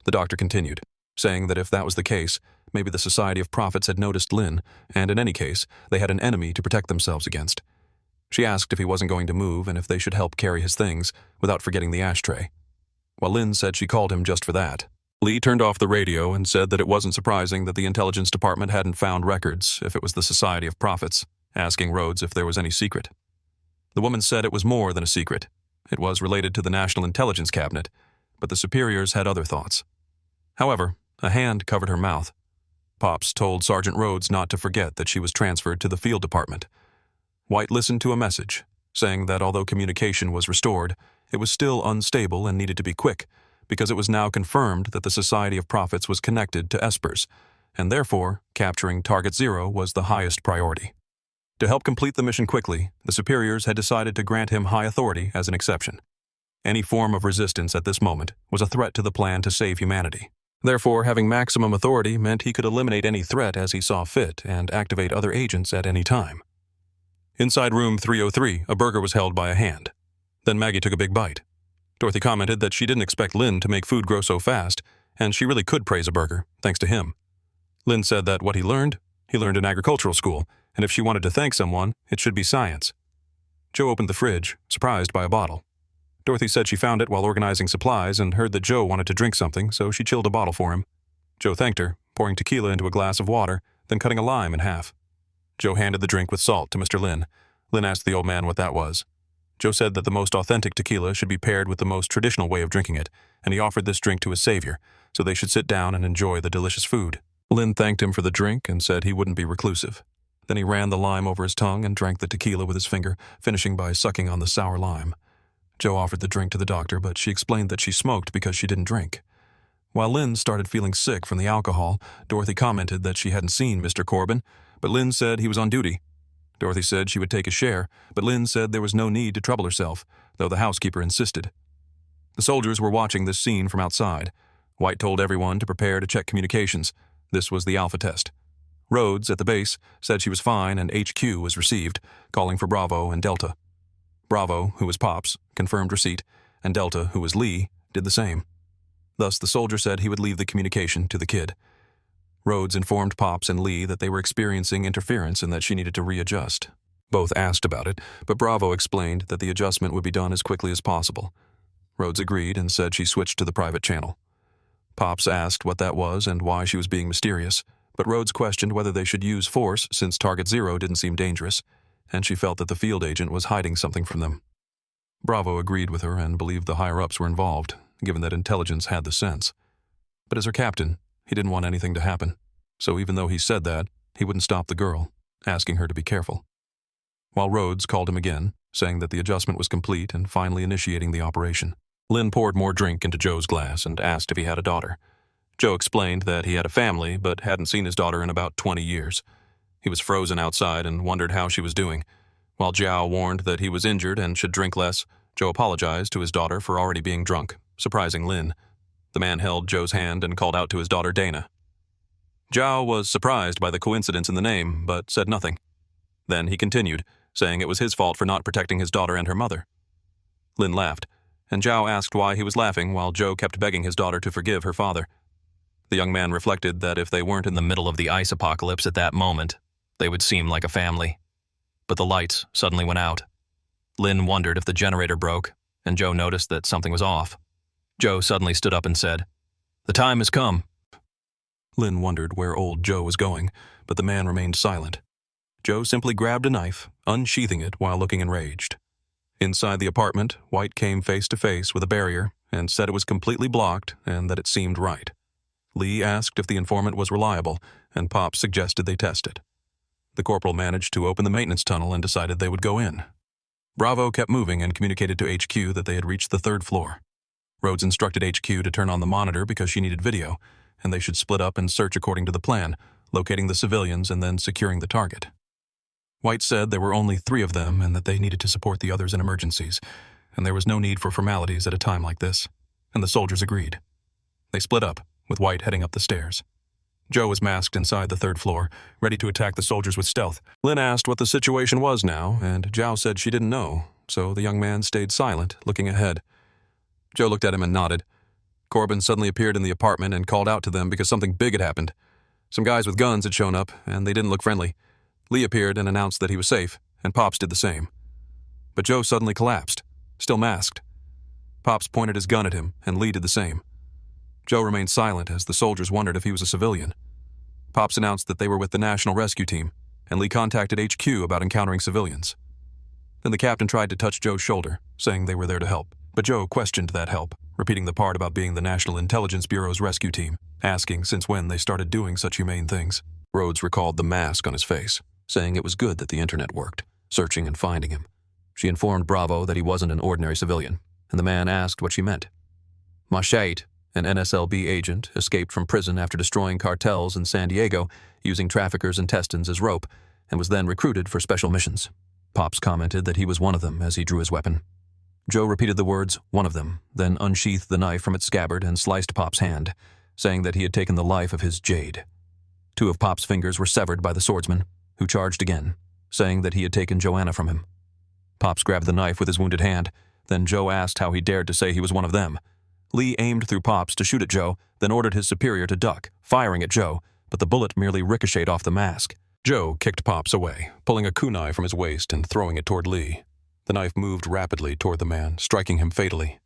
The doctor continued, saying that if that was the case, maybe the Society of Prophets had noticed Lin, and in any case, they had an enemy to protect themselves against. She asked if he wasn't going to move and if they should help carry his things, without forgetting the ashtray. While Lin said she called him just for that, Lee turned off the radio and said that it wasn't surprising that the intelligence department hadn't found records if it was the Society of Prophets, asking Rhodes if there was any secret. The woman said it was more than a secret. It was related to the National Intelligence Cabinet, but the superiors had other thoughts. However, a hand covered her mouth. Pops told Sergeant Rhodes not to forget that she was transferred to the field department. White listened to a message, saying that although communication was restored, it was still unstable and needed to be quick, because it was now confirmed that the Society of Prophets was connected to espers, and therefore, capturing Target Zero was the highest priority. To help complete the mission quickly, the superiors had decided to grant him high authority as an exception. Any form of resistance at this moment was a threat to the plan to save humanity. Therefore, having maximum authority meant he could eliminate any threat as he saw fit and activate other agents at any time. Inside room 303, a burger was held by a hand. Then Maggie took a big bite. Dorothy commented that she didn't expect Lin to make food grow so fast, and she really could praise a burger, thanks to him. Lin said that what he learned in agricultural school, and if she wanted to thank someone, it should be science. Joe opened the fridge, surprised by a bottle. Dorothy said she found it while organizing supplies and heard that Joe wanted to drink something, so she chilled a bottle for him. Joe thanked her, pouring tequila into a glass of water, then cutting a lime in half. Joe handed the drink with salt to Mr. Lin. Lin asked the old man what that was. Joe said that the most authentic tequila should be paired with the most traditional way of drinking it, and he offered this drink to his savior, so they should sit down and enjoy the delicious food. Lin thanked him for the drink and said he wouldn't be reclusive. Then he ran the lime over his tongue and drank the tequila with his finger, finishing by sucking on the sour lime. Joe offered the drink to the doctor, but she explained that she smoked because she didn't drink. While Lynn started feeling sick from the alcohol, Dorothy commented that she hadn't seen Mr. Corbin, but Lynn said he was on duty. Dorothy said she would take a share, but Lynn said there was no need to trouble herself, though the housekeeper insisted. The soldiers were watching this scene from outside. White told everyone to prepare to check communications. This was the alpha test. Rhodes, at the base, said she was fine and HQ was received, calling for Bravo and Delta. Bravo, who was Pops, confirmed receipt, and Delta, who was Lee, did the same. Thus, the soldier said he would leave the communication to the kid. Rhodes informed Pops and Lee that they were experiencing interference and that she needed to readjust. Both asked about it, but Bravo explained that the adjustment would be done as quickly as possible. Rhodes agreed and said she switched to the private channel. Pops asked what that was and why she was being mysterious, but Rhodes questioned whether they should use force since Target Zero didn't seem dangerous, and she felt that the field agent was hiding something from them. Bravo agreed with her and believed the higher-ups were involved, given that intelligence had the sense. But as her captain, he didn't want anything to happen, so even though he said that, he wouldn't stop the girl, asking her to be careful. While Rhodes called him again, saying that the adjustment was complete and finally initiating the operation. Lynn poured more drink into Joe's glass and asked if he had a daughter. Joe explained that he had a family but hadn't seen his daughter in about 20 years. He was frozen outside and wondered how she was doing. While Zhao warned that he was injured and should drink less, Joe apologized to his daughter for already being drunk, surprising Lynn. The man held Joe's hand and called out to his daughter Dana. Zhao was surprised by the coincidence in the name, but said nothing. Then he continued, saying it was his fault for not protecting his daughter and her mother. Lynn laughed, and Zhao asked why he was laughing while Joe kept begging his daughter to forgive her father. The young man reflected that if they weren't in the middle of the ice apocalypse at that moment, they would seem like a family. But the lights suddenly went out. Lynn wondered if the generator broke, and Joe noticed that something was off. Joe suddenly stood up and said, "The time has come." Lynn wondered where old Joe was going, but the man remained silent. Joe simply grabbed a knife, unsheathing it while looking enraged. Inside the apartment, White came face to face with a barrier and said it was completely blocked and that it seemed right. Lee asked if the informant was reliable, and Pop suggested they test it. The corporal managed to open the maintenance tunnel and decided they would go in. Bravo kept moving and communicated to HQ that they had reached the 3rd floor. Rhodes instructed HQ to turn on the monitor because she needed video, and they should split up and search according to the plan, locating the civilians and then securing the target. White said there were only 3 of them and that they needed to support the others in emergencies, and there was no need for formalities at a time like this, and the soldiers agreed. They split up, with White heading up the stairs. Joe was masked inside the 3rd floor, ready to attack the soldiers with stealth. Lynn asked what the situation was now, and Zhao said she didn't know, so the young man stayed silent, looking ahead. Joe looked at him and nodded. Corbin suddenly appeared in the apartment and called out to them because something big had happened. Some guys with guns had shown up, and they didn't look friendly. Lee appeared and announced that he was safe, and Pops did the same. But Joe suddenly collapsed, still masked. Pops pointed his gun at him, and Lee did the same. Joe remained silent as the soldiers wondered if he was a civilian. Pops announced that they were with the National Rescue Team, and Lee contacted HQ about encountering civilians. Then the captain tried to touch Joe's shoulder, saying they were there to help. But Joe questioned that help, repeating the part about being the National Intelligence Bureau's rescue team, asking since when they started doing such humane things. Rhodes recalled the mask on his face, saying it was good that the internet worked, searching and finding him. She informed Bravo that he wasn't an ordinary civilian, and the man asked what she meant. Machete, an NSLB agent, escaped from prison after destroying cartels in San Diego using traffickers' intestines as rope, and was then recruited for special missions. Pops commented that he was one of them as he drew his weapon. Joe repeated the words, "one of them," then unsheathed the knife from its scabbard and sliced Pop's hand, saying that he had taken the life of his jade. 2 of Pop's fingers were severed by the swordsman, who charged again, saying that he had taken Joanna from him. Pops grabbed the knife with his wounded hand, then Joe asked how he dared to say he was one of them. Lee aimed through Pops to shoot at Joe, then ordered his superior to duck, firing at Joe, but the bullet merely ricocheted off the mask. Joe kicked Pops away, pulling a kunai from his waist and throwing it toward Lee. The knife moved rapidly toward the man, striking him fatally.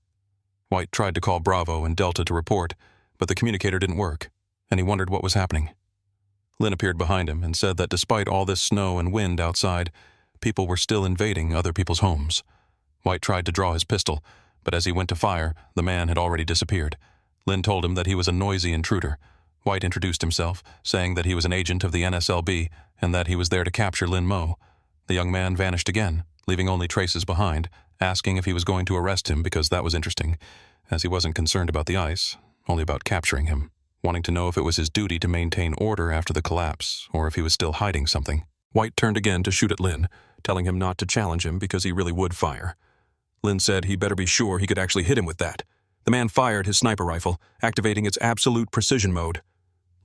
White tried to call Bravo and Delta to report, but the communicator didn't work, and he wondered what was happening. Lynn appeared behind him and said that despite all this snow and wind outside, people were still invading other people's homes. White tried to draw his pistol, but as he went to fire, the man had already disappeared. Lynn told him that he was a noisy intruder. White introduced himself, saying that he was an agent of the NSLB and that he was there to capture Lin Mo. The young man vanished again, leaving only traces behind, asking if he was going to arrest him because that was interesting, as he wasn't concerned about the ice, only about capturing him, wanting to know if it was his duty to maintain order after the collapse, or if he was still hiding something. White turned again to shoot at Lin, telling him not to challenge him because he really would fire. Lin said he better be sure he could actually hit him with that. The man fired his sniper rifle, activating its absolute precision mode.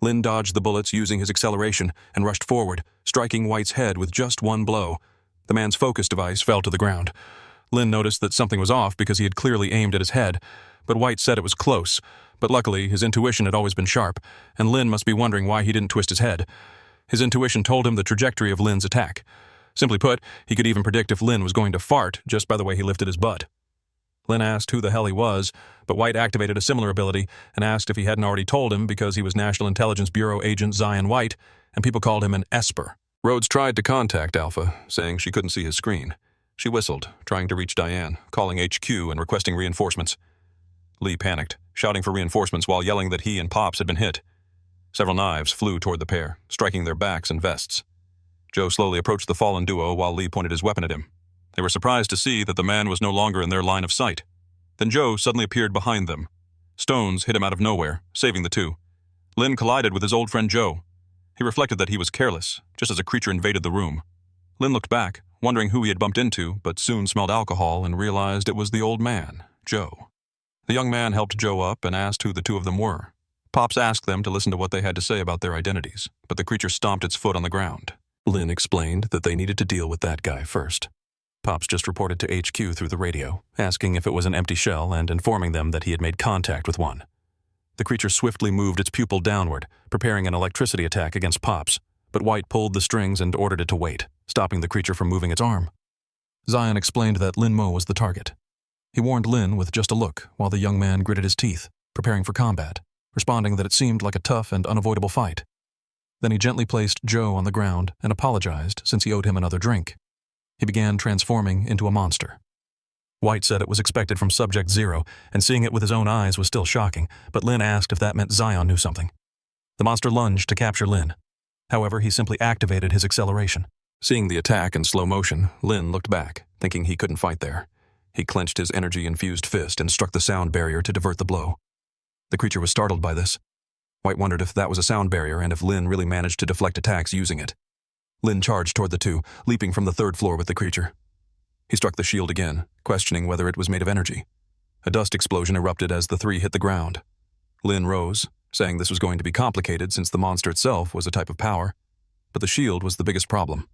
Lin dodged the bullets using his acceleration and rushed forward, striking White's head with just one blow. The man's focus device fell to the ground. Lin noticed that something was off because he had clearly aimed at his head, but White said it was close. But luckily, his intuition had always been sharp, and Lin must be wondering why he didn't twist his head. His intuition told him the trajectory of Lin's attack. Simply put, he could even predict if Lin was going to fart just by the way he lifted his butt. Lin asked who the hell he was, but White activated a similar ability and asked if he hadn't already told him because he was National Intelligence Bureau agent Zion White, and people called him an Esper. Rhodes tried to contact Alpha, saying she couldn't see his screen. She whistled, trying to reach Diane, calling HQ and requesting reinforcements. Lee panicked, shouting for reinforcements while yelling that he and Pops had been hit. Several knives flew toward the pair, striking their backs and vests. Joe slowly approached the fallen duo while Lee pointed his weapon at him. They were surprised to see that the man was no longer in their line of sight. Then Joe suddenly appeared behind them. Stones hit him out of nowhere, saving the two. Lin collided with his old friend Joe. He reflected that he was careless, just as a creature invaded the room. Lin looked back, wondering who he had bumped into, but soon smelled alcohol and realized it was the old man, Joe. The young man helped Joe up and asked who the two of them were. Pops asked them to listen to what they had to say about their identities, but the creature stomped its foot on the ground. Lin explained that they needed to deal with that guy first. Pops just reported to HQ through the radio, asking if it was an empty shell and informing them that he had made contact with one. The creature swiftly moved its pupil downward, preparing an electricity attack against Pops, but White pulled the strings and ordered it to wait, stopping the creature from moving its arm. Zion explained that Lin Mo was the target. He warned Lin with just a look while the young man gritted his teeth, preparing for combat, responding that it seemed like a tough and unavoidable fight. Then he gently placed Joe on the ground and apologized since he owed him another drink. He began transforming into a monster. White said it was expected from Subject Zero, and seeing it with his own eyes was still shocking, but Lin asked if that meant Zion knew something. The monster lunged to capture Lin. However, he simply activated his acceleration. Seeing the attack in slow motion, Lin looked back, thinking he couldn't fight there. He clenched his energy-infused fist and struck the sound barrier to divert the blow. The creature was startled by this. White wondered if that was a sound barrier and if Lin really managed to deflect attacks using it. Lin charged toward the two, leaping from the third floor with the creature. He struck the shield again, questioning whether it was made of energy. A dust explosion erupted as the three hit the ground. Lin rose, saying this was going to be complicated since the monster itself was a type of power, but the shield was the biggest problem.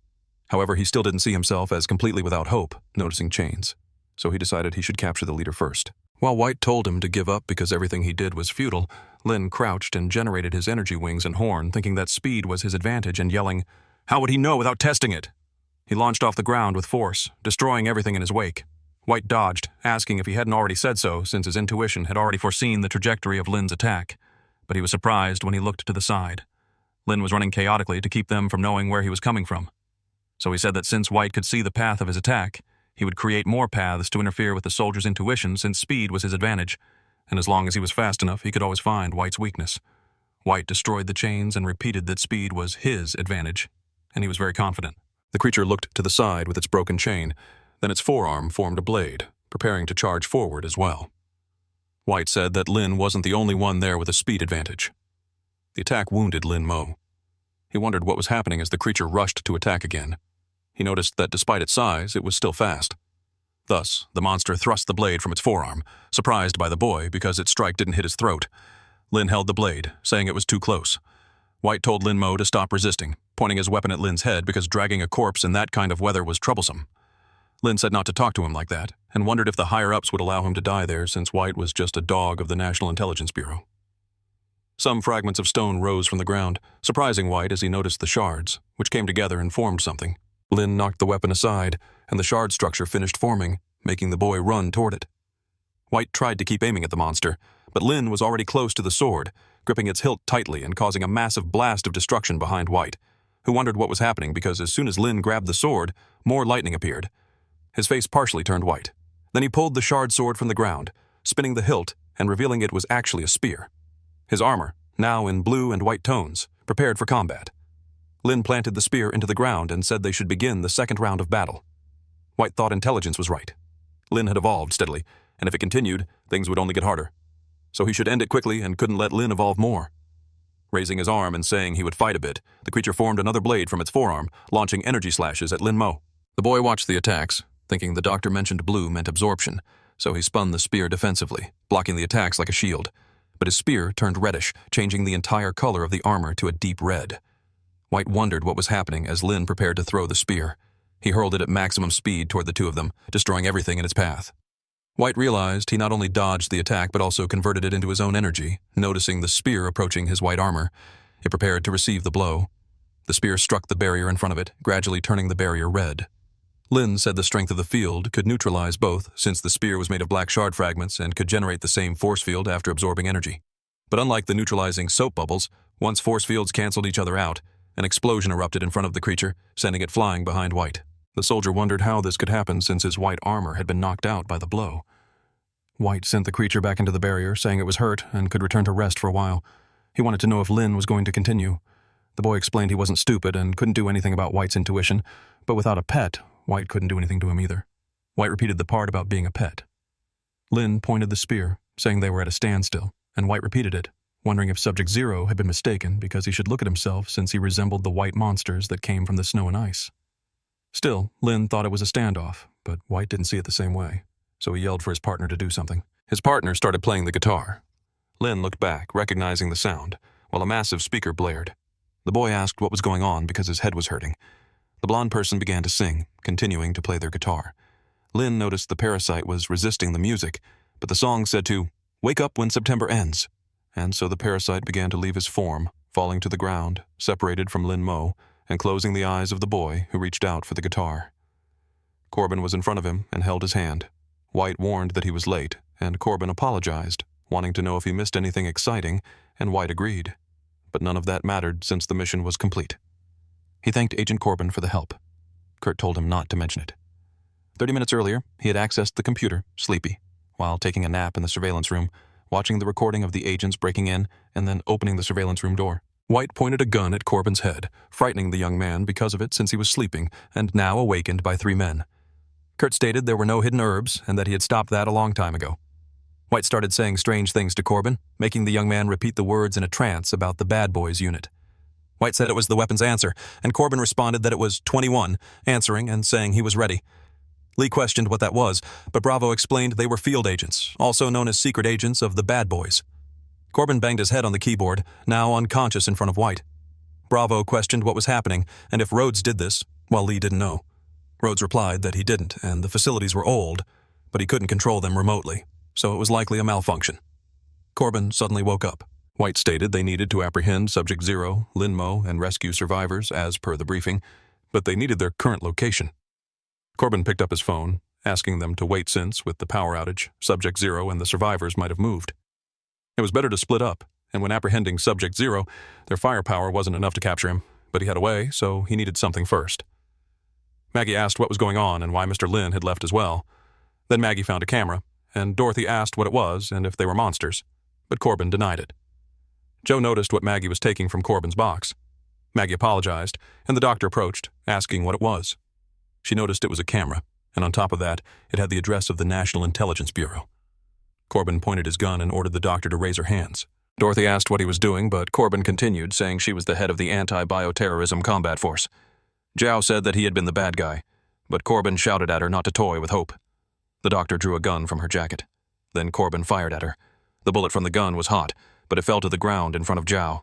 However, he still didn't see himself as completely without hope, noticing chains, so he decided he should capture the leader first. While White told him to give up because everything he did was futile, Lin crouched and generated his energy wings and horn, thinking that speed was his advantage and yelling, "How would he know without testing it?" He launched off the ground with force, destroying everything in his wake. White dodged, asking if he hadn't already said so since his intuition had already foreseen the trajectory of Lin's attack, but he was surprised when he looked to the side. Lin was running chaotically to keep them from knowing where he was coming from. So he said that since White could see the path of his attack, he would create more paths to interfere with the soldier's intuition since speed was his advantage, and as long as he was fast enough, he could always find White's weakness. White destroyed the chains and repeated that speed was his advantage, and he was very confident. The creature looked to the side with its broken chain, then its forearm formed a blade, preparing to charge forward as well. White said that Lin wasn't the only one there with a speed advantage. The attack wounded Lin Mo. He wondered what was happening as the creature rushed to attack again. He noticed that despite its size, it was still fast. Thus, the monster thrust the blade from its forearm, surprised by the boy because its strike didn't hit his throat. Lin held the blade, saying it was too close. White told Lin Mo to stop resisting, pointing his weapon at Lin's head because dragging a corpse in that kind of weather was troublesome. Lin said not to talk to him like that, and wondered if the higher-ups would allow him to die there since White was just a dog of the National Intelligence Bureau. Some fragments of stone rose from the ground, surprising White as he noticed the shards, which came together and formed something. Lin knocked the weapon aside, and the shard structure finished forming, making the boy run toward it. White tried to keep aiming at the monster, but Lin was already close to the sword, gripping its hilt tightly and causing a massive blast of destruction behind White, who wondered what was happening because as soon as Lin grabbed the sword, more lightning appeared. His face partially turned white. Then he pulled the shard sword from the ground, spinning the hilt and revealing it was actually a spear. His armor, now in blue and white tones, prepared for combat. Lin planted the spear into the ground and said they should begin the second round of battle. White thought intelligence was right. Lin had evolved steadily, and if it continued, things would only get harder. so he should end it quickly and couldn't let Lin evolve more. Raising his arm and saying he would fight a bit, the creature formed another blade from its forearm, launching energy slashes at Lin Mo. The boy watched the attacks, thinking the doctor mentioned blue meant absorption, so he spun the spear defensively, blocking the attacks like a shield. But his spear turned reddish, changing the entire color of the armor to a deep red. White wondered what was happening as Lin prepared to throw the spear. He hurled it at maximum speed toward the two of them, destroying everything in its path. White realized he not only dodged the attack but also converted it into his own energy, noticing the spear approaching his white armor. It prepared to receive the blow. The spear struck the barrier in front of it, gradually turning the barrier red. Lin said the strength of the field could neutralize both, since the spear was made of black shard fragments and could generate the same force field after absorbing energy. But unlike the neutralizing soap bubbles, once force fields canceled each other out, an explosion erupted in front of the creature, sending it flying behind White. The soldier wondered how this could happen since his white armor had been knocked out by the blow. White sent the creature back into the barrier, saying it was hurt and could return to rest for a while. He wanted to know if Lin was going to continue. The boy explained he wasn't stupid and couldn't do anything about White's intuition, but without a pet, White couldn't do anything to him either. White repeated the part about being a pet. Lin pointed the spear, saying they were at a standstill, and White repeated it, wondering if Subject Zero had been mistaken because he should look at himself since he resembled the white monsters that came from the snow and ice. Still, Lin thought it was a standoff, but White didn't see it the same way, so he yelled for his partner to do something. His partner started playing the guitar. Lin looked back, recognizing the sound, while a massive speaker blared. The boy asked what was going on because his head was hurting. The blonde person began to sing, continuing to play their guitar. Lin noticed the parasite was resisting the music, but the song said to, "Wake up when September ends." And so the parasite began to leave his form, falling to the ground, separated from Lin Mo, and closing the eyes of the boy who reached out for the guitar. Corbin was in front of him and held his hand. White warned that he was late, and Corbin apologized, wanting to know if he missed anything exciting, and White agreed. But none of that mattered since the mission was complete. He thanked Agent Corbin for the help. Kurt told him not to mention it. 30 minutes earlier, he had accessed the computer, sleepy, while taking a nap in the surveillance room, watching the recording of the agents breaking in and then opening the surveillance room door. White pointed a gun at Corbin's head, frightening the young man because of it since he was sleeping and now awakened by 3 men. Kurt stated there were no hidden herbs and that he had stopped that a long time ago. White started saying strange things to Corbin, making the young man repeat the words in a trance about the Bad Boys unit. White said it was the weapon's answer, and Corbin responded that it was 21, answering and saying he was ready. Lee questioned what that was, but Bravo explained they were field agents, also known as secret agents of the Bad Boys. Corbin banged his head on the keyboard, now unconscious in front of White. Bravo questioned what was happening, and if Rhodes did this, while Lee didn't know. Rhodes replied that he didn't, and the facilities were old, but he couldn't control them remotely, so it was likely a malfunction. Corbin suddenly woke up. White stated they needed to apprehend Subject Zero, Lin Mo, and rescue survivors as per the briefing, but they needed their current location. Corbin picked up his phone, asking them to wait since, with the power outage, Subject Zero and the survivors might have moved. It was better to split up, and when apprehending Subject Zero, their firepower wasn't enough to capture him, but he had a way, so he needed something first. Maggie asked what was going on and why Mr. Lin had left as well. Then Maggie found a camera, and Dorothy asked what it was and if they were monsters, but Corbin denied it. Joe noticed what Maggie was taking from Corbin's box. Maggie apologized, and the doctor approached, asking what it was. She noticed it was a camera, and on top of that, it had the address of the National Intelligence Bureau. Corbin pointed his gun and ordered the doctor to raise her hands. Dorothy asked what he was doing, but Corbin continued, saying she was the head of the Anti-Bioterrorism Combat Force. Zhao said that he had been the bad guy, but Corbin shouted at her not to toy with hope. The doctor drew a gun from her jacket. Then Corbin fired at her. The bullet from the gun was hot, but it fell to the ground in front of Zhao.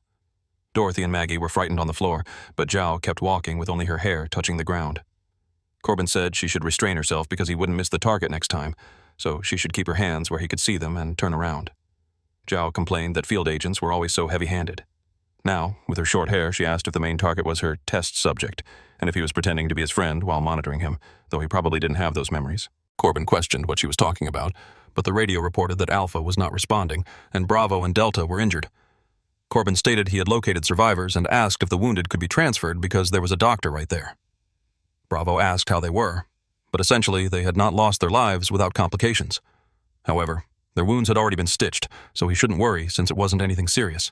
Dorothy and Maggie were frightened on the floor, but Zhao kept walking with only her hair touching the ground. Corbin said she should restrain herself because he wouldn't miss the target next time, so she should keep her hands where he could see them and turn around. Zhao complained that field agents were always so heavy-handed. Now, with her short hair, she asked if the main target was her test subject, and if he was pretending to be his friend while monitoring him, though he probably didn't have those memories. Corbin questioned what she was talking about, but the radio reported that Alpha was not responding, and Bravo and Delta were injured. Corbin stated he had located survivors and asked if the wounded could be transferred because there was a doctor right there. Bravo asked how they were, but essentially they had not lost their lives without complications. However, their wounds had already been stitched, so he shouldn't worry since it wasn't anything serious.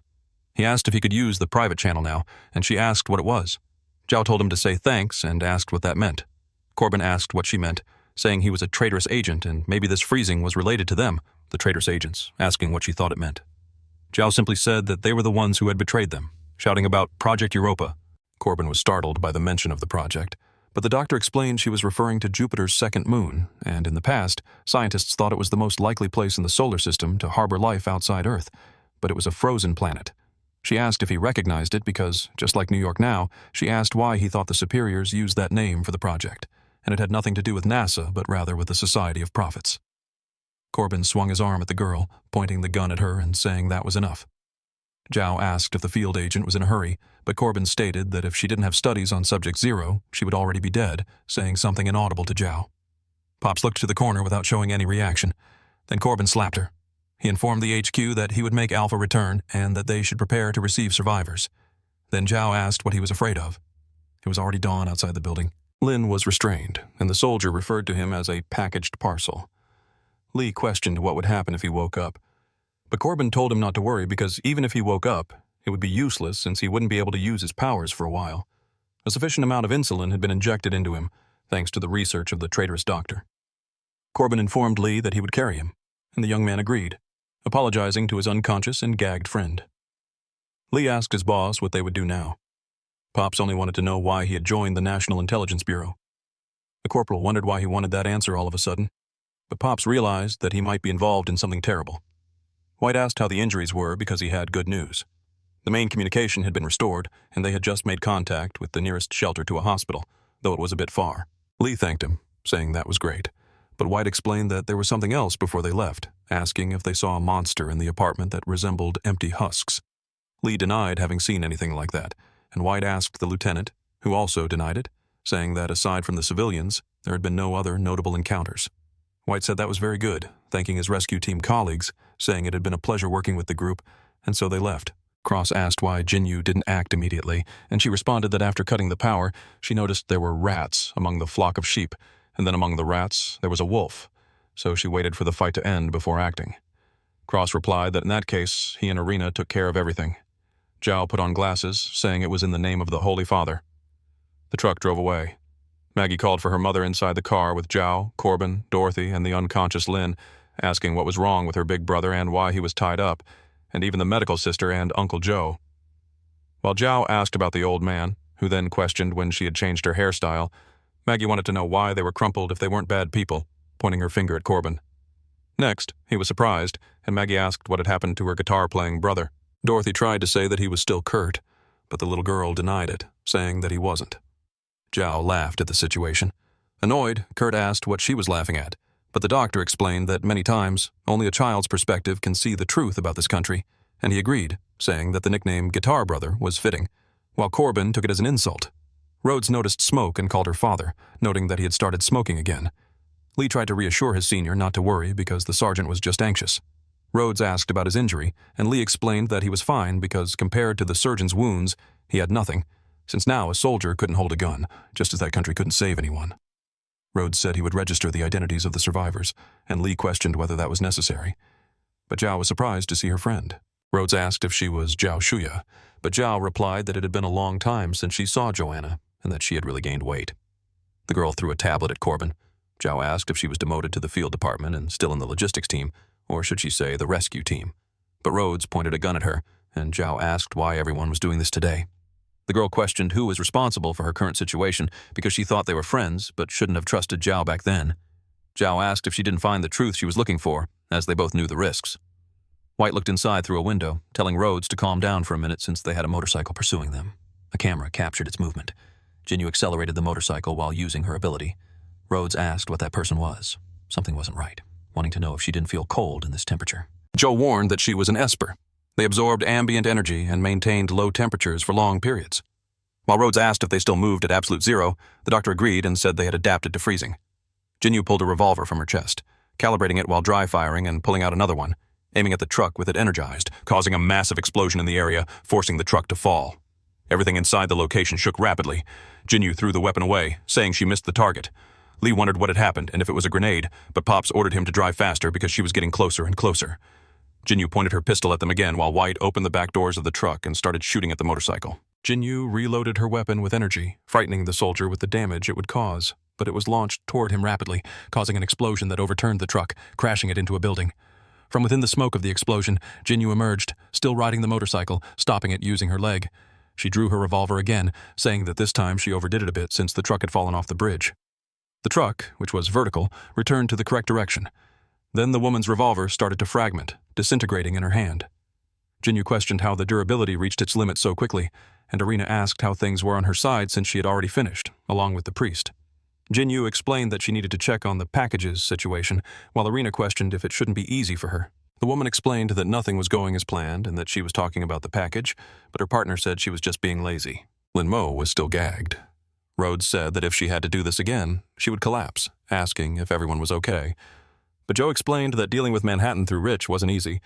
He asked if he could use the private channel now, and she asked what it was. Zhao told him to say thanks and asked what that meant. Corbin asked what she meant, saying he was a traitorous agent and maybe this freezing was related to them, the traitorous agents, asking what she thought it meant. Zhao simply said that they were the ones who had betrayed them, shouting about Project Europa. Corbin was startled by the mention of the project, but the doctor explained she was referring to Jupiter's second moon, and in the past, scientists thought it was the most likely place in the solar system to harbor life outside Earth, but it was a frozen planet. She asked if he recognized it because, just like New York now, she asked why he thought the superiors used that name for the project, and it had nothing to do with NASA, but rather with the Society of Prophets. Corbin swung his arm at the girl, pointing the gun at her and saying that was enough. Zhao asked if the field agent was in a hurry, but Corbin stated that if she didn't have studies on Subject Zero, she would already be dead, saying something inaudible to Zhao. Pops looked to the corner without showing any reaction. Then Corbin slapped her. He informed the HQ that he would make Alpha return and that they should prepare to receive survivors. Then Zhao asked what he was afraid of. It was already dawn outside the building. Lin was restrained, and the soldier referred to him as a packaged parcel. Lee questioned what would happen if he woke up. But Corbin told him not to worry because even if he woke up, it would be useless since he wouldn't be able to use his powers for a while. A sufficient amount of insulin had been injected into him, thanks to the research of the traitorous doctor. Corbin informed Lee that he would carry him, and the young man agreed, apologizing to his unconscious and gagged friend. Lee asked his boss what they would do now. Pops only wanted to know why he had joined the National Intelligence Bureau. The corporal wondered why he wanted that answer all of a sudden, but Pops realized that he might be involved in something terrible. White asked how the injuries were because he had good news. The main communication had been restored, and they had just made contact with the nearest shelter to a hospital, though it was a bit far. Lee thanked him, saying that was great, but White explained that there was something else before they left, asking if they saw a monster in the apartment that resembled empty husks. Lee denied having seen anything like that, and White asked the lieutenant, who also denied it, saying that aside from the civilians, there had been no other notable encounters. White said that was very good, thanking his rescue team colleagues, saying it had been a pleasure working with the group, and so they left. Cross asked why Jinyu didn't act immediately, and she responded that after cutting the power, she noticed there were rats among the flock of sheep, and then among the rats there was a wolf, so she waited for the fight to end before acting. Cross replied that in that case, he and Arena took care of everything. Zhao put on glasses, saying it was in the name of the Holy Father. The truck drove away. Maggie called for her mother inside the car with Zhao, Corbin, Dorothy, and the unconscious Lin, asking what was wrong with her big brother and why he was tied up, and even the medical sister and Uncle Joe. While Zhao asked about the old man, who then questioned when she had changed her hairstyle, Maggie wanted to know why they were crumpled if they weren't bad people, pointing her finger at Corbin. Next, he was surprised, and Maggie asked what had happened to her guitar-playing brother. Dorothy tried to say that he was still Kurt, but the little girl denied it, saying that he wasn't. Zhao laughed at the situation. Annoyed, Kurt asked what she was laughing at, but the doctor explained that many times, only a child's perspective can see the truth about this country, and he agreed, saying that the nickname Guitar Brother was fitting, while Corbin took it as an insult. Rhodes noticed smoke and called her father, noting that he had started smoking again. Lee tried to reassure his senior not to worry because the sergeant was just anxious. Rhodes asked about his injury, and Lee explained that he was fine because compared to the surgeon's wounds, he had nothing, since now a soldier couldn't hold a gun, just as that country couldn't save anyone. Rhodes said he would register the identities of the survivors, and Lee questioned whether that was necessary. But Zhao was surprised to see her friend. Rhodes asked if she was Zhao Shuya, but Zhao replied that it had been a long time since she saw Joanna, and that she had really gained weight. The girl threw a tablet at Corbin. Zhao asked if she was demoted to the field department and still in the logistics team, or should she say the rescue team. But Rhodes pointed a gun at her, and Zhao asked why everyone was doing this today. The girl questioned who was responsible for her current situation because she thought they were friends but shouldn't have trusted Zhao back then. Zhao asked if she didn't find the truth she was looking for, as they both knew the risks. White looked inside through a window, telling Rhodes to calm down for a minute since they had a motorcycle pursuing them. A camera captured its movement. Jinyu accelerated the motorcycle while using her ability. Rhodes asked what that person was. Something wasn't right, wanting to know if she didn't feel cold in this temperature. Joe warned that she was an Esper. They absorbed ambient energy and maintained low temperatures for long periods. While Rhodes asked if they still moved at absolute zero, the doctor agreed and said they had adapted to freezing. Jinyu pulled a revolver from her chest, calibrating it while dry firing and pulling out another one, aiming at the truck with it energized, causing a massive explosion in the area, forcing the truck to fall. Everything inside the location shook rapidly. Jinyu threw the weapon away, saying she missed the target. Lee wondered what had happened and if it was a grenade, but Pops ordered him to drive faster because she was getting closer and closer. Jinyu pointed her pistol at them again while White opened the back doors of the truck and started shooting at the motorcycle. Jinyu reloaded her weapon with energy, frightening the soldier with the damage it would cause, but it was launched toward him rapidly, causing an explosion that overturned the truck, crashing it into a building. From within the smoke of the explosion, Jinyu emerged, still riding the motorcycle, stopping it using her leg. She drew her revolver again, saying that this time she overdid it a bit since the truck had fallen off the bridge. The truck, which was vertical, returned to the correct direction. Then the woman's revolver started to fragment, disintegrating in her hand. Jinyu questioned how the durability reached its limit so quickly, and Irina asked how things were on her side since she had already finished, along with the priest. Jinyu explained that she needed to check on the packages situation, while Irina questioned if it shouldn't be easy for her. The woman explained that nothing was going as planned and that she was talking about the package, but her partner said she was just being lazy. Lin Mo was still gagged. Rhodes said that if she had to do this again, she would collapse, asking if everyone was okay. But Joe explained that dealing with Manhattan through Rich wasn't easy.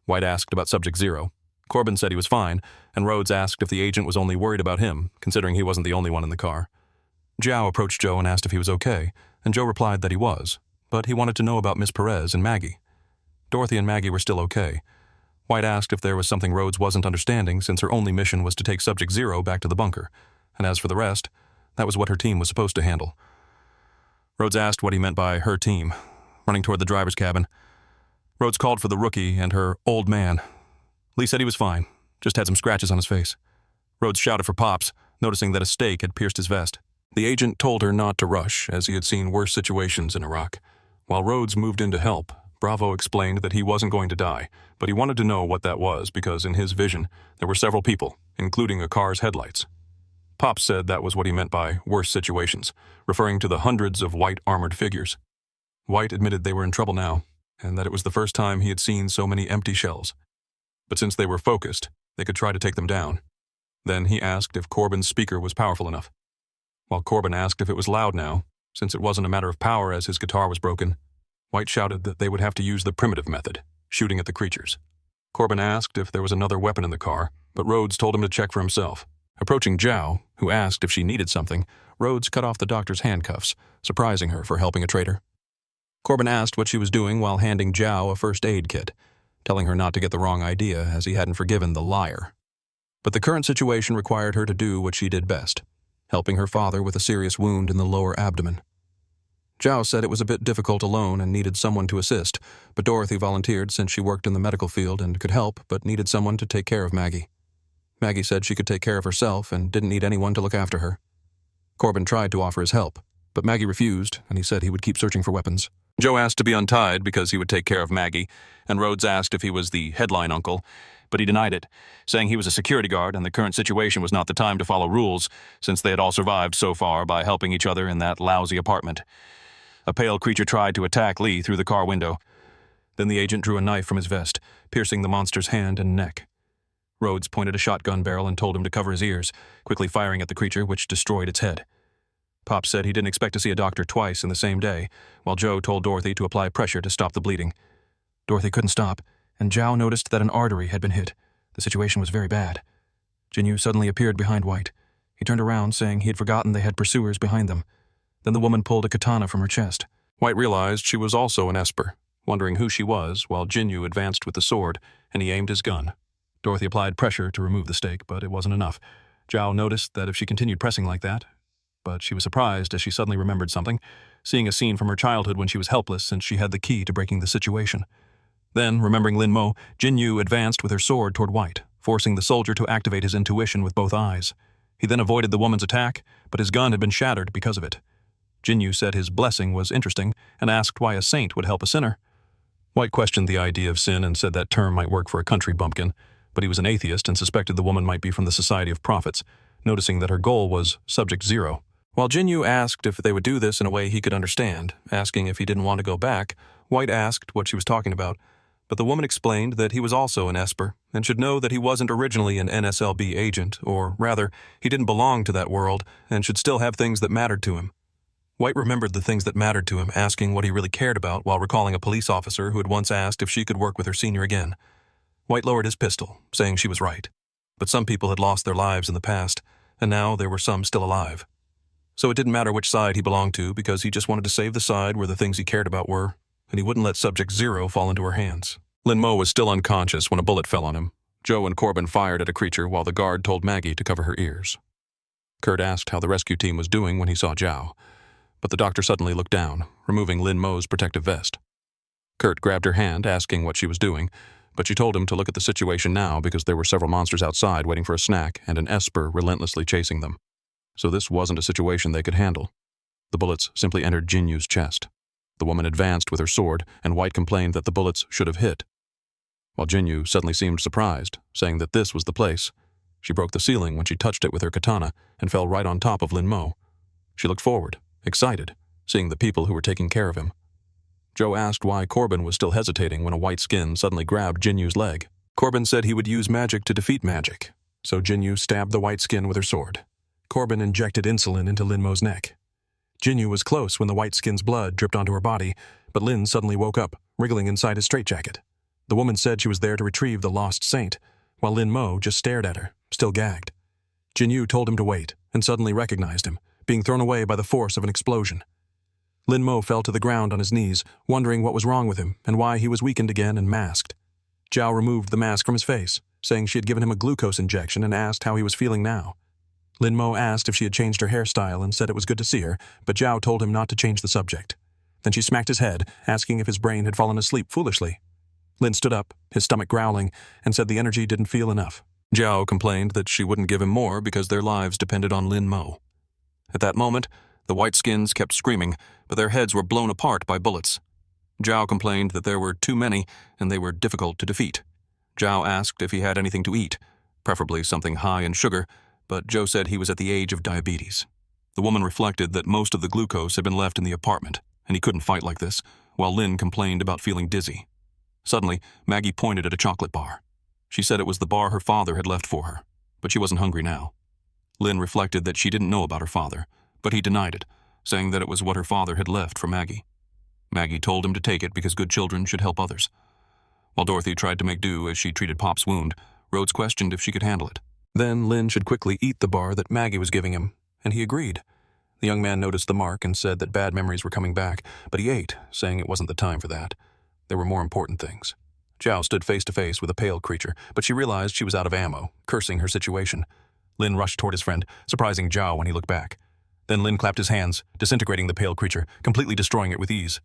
White asked about Subject Zero. Corbin said he was fine, and Rhodes asked if the agent was only worried about him, considering he wasn't the only one in the car. Zhao approached Joe and asked if he was okay, and Joe replied that he was, but he wanted to know about Miss Perez and Maggie. Dorothy and Maggie were still okay. White asked if there was something Rhodes wasn't understanding since her only mission was to take Subject Zero back to the bunker, and as for the rest, that was what her team was supposed to handle. Rhodes asked what he meant by her team, running toward the driver's cabin. Rhodes called for the rookie and her old man. Lee said he was fine, just had some scratches on his face. Rhodes shouted for Pops, noticing that a stake had pierced his vest. The agent told her not to rush, as he had seen worse situations in Iraq. While Rhodes moved in to help, Bravo explained that he wasn't going to die, but he wanted to know what that was because in his vision, there were several people, including a car's headlights. Pops said that was what he meant by worse situations, referring to the hundreds of white armored figures. White admitted they were in trouble now, and that it was the first time he had seen so many empty shells. But since they were focused, they could try to take them down. Then he asked if Corbin's speaker was powerful enough. While Corbin asked if it was loud now, since it wasn't a matter of power as his guitar was broken, White shouted that they would have to use the primitive method, shooting at the creatures. Corbin asked if there was another weapon in the car, but Rhodes told him to check for himself. Approaching Zhao, who asked if she needed something, Rhodes cut off the doctor's handcuffs, surprising her for helping a traitor. Corbin asked what she was doing while handing Zhao a first aid kit, telling her not to get the wrong idea as he hadn't forgiven the liar. But the current situation required her to do what she did best, helping her father with a serious wound in the lower abdomen. Zhao said it was a bit difficult alone and needed someone to assist, but Dorothy volunteered since she worked in the medical field and could help but needed someone to take care of Maggie. Maggie said she could take care of herself and didn't need anyone to look after her. Corbin tried to offer his help, but Maggie refused, and he said he would keep searching for weapons. Joe asked to be untied because he would take care of Maggie, and Rhodes asked if he was the headline uncle, but he denied it, saying he was a security guard and the current situation was not the time to follow rules, since they had all survived so far by helping each other in that lousy apartment. A pale creature tried to attack Lee through the car window. Then the agent drew a knife from his vest, piercing the monster's hand and neck. Rhodes pointed a shotgun barrel and told him to cover his ears, quickly firing at the creature, which destroyed its head. Pop said he didn't expect to see a doctor twice in the same day, while Joe told Dorothy to apply pressure to stop the bleeding. Dorothy couldn't stop, and Zhao noticed that an artery had been hit. The situation was very bad. Jinyu suddenly appeared behind White. He turned around, saying he had forgotten they had pursuers behind them. Then the woman pulled a katana from her chest. White realized she was also an Esper, wondering who she was, while Jinyu advanced with the sword, and he aimed his gun. Dorothy applied pressure to remove the stake, but it wasn't enough. Zhao noticed that if she continued pressing like that, but she was surprised as she suddenly remembered something, seeing a scene from her childhood when she was helpless since she had the key to breaking the situation. Then, remembering Lin Mo, Jinyu advanced with her sword toward White, forcing the soldier to activate his intuition with both eyes. He then avoided the woman's attack, but his gun had been shattered because of it. Jinyu said his blessing was interesting and asked why a saint would help a sinner. White questioned the idea of sin and said that term might work for a country bumpkin, but he was an atheist and suspected the woman might be from the Society of Prophets, noticing that her goal was Subject Zero. While Jinyu asked if they would do this in a way he could understand, asking if he didn't want to go back, White asked what she was talking about, but the woman explained that he was also an Esper and should know that he wasn't originally an NSLB agent, or rather, he didn't belong to that world and should still have things that mattered to him. White remembered the things that mattered to him, asking what he really cared about while recalling a police officer who had once asked if she could work with her senior again. White lowered his pistol, saying she was right. But some people had lost their lives in the past, and now there were some still alive. So it didn't matter which side he belonged to because he just wanted to save the side where the things he cared about were, and he wouldn't let Subject Zero fall into her hands. Lin Mo was still unconscious when a bullet fell on him. Joe and Corbin fired at a creature while the guard told Maggie to cover her ears. Kurt asked how the rescue team was doing when he saw Zhao, but the doctor suddenly looked down, removing Lin Mo's protective vest. Kurt grabbed her hand, asking what she was doing, but she told him to look at the situation now because there were several monsters outside waiting for a snack and an esper relentlessly chasing them. So this wasn't a situation they could handle. The bullets simply entered Jinyu's chest. The woman advanced with her sword, and White complained that the bullets should have hit. While Jinyu suddenly seemed surprised, saying that this was the place. She broke the ceiling when she touched it with her katana and fell right on top of Lin Mo. She looked forward, excited, seeing the people who were taking care of him. Joe asked why Corbin was still hesitating when a white skin suddenly grabbed Jinyu's leg. Corbin said he would use magic to defeat magic, so Jinyu stabbed the white skin with her sword. Corbin injected insulin into Lin Mo's neck. Jinyu was close when the white skin's blood dripped onto her body, but Lin suddenly woke up, wriggling inside his straitjacket. The woman said she was there to retrieve the lost saint, while Lin Mo just stared at her, still gagged. Jinyu told him to wait, and suddenly recognized him, being thrown away by the force of an explosion. Lin Mo fell to the ground on his knees, wondering what was wrong with him and why he was weakened again and masked. Zhao removed the mask from his face, saying she had given him a glucose injection and asked how he was feeling now. Lin Mo asked if she had changed her hairstyle and said it was good to see her, but Zhao told him not to change the subject. Then she smacked his head, asking if his brain had fallen asleep foolishly. Lin stood up, his stomach growling, and said the energy didn't feel enough. Zhao complained that she wouldn't give him more because their lives depended on Lin Mo. At that moment, the white skins kept screaming, but their heads were blown apart by bullets. Zhao complained that there were too many and they were difficult to defeat. Zhao asked if he had anything to eat, preferably something high in sugar, but Joe said he was at the age of diabetes. The woman reflected that most of the glucose had been left in the apartment, and he couldn't fight like this, while Lin complained about feeling dizzy. Suddenly, Maggie pointed at a chocolate bar. She said it was the bar her father had left for her, but she wasn't hungry now. Lin reflected that she didn't know about her father, but he denied it, saying that it was what her father had left for Maggie. Maggie told him to take it because good children should help others. While Dorothy tried to make do as she treated Pop's wound, Rhodes questioned if she could handle it. Then Lin should quickly eat the bar that Maggie was giving him, and he agreed. The young man noticed the mark and said that bad memories were coming back, but he ate, saying it wasn't the time for that. There were more important things. Zhao stood face to face with a pale creature, but she realized she was out of ammo, cursing her situation. Lin rushed toward his friend, surprising Zhao when he looked back. Then Lin clapped his hands, disintegrating the pale creature, completely destroying it with ease.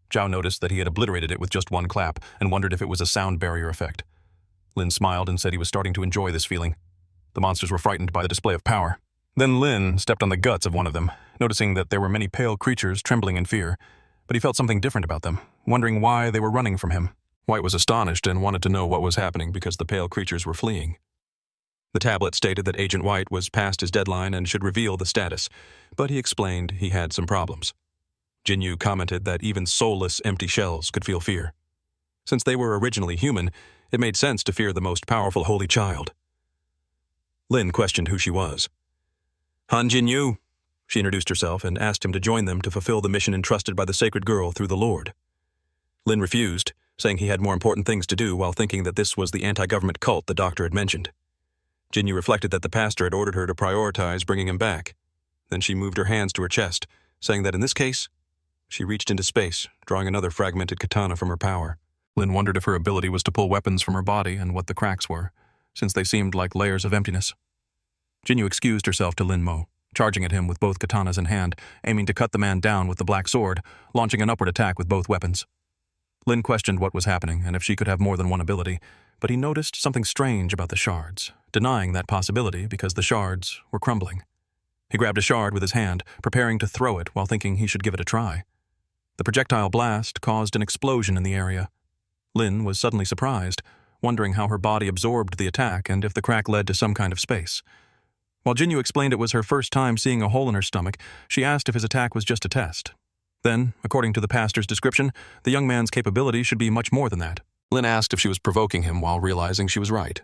Zhao noticed that he had obliterated it with just one clap and wondered if it was a sound barrier effect. Lin smiled and said he was starting to enjoy this feeling. The monsters were frightened by the display of power. Then Lin stepped on the guts of one of them, noticing that there were many pale creatures trembling in fear, but he felt something different about them, wondering why they were running from him. White was astonished and wanted to know what was happening because the pale creatures were fleeing. The tablet stated that Agent White was past his deadline and should reveal the status, but he explained he had some problems. Jinyu commented that even soulless empty shells could feel fear. Since they were originally human, it made sense to fear the most powerful holy child. Lin questioned who she was. Han Jinyu, she introduced herself and asked him to join them to fulfill the mission entrusted by the sacred girl through the Lord. Lin refused, saying he had more important things to do while thinking that this was the anti-government cult the doctor had mentioned. Jinyu reflected that the pastor had ordered her to prioritize bringing him back. Then she moved her hands to her chest, saying that in this case, she reached into space, drawing another fragmented katana from her power. Lin wondered if her ability was to pull weapons from her body and what the cracks were, since they seemed like layers of emptiness. Jinyu excused herself to Lin Mo, charging at him with both katanas in hand, aiming to cut the man down with the black sword, launching an upward attack with both weapons. Lin questioned what was happening and if she could have more than one ability, but he noticed something strange about the shards, denying that possibility because the shards were crumbling. He grabbed a shard with his hand, preparing to throw it while thinking he should give it a try. The projectile blast caused an explosion in the area. Lin was suddenly surprised, wondering how her body absorbed the attack and if the crack led to some kind of space. While Jinyu explained it was her first time seeing a hole in her stomach, she asked if his attack was just a test. Then, according to the pastor's description, the young man's capability should be much more than that. Lin asked if she was provoking him while realizing she was right.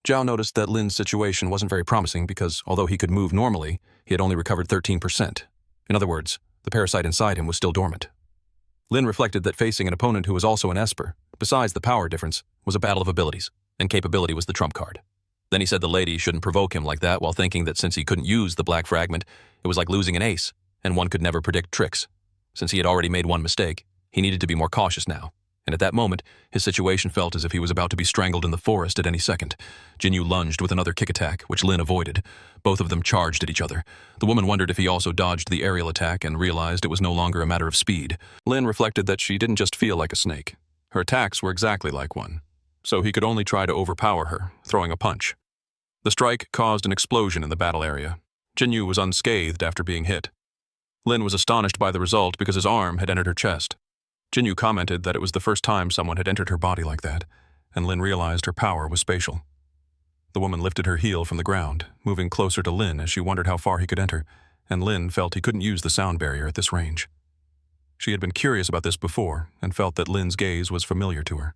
Zhao noticed that Lin's situation wasn't very promising because, although he could move normally, he had only recovered 13%. In other words, the parasite inside him was still dormant. Lin reflected that facing an opponent who was also an esper, besides the power difference, was a battle of abilities, and capability was the trump card. Then he said the lady shouldn't provoke him like that while thinking that since he couldn't use the black fragment, it was like losing an ace, and one could never predict tricks. Since he had already made one mistake, he needed to be more cautious now. And at that moment, his situation felt as if he was about to be strangled in the forest at any second. Jinyu lunged with another kick attack, which Lin avoided. Both of them charged at each other. The woman wondered if he also dodged the aerial attack and realized it was no longer a matter of speed. Lin reflected that she didn't just feel like a snake. Her attacks were exactly like one. So he could only try to overpower her, throwing a punch. The strike caused an explosion in the battle area. Jinyu was unscathed after being hit. Lin was astonished by the result because his arm had entered her chest. Jinyu commented that it was the first time someone had entered her body like that, and Lin realized her power was spatial. The woman lifted her heel from the ground, moving closer to Lin as she wondered how far he could enter, and Lin felt he couldn't use the sound barrier at this range. She had been curious about this before and felt that Lin's gaze was familiar to her.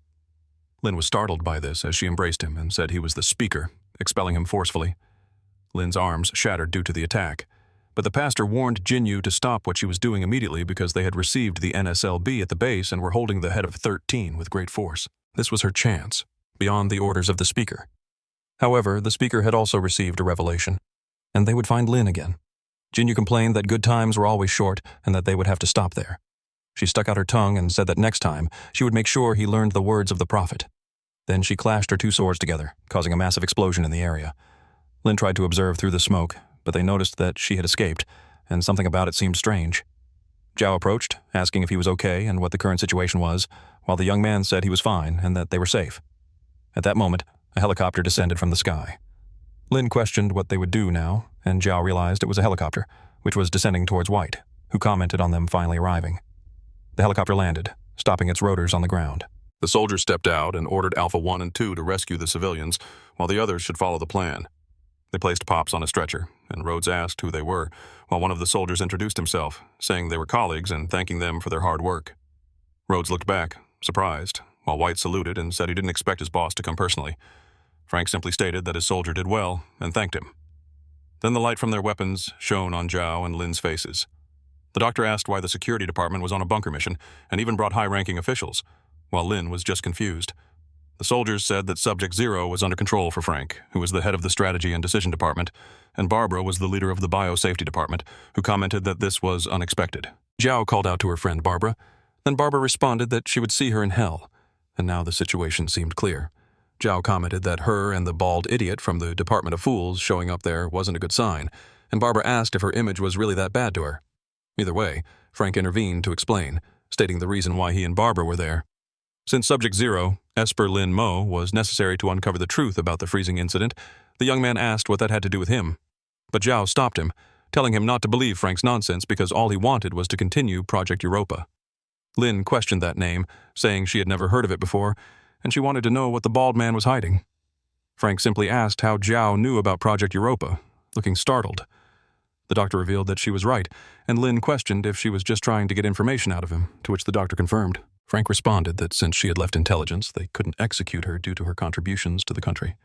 Lin was startled by this as she embraced him and said he was the speaker, expelling him forcefully. Lin's arms shattered due to the attack, but the pastor warned Jinyu to stop what she was doing immediately because they had received the NSLB at the base and were holding the head of 13 with great force. This was her chance, beyond the orders of the speaker. However, the speaker had also received a revelation, and they would find Lin again. Jinyu complained that good times were always short and that they would have to stop there. She stuck out her tongue and said that next time she would make sure he learned the words of the prophet. Then she clashed her two swords together, causing a massive explosion in the area. Lin tried to observe through the smoke, but they noticed that she had escaped, and something about it seemed strange. Zhao approached, asking if he was okay and what the current situation was, while the young man said he was fine and that they were safe. At that moment, a helicopter descended from the sky. Lin questioned what they would do now, and Zhao realized it was a helicopter, which was descending towards White, who commented on them finally arriving. The helicopter landed, stopping its rotors on the ground. The soldiers stepped out and ordered Alpha 1 and 2 to rescue the civilians, while the others should follow the plan. They placed Pops on a stretcher, and Rhodes asked who they were, while one of the soldiers introduced himself, saying they were colleagues and thanking them for their hard work. Rhodes looked back, surprised, while White saluted and said he didn't expect his boss to come personally. Frank simply stated that his soldier did well and thanked him. Then the light from their weapons shone on Zhao and Lin's faces. The doctor asked why the security department was on a bunker mission and even brought high-ranking officials, while Lin was just confused. The soldiers said that Subject Zero was under control for Frank, who was the head of the Strategy and Decision Department, and Barbara was the leader of the Biosafety Department, who commented that this was unexpected. Zhao called out to her friend Barbara. Then Barbara responded that she would see her in hell, and now the situation seemed clear. Zhao commented that her and the bald idiot from the Department of Fools showing up there wasn't a good sign, and Barbara asked if her image was really that bad to her. Either way, Frank intervened to explain, stating the reason why he and Barbara were there. Since Subject Zero, Esper Lin Mo, was necessary to uncover the truth about the freezing incident, the young man asked what that had to do with him. But Zhao stopped him, telling him not to believe Frank's nonsense because all he wanted was to continue Project Europa. Lin questioned that name, saying she had never heard of it before, and she wanted to know what the bald man was hiding. Frank simply asked how Zhao knew about Project Europa, looking startled. The doctor revealed that she was right, and Lin questioned if she was just trying to get information out of him, to which the doctor confirmed. Frank responded that since she had left intelligence, they couldn't execute her due to her contributions to the country.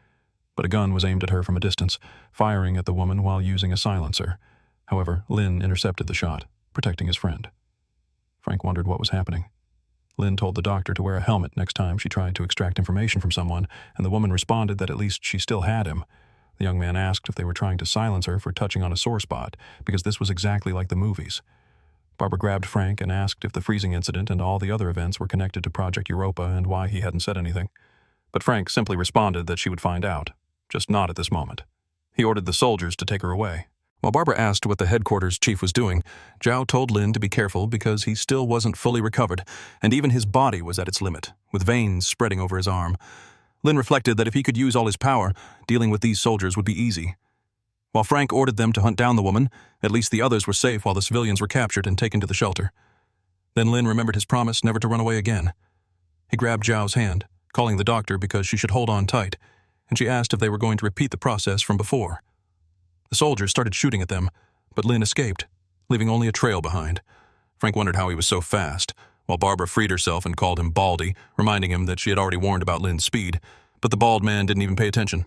But a gun was aimed at her from a distance, firing at the woman while using a silencer. However, Lin intercepted the shot, protecting his friend. Frank wondered what was happening. Lin told the doctor to wear a helmet next time she tried to extract information from someone, and the woman responded that at least she still had him. The young man asked if they were trying to silence her for touching on a sore spot, because this was exactly like the movies. Barbara grabbed Frank and asked if the freezing incident and all the other events were connected to Project Europa and why he hadn't said anything. But Frank simply responded that she would find out, just not at this moment. He ordered the soldiers to take her away. While Barbara asked what the headquarters chief was doing, Zhao told Lin to be careful because he still wasn't fully recovered, and even his body was at its limit, with veins spreading over his arm. Lin reflected that if he could use all his power, dealing with these soldiers would be easy. While Frank ordered them to hunt down the woman, at least the others were safe while the civilians were captured and taken to the shelter. Then Lin remembered his promise never to run away again. He grabbed Zhao's hand, calling the doctor because she should hold on tight, and she asked if they were going to repeat the process from before. The soldiers started shooting at them, but Lin escaped, leaving only a trail behind. Frank wondered how he was so fast, while Barbara freed herself and called him Baldy, reminding him that she had already warned about Lin's speed, but the bald man didn't even pay attention.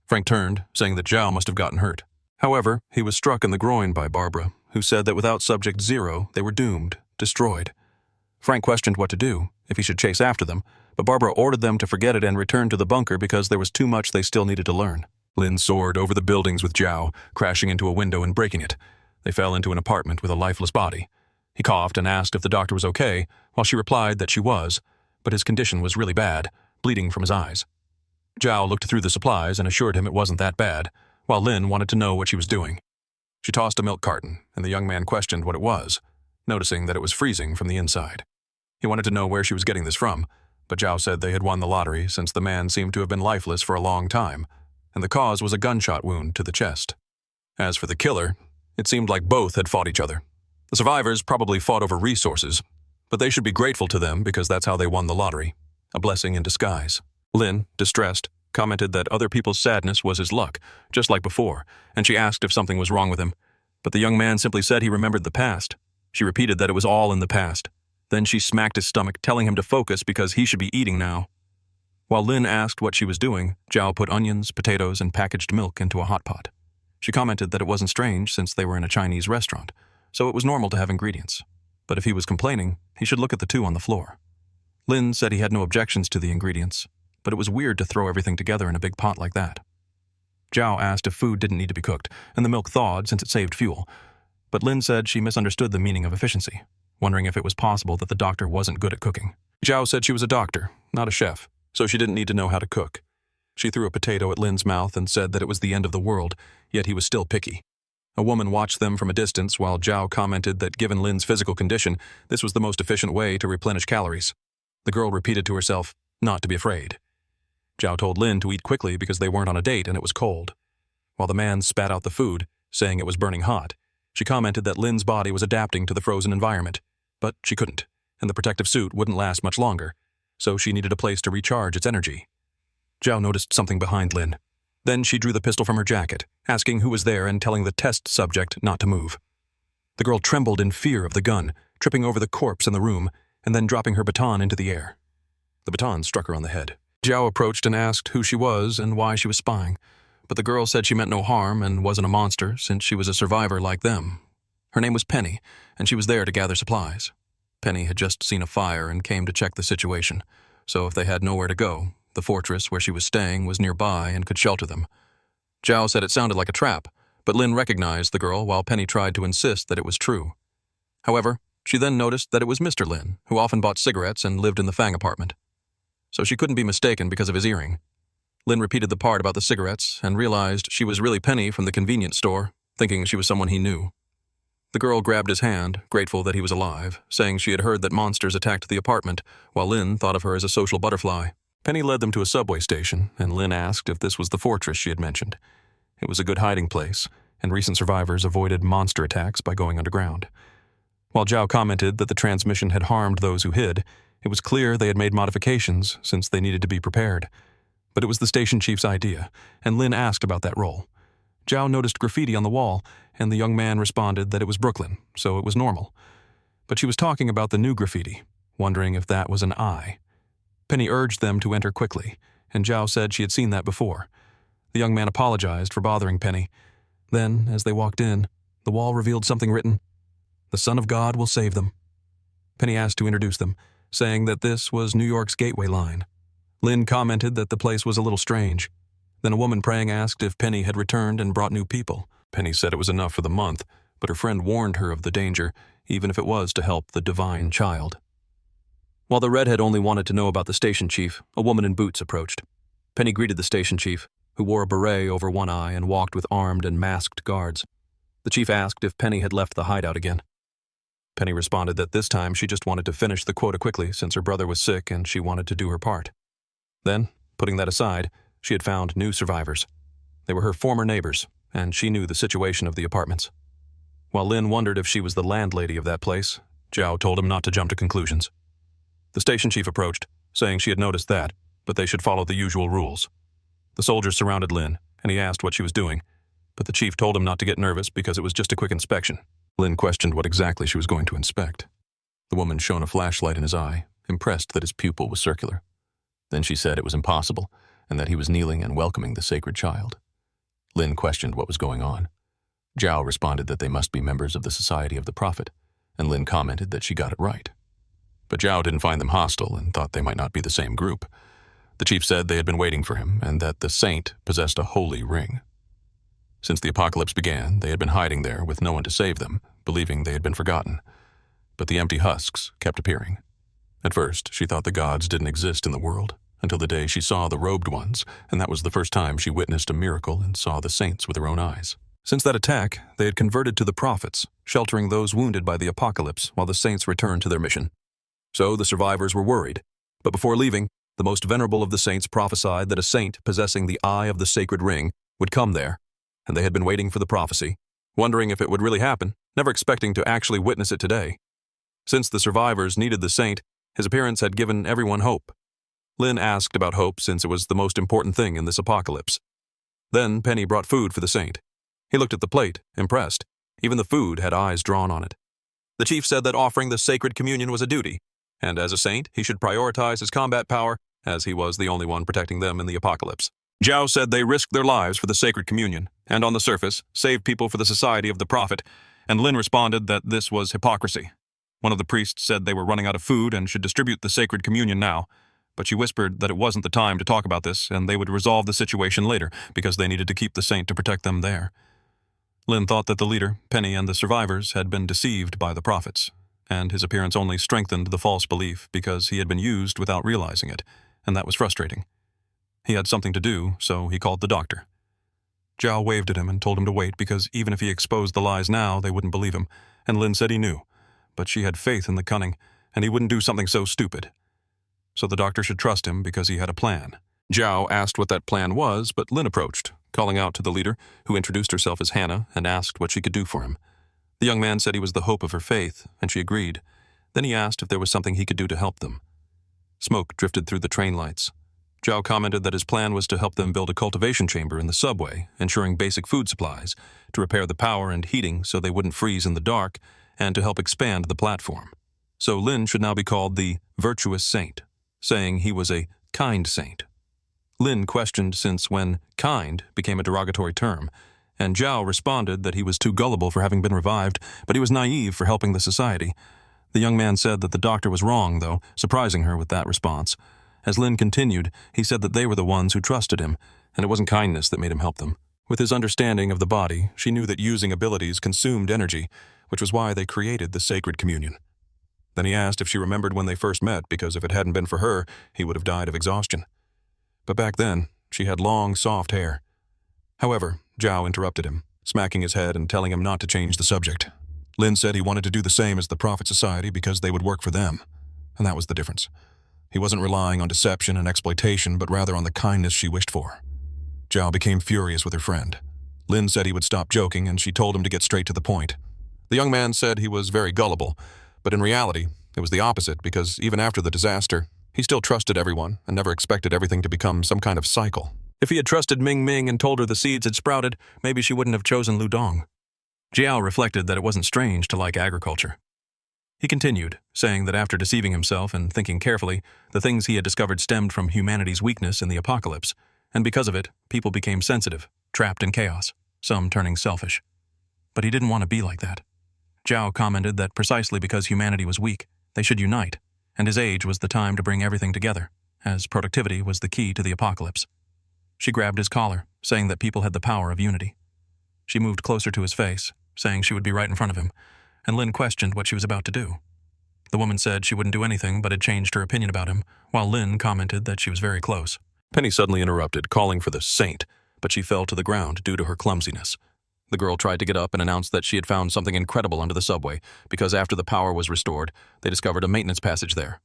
Frank turned, saying that Zhao must have gotten hurt. However, he was struck in the groin by Barbara, who said that without Subject Zero, they were doomed, destroyed. Frank questioned what to do, if he should chase after them, but Barbara ordered them to forget it and return to the bunker because there was too much they still needed to learn. Lin soared over the buildings with Zhao, crashing into a window and breaking it. They fell into an apartment with a lifeless body. He coughed and asked if the doctor was okay, while she replied that she was, but his condition was really bad, bleeding from his eyes. Zhao looked through the supplies and assured him it wasn't that bad, while Lin wanted to know what she was doing. She tossed a milk carton, and the young man questioned what it was, noticing that it was freezing from the inside. He wanted to know where she was getting this from, but Zhao said they had won the lottery since the man seemed to have been lifeless for a long time, and the cause was a gunshot wound to the chest. As for the killer, it seemed like both had fought each other. The survivors probably fought over resources, but they should be grateful to them because that's how they won the lottery, a blessing in disguise. Lin, distressed, commented that other people's sadness was his luck, just like before, and she asked if something was wrong with him. But the young man simply said he remembered the past. She repeated that it was all in the past. Then she smacked his stomach, telling him to focus because he should be eating now. While Lin asked what she was doing, Zhao put onions, potatoes, and packaged milk into a hot pot. She commented that it wasn't strange since they were in a Chinese restaurant, so it was normal to have ingredients. But if he was complaining, he should look at the two on the floor. Lin said he had no objections to the ingredients, but it was weird to throw everything together in a big pot like that. Zhao asked if food didn't need to be cooked, and the milk thawed since it saved fuel. But Lin said she misunderstood the meaning of efficiency, wondering if it was possible that the doctor wasn't good at cooking. Zhao said she was a doctor, not a chef, so she didn't need to know how to cook. She threw a potato at Lin's mouth and said that it was the end of the world, yet he was still picky. A woman watched them from a distance while Zhao commented that given Lin's physical condition, this was the most efficient way to replenish calories. The girl repeated to herself, not to be afraid. Zhao told Lin to eat quickly because they weren't on a date and it was cold. While the man spat out the food, saying it was burning hot, she commented that Lin's body was adapting to the frozen environment, but she couldn't, and the protective suit wouldn't last much longer, so she needed a place to recharge its energy. Zhao noticed something behind Lin. Then she drew the pistol from her jacket, asking who was there and telling the test subject not to move. The girl trembled in fear of the gun, tripping over the corpse in the room, and then dropping her baton into the air. The baton struck her on the head. Zhao approached and asked who she was and why she was spying, but the girl said she meant no harm and wasn't a monster since she was a survivor like them. Her name was Penny, and she was there to gather supplies. Penny had just seen a fire and came to check the situation, so if they had nowhere to go, the fortress where she was staying was nearby and could shelter them. Zhao said it sounded like a trap, but Lin recognized the girl while Penny tried to insist that it was true. However, she then noticed that it was Mr. Lin, who often bought cigarettes and lived in the Fang apartment. So she couldn't be mistaken because of his earring. Lin repeated the part about the cigarettes and realized she was really Penny from the convenience store, thinking she was someone he knew. The girl grabbed his hand, grateful that he was alive, saying she had heard that monsters attacked the apartment, while Lin thought of her as a social butterfly. Penny led them to a subway station, and Lin asked if this was the fortress she had mentioned. It was a good hiding place, and recent survivors avoided monster attacks by going underground. While Zhao commented that the transmission had harmed those who hid, it was clear they had made modifications since they needed to be prepared. But it was the station chief's idea, and Lin asked about that role. Zhao noticed graffiti on the wall, and the young man responded that it was Brooklyn, so it was normal. But she was talking about the new graffiti, wondering if that was an eye. Penny urged them to enter quickly, and Zhao said she had seen that before. The young man apologized for bothering Penny. Then, as they walked in, the wall revealed something written, "The Son of God will save them." Penny asked to introduce them, saying that this was New York's Gateway Line. Lin commented that the place was a little strange. Then a woman praying asked if Penny had returned and brought new people. Penny said it was enough for the month, but her friend warned her of the danger, even if it was to help the divine child. While the redhead only wanted to know about the station chief, a woman in boots approached. Penny greeted the station chief, who wore a beret over one eye and walked with armed and masked guards. The chief asked if Penny had left the hideout again. Penny responded that this time she just wanted to finish the quota quickly since her brother was sick and she wanted to do her part. Then, putting that aside, she had found new survivors. They were her former neighbors, and she knew the situation of the apartments. While Lin wondered if she was the landlady of that place, Zhao told him not to jump to conclusions. The station chief approached, saying she had noticed that, but they should follow the usual rules. The soldiers surrounded Lin, and he asked what she was doing, but the chief told him not to get nervous because it was just a quick inspection. Lin questioned what exactly she was going to inspect. The woman shone a flashlight in his eye, impressed that his pupil was circular. Then she said it was impossible, and that he was kneeling and welcoming the sacred child. Lin questioned what was going on. Zhao responded that they must be members of the Society of the Prophet, and Lin commented that she got it right. But Zhao didn't find them hostile and thought they might not be the same group. The chief said they had been waiting for him and that the saint possessed a holy ring. Since the apocalypse began, they had been hiding there with no one to save them, believing they had been forgotten. But the empty husks kept appearing. At first, she thought the gods didn't exist in the world, until the day she saw the robed ones, and that was the first time she witnessed a miracle and saw the saints with her own eyes. Since that attack, they had converted to the prophets, sheltering those wounded by the apocalypse while the saints returned to their mission. So the survivors were worried, but before leaving, the most venerable of the saints prophesied that a saint possessing the eye of the sacred ring would come there, and they had been waiting for the prophecy, wondering if it would really happen, never expecting to actually witness it today. Since the survivors needed the saint, his appearance had given everyone hope. Lin asked about hope since it was the most important thing in this apocalypse. Then Penny brought food for the saint. He looked at the plate, impressed. Even the food had eyes drawn on it. The chief said that offering the sacred communion was a duty, and as a saint, he should prioritize his combat power, as he was the only one protecting them in the apocalypse. Zhao said they risked their lives for the sacred communion, and on the surface, saved people for the society of the prophet, and Lin responded that this was hypocrisy. One of the priests said they were running out of food and should distribute the sacred communion now, but she whispered that it wasn't the time to talk about this, and they would resolve the situation later, because they needed to keep the saint to protect them there. Lin thought that the leader, Penny, and the survivors had been deceived by the prophets, and his appearance only strengthened the false belief because he had been used without realizing it, and that was frustrating. He had something to do, so he called the doctor. Zhao waved at him and told him to wait because even if he exposed the lies now, they wouldn't believe him, and Lin said he knew, but she had faith in the cunning, and he wouldn't do something so stupid. So the doctor should trust him because he had a plan. Zhao asked what that plan was, but Lin approached, calling out to the leader, who introduced herself as Hannah and asked what she could do for him. The young man said he was the hope of her faith, and she agreed. Then he asked if there was something he could do to help them. Smoke drifted through the train lights. Zhao commented that his plan was to help them build a cultivation chamber in the subway, ensuring basic food supplies, to repair the power and heating so they wouldn't freeze in the dark, and to help expand the platform. So Lin should now be called the virtuous saint, saying he was a kind saint. Lin questioned since when kind became a derogatory term, and Zhao responded that he was too gullible for having been revived, but he was naive for helping the society. The young man said that the doctor was wrong, though, surprising her with that response. As Lin continued, he said that they were the ones who trusted him, and it wasn't kindness that made him help them. With his understanding of the body, she knew that using abilities consumed energy, which was why they created the sacred communion. Then he asked if she remembered when they first met, because if it hadn't been for her, he would have died of exhaustion. But back then, she had long, soft hair. However, Zhao interrupted him, smacking his head and telling him not to change the subject. Lin said he wanted to do the same as the Prophet Society because they would work for them, and that was the difference. He wasn't relying on deception and exploitation, but rather on the kindness she wished for. Zhao became furious with her friend. Lin said he would stop joking, and she told him to get straight to the point. The young man said he was very gullible, but in reality, it was the opposite because even after the disaster, he still trusted everyone and never expected everything to become some kind of cycle. If he had trusted Ming Ming and told her the seeds had sprouted, maybe she wouldn't have chosen Ludong. Jiao reflected that it wasn't strange to like agriculture. He continued, saying that after deceiving himself and thinking carefully, the things he had discovered stemmed from humanity's weakness in the apocalypse, and because of it, people became sensitive, trapped in chaos, some turning selfish. But he didn't want to be like that. Zhao commented that precisely because humanity was weak, they should unite, and his age was the time to bring everything together, as productivity was the key to the apocalypse. She grabbed his collar, saying that people had the power of unity. She moved closer to his face, saying she would be right in front of him, and Lin questioned what she was about to do. The woman said she wouldn't do anything but had changed her opinion about him, while Lin commented that she was very close. Penny suddenly interrupted, calling for the saint, but she fell to the ground due to her clumsiness. The girl tried to get up and announced that she had found something incredible under the subway, because after the power was restored, they discovered a maintenance passage there.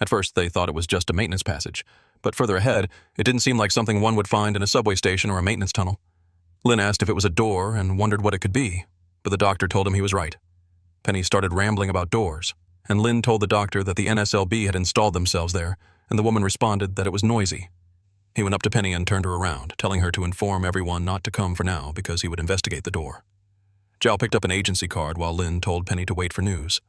At first, they thought it was just a maintenance passage, but further ahead, it didn't seem like something one would find in a subway station or a maintenance tunnel. Lin asked if it was a door and wondered what it could be, but the doctor told him he was right. Penny started rambling about doors, and Lin told the doctor that the NSLB had installed themselves there, and the woman responded that it was noisy. He went up to Penny and turned her around, telling her to inform everyone not to come for now because he would investigate the door. Zhao picked up an agency card while Lin told Penny to wait for news.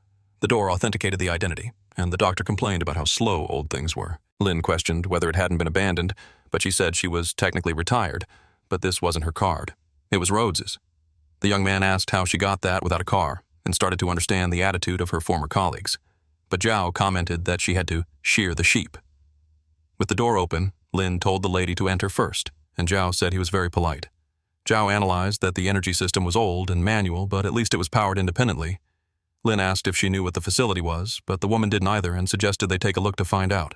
The door authenticated the identity, and the doctor complained about how slow old things were. Lin questioned whether it hadn't been abandoned, but she said she was technically retired, but this wasn't her card. It was Rhodes's. The young man asked how she got that without a car, and started to understand the attitude of her former colleagues. But Zhao commented that she had to shear the sheep. With the door open, Lin told the lady to enter first, and Zhao said he was very polite. Zhao analyzed that the energy system was old and manual, but at least it was powered independently. Lin asked if she knew what the facility was, but the woman didn't either and suggested they take a look to find out.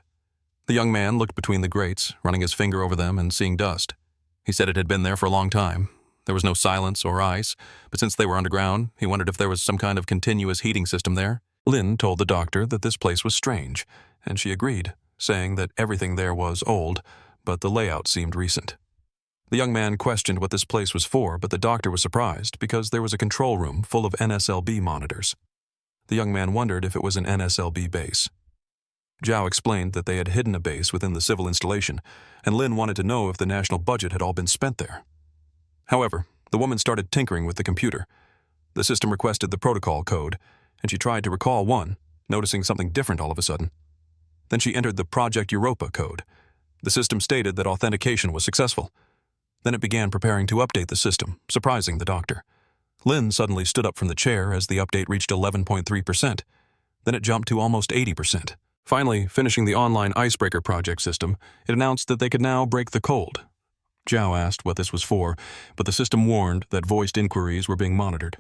The young man looked between the grates, running his finger over them and seeing dust. He said it had been there for a long time. There was no silence or ice, but since they were underground, he wondered if there was some kind of continuous heating system there. Lin told the doctor that this place was strange, and she agreed, saying that everything there was old, but the layout seemed recent. The young man questioned what this place was for, but the doctor was surprised because there was a control room full of NSLB monitors. The young man wondered if it was an NSLB base. Zhao explained that they had hidden a base within the civil installation, and Lin wanted to know if the national budget had all been spent there. However, the woman started tinkering with the computer. The system requested the protocol code, and she tried to recall one, noticing something different all of a sudden. Then she entered the Project Europa code. The system stated that authentication was successful. Then it began preparing to update the system, surprising the doctor. Lin suddenly stood up from the chair as the update reached 11.3%. Then it jumped to almost 80%. Finally, finishing the online icebreaker project system, it announced that they could now break the cold. Zhao asked what this was for, but the system warned that voiced inquiries were being monitored.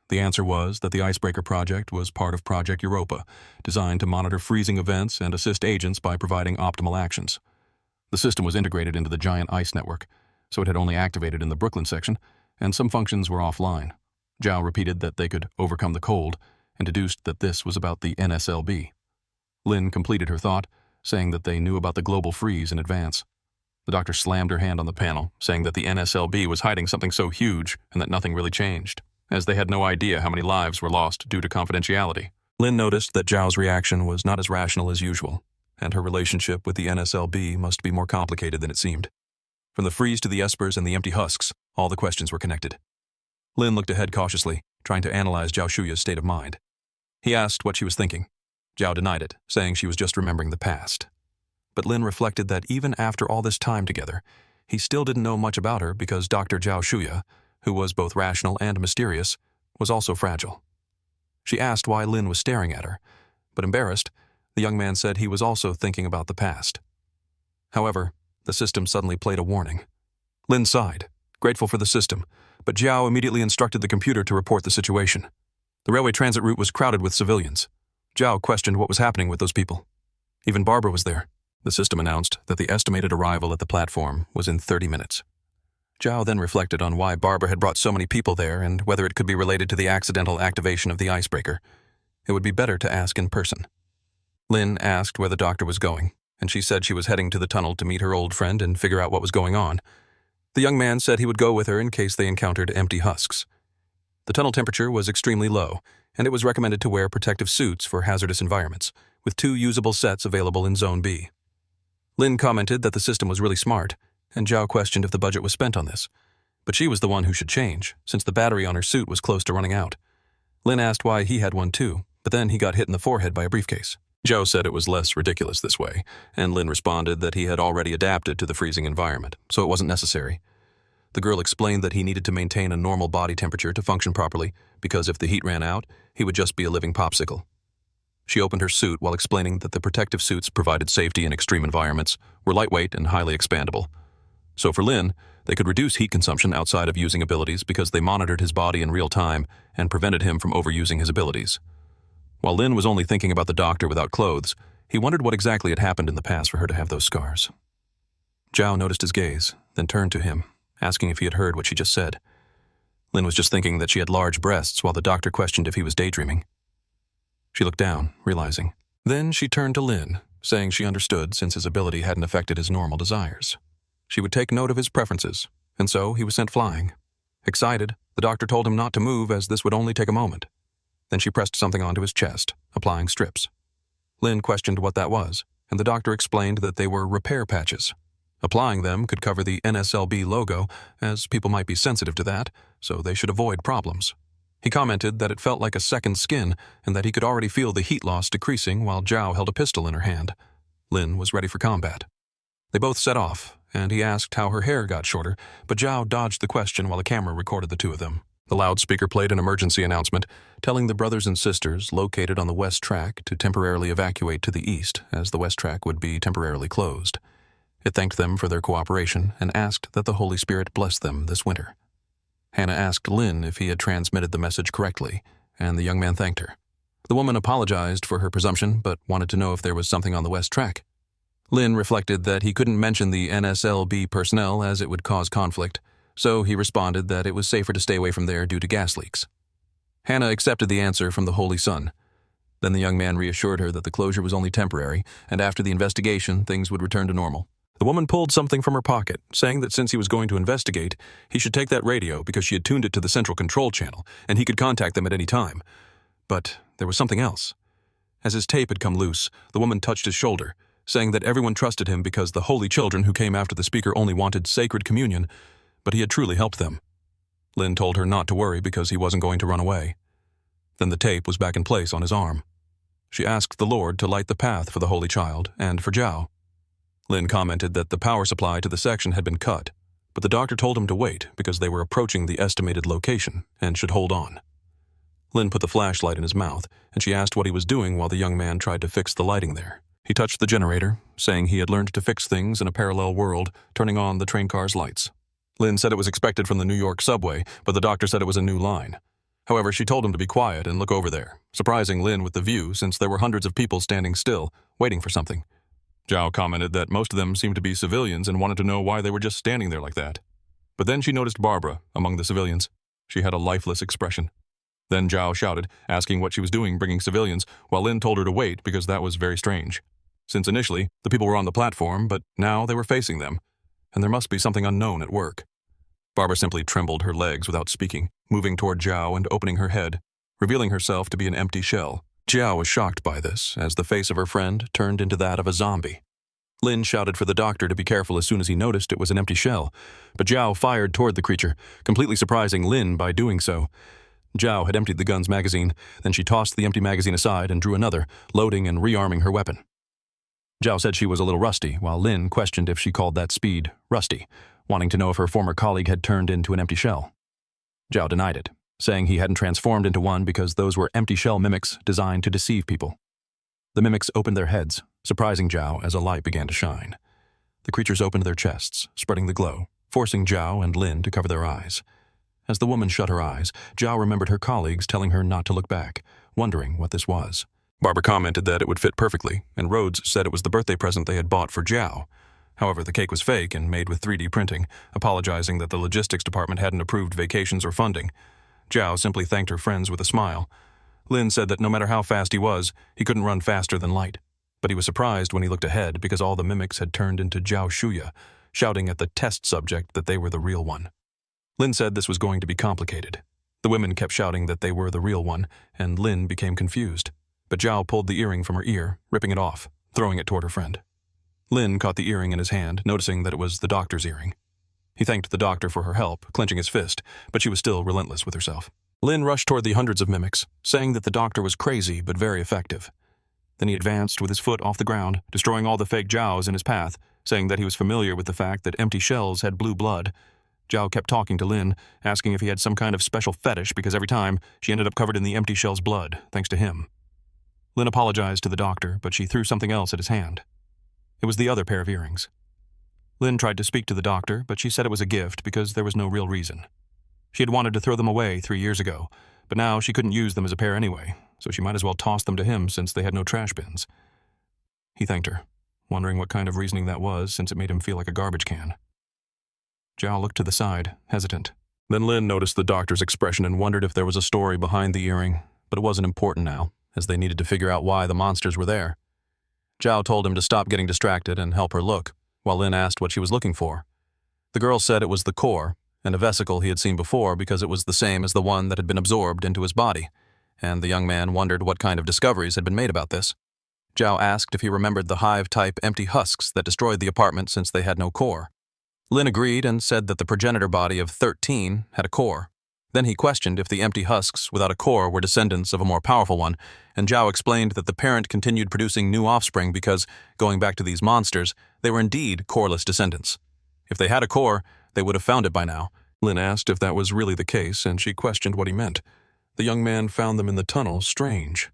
The answer was that the icebreaker project was part of Project Europa, designed to monitor freezing events and assist agents by providing optimal actions. The system was integrated into the giant ice network, so it had only activated in the Brooklyn section, and some functions were offline. Zhao repeated that they could overcome the cold, and deduced that this was about the NSLB. Lin completed her thought, saying that they knew about the global freeze in advance. The doctor slammed her hand on the panel, saying that the NSLB was hiding something so huge and that nothing really changed, as they had no idea how many lives were lost due to confidentiality. Lin noticed that Zhao's reaction was not as rational as usual, and her relationship with the NSLB must be more complicated than it seemed. From the freeze to the espers and the empty husks, all the questions were connected. Lin looked ahead cautiously, trying to analyze Zhao Shuya's state of mind. He asked what she was thinking. Zhao denied it, saying she was just remembering the past. But Lin reflected that even after all this time together, he still didn't know much about her because Dr. Zhao Shuya, who was both rational and mysterious, was also fragile. She asked why Lin was staring at her, but embarrassed, the young man said he was also thinking about the past. However, the system suddenly played a warning. Lin sighed, grateful for the system, but Zhao immediately instructed the computer to report the situation. The railway transit route was crowded with civilians. Zhao questioned what was happening with those people. Even Barbara was there. The system announced that the estimated arrival at the platform was in 30 minutes. Zhao then reflected on why Barbara had brought so many people there and whether it could be related to the accidental activation of the icebreaker. It would be better to ask in person. Lin asked where the doctor was going, and she said she was heading to the tunnel to meet her old friend and figure out what was going on. The young man said he would go with her in case they encountered empty husks. The tunnel temperature was extremely low, and it was recommended to wear protective suits for hazardous environments, with 2 usable sets available in Zone B. Lin commented that the system was really smart, and Zhao questioned if the budget was spent on this. But she was the one who should change, since the battery on her suit was close to running out. Lin asked why he had one too, but then he got hit in the forehead by a briefcase. Zhao said it was less ridiculous this way, and Lin responded that he had already adapted to the freezing environment, so it wasn't necessary. The girl explained that he needed to maintain a normal body temperature to function properly, because if the heat ran out, he would just be a living popsicle. She opened her suit while explaining that the protective suits provided safety in extreme environments, were lightweight and highly expandable. So for Lin, they could reduce heat consumption outside of using abilities because they monitored his body in real time and prevented him from overusing his abilities. While Lin was only thinking about the doctor without clothes, he wondered what exactly had happened in the past for her to have those scars. Zhao noticed his gaze, then turned to him, asking if he had heard what she just said. Lin was just thinking that she had large breasts while the doctor questioned if he was daydreaming. She looked down, realizing. Then she turned to Lin, saying she understood since his ability hadn't affected his normal desires. She would take note of his preferences, and so he was sent flying. Excited, the doctor told him not to move as this would only take a moment. Then she pressed something onto his chest, applying strips. Lin questioned what that was, and the doctor explained that they were repair patches. Applying them could cover the NSLB logo, as people might be sensitive to that, so they should avoid problems. He commented that it felt like a second skin and that he could already feel the heat loss decreasing while Zhao held a pistol in her hand. Lin was ready for combat. They both set off, and he asked how her hair got shorter, but Zhao dodged the question while a camera recorded the two of them. The loudspeaker played an emergency announcement, telling the brothers and sisters located on the west track to temporarily evacuate to the east, as the west track would be temporarily closed. It thanked them for their cooperation and asked that the Holy Spirit bless them this winter. Hannah asked Lin if he had transmitted the message correctly, and the young man thanked her. The woman apologized for her presumption, but wanted to know if there was something on the west track. Lin reflected that he couldn't mention the NSLB personnel as it would cause conflict, so he responded that it was safer to stay away from there due to gas leaks. Hannah accepted the answer from the Holy Sun. Then the young man reassured her that the closure was only temporary, and after the investigation, things would return to normal. The woman pulled something from her pocket, saying that since he was going to investigate, he should take that radio because she had tuned it to the central control channel, and he could contact them at any time. But there was something else. As his tape had come loose, the woman touched his shoulder, saying that everyone trusted him because the holy children who came after the speaker only wanted sacred communion, but he had truly helped them. Lin told her not to worry because he wasn't going to run away. Then the tape was back in place on his arm. She asked the Lord to light the path for the Holy Child and for Zhao. Lin commented that the power supply to the section had been cut, but the doctor told him to wait because they were approaching the estimated location and should hold on. Lin put the flashlight in his mouth, and she asked what he was doing while the young man tried to fix the lighting there. He touched the generator, saying he had learned to fix things in a parallel world, turning on the train car's lights. Lin said it was expected from the New York subway, but the doctor said it was a new line. However, she told him to be quiet and look over there, surprising Lin with the view since there were hundreds of people standing still, waiting for something. Zhao commented that most of them seemed to be civilians and wanted to know why they were just standing there like that. But then she noticed Barbara among the civilians. She had a lifeless expression. Then Zhao shouted, asking what she was doing bringing civilians, while Lin told her to wait because that was very strange. Since initially, the people were on the platform, but now they were facing them, and there must be something unknown at work. Barbara simply trembled her legs without speaking, moving toward Zhao and opening her head, revealing herself to be an empty shell. Zhao was shocked by this, as the face of her friend turned into that of a zombie. Lin shouted for the doctor to be careful as soon as he noticed it was an empty shell, but Zhao fired toward the creature, completely surprising Lin by doing so. Zhao had emptied the gun's magazine, then she tossed the empty magazine aside and drew another, loading and rearming her weapon. Zhao said she was a little rusty, while Lin questioned if she called that speed rusty, wanting to know if her former colleague had turned into an empty shell. Zhao denied it, saying he hadn't transformed into one because those were empty shell mimics designed to deceive people. The mimics opened their heads, surprising Zhao as a light began to shine. The creatures opened their chests, spreading the glow, forcing Zhao and Lin to cover their eyes. As the woman shut her eyes, Zhao remembered her colleagues telling her not to look back, wondering what this was. Barbara commented that it would fit perfectly, and Rhodes said it was the birthday present they had bought for Zhao. However, the cake was fake and made with 3D printing, apologizing that the logistics department hadn't approved vacations or funding. Zhao simply thanked her friends with a smile. Lin said that no matter how fast he was, he couldn't run faster than light. But he was surprised when he looked ahead because all the mimics had turned into Zhao Shuya, shouting at the test subject that they were the real one. Lin said this was going to be complicated. The women kept shouting that they were the real one, and Lin became confused. But Zhao pulled the earring from her ear, ripping it off, throwing it toward her friend. Lin caught the earring in his hand, noticing that it was the doctor's earring. He thanked the doctor for her help, clenching his fist, but she was still relentless with herself. Lin rushed toward the hundreds of mimics, saying that the doctor was crazy but very effective. Then he advanced with his foot off the ground, destroying all the fake Zhaos in his path, saying that he was familiar with the fact that empty shells had blue blood. Zhao kept talking to Lin, asking if he had some kind of special fetish because every time she ended up covered in the empty shell's blood, thanks to him. Lin apologized to the doctor, but she threw something else at his hand. It was the other pair of earrings. Lin tried to speak to the doctor, but she said it was a gift because there was no real reason. She had wanted to throw them away 3 years ago, but now she couldn't use them as a pair anyway, so she might as well toss them to him since they had no trash bins. He thanked her, wondering what kind of reasoning that was since it made him feel like a garbage can. Zhao looked to the side, hesitant. Then Lin noticed the doctor's expression and wondered if there was a story behind the earring, but it wasn't important now, as they needed to figure out why the monsters were there. Zhao told him to stop getting distracted and help her look, while Lin asked what she was looking for. The girl said it was the core, and a vesicle he had seen before because it was the same as the one that had been absorbed into his body, and the young man wondered what kind of discoveries had been made about this. Zhao asked if he remembered the hive-type empty husks that destroyed the apartment since they had no core. Lin agreed and said that the progenitor body of 13 had a core. Then he questioned if the empty husks without a core were descendants of a more powerful one, and Zhao explained that the parent continued producing new offspring because, going back to these monsters, they were indeed coreless descendants. If they had a core, they would have found it by now. Lin asked if that was really the case, and she questioned what he meant. The young man found them in the tunnel strange.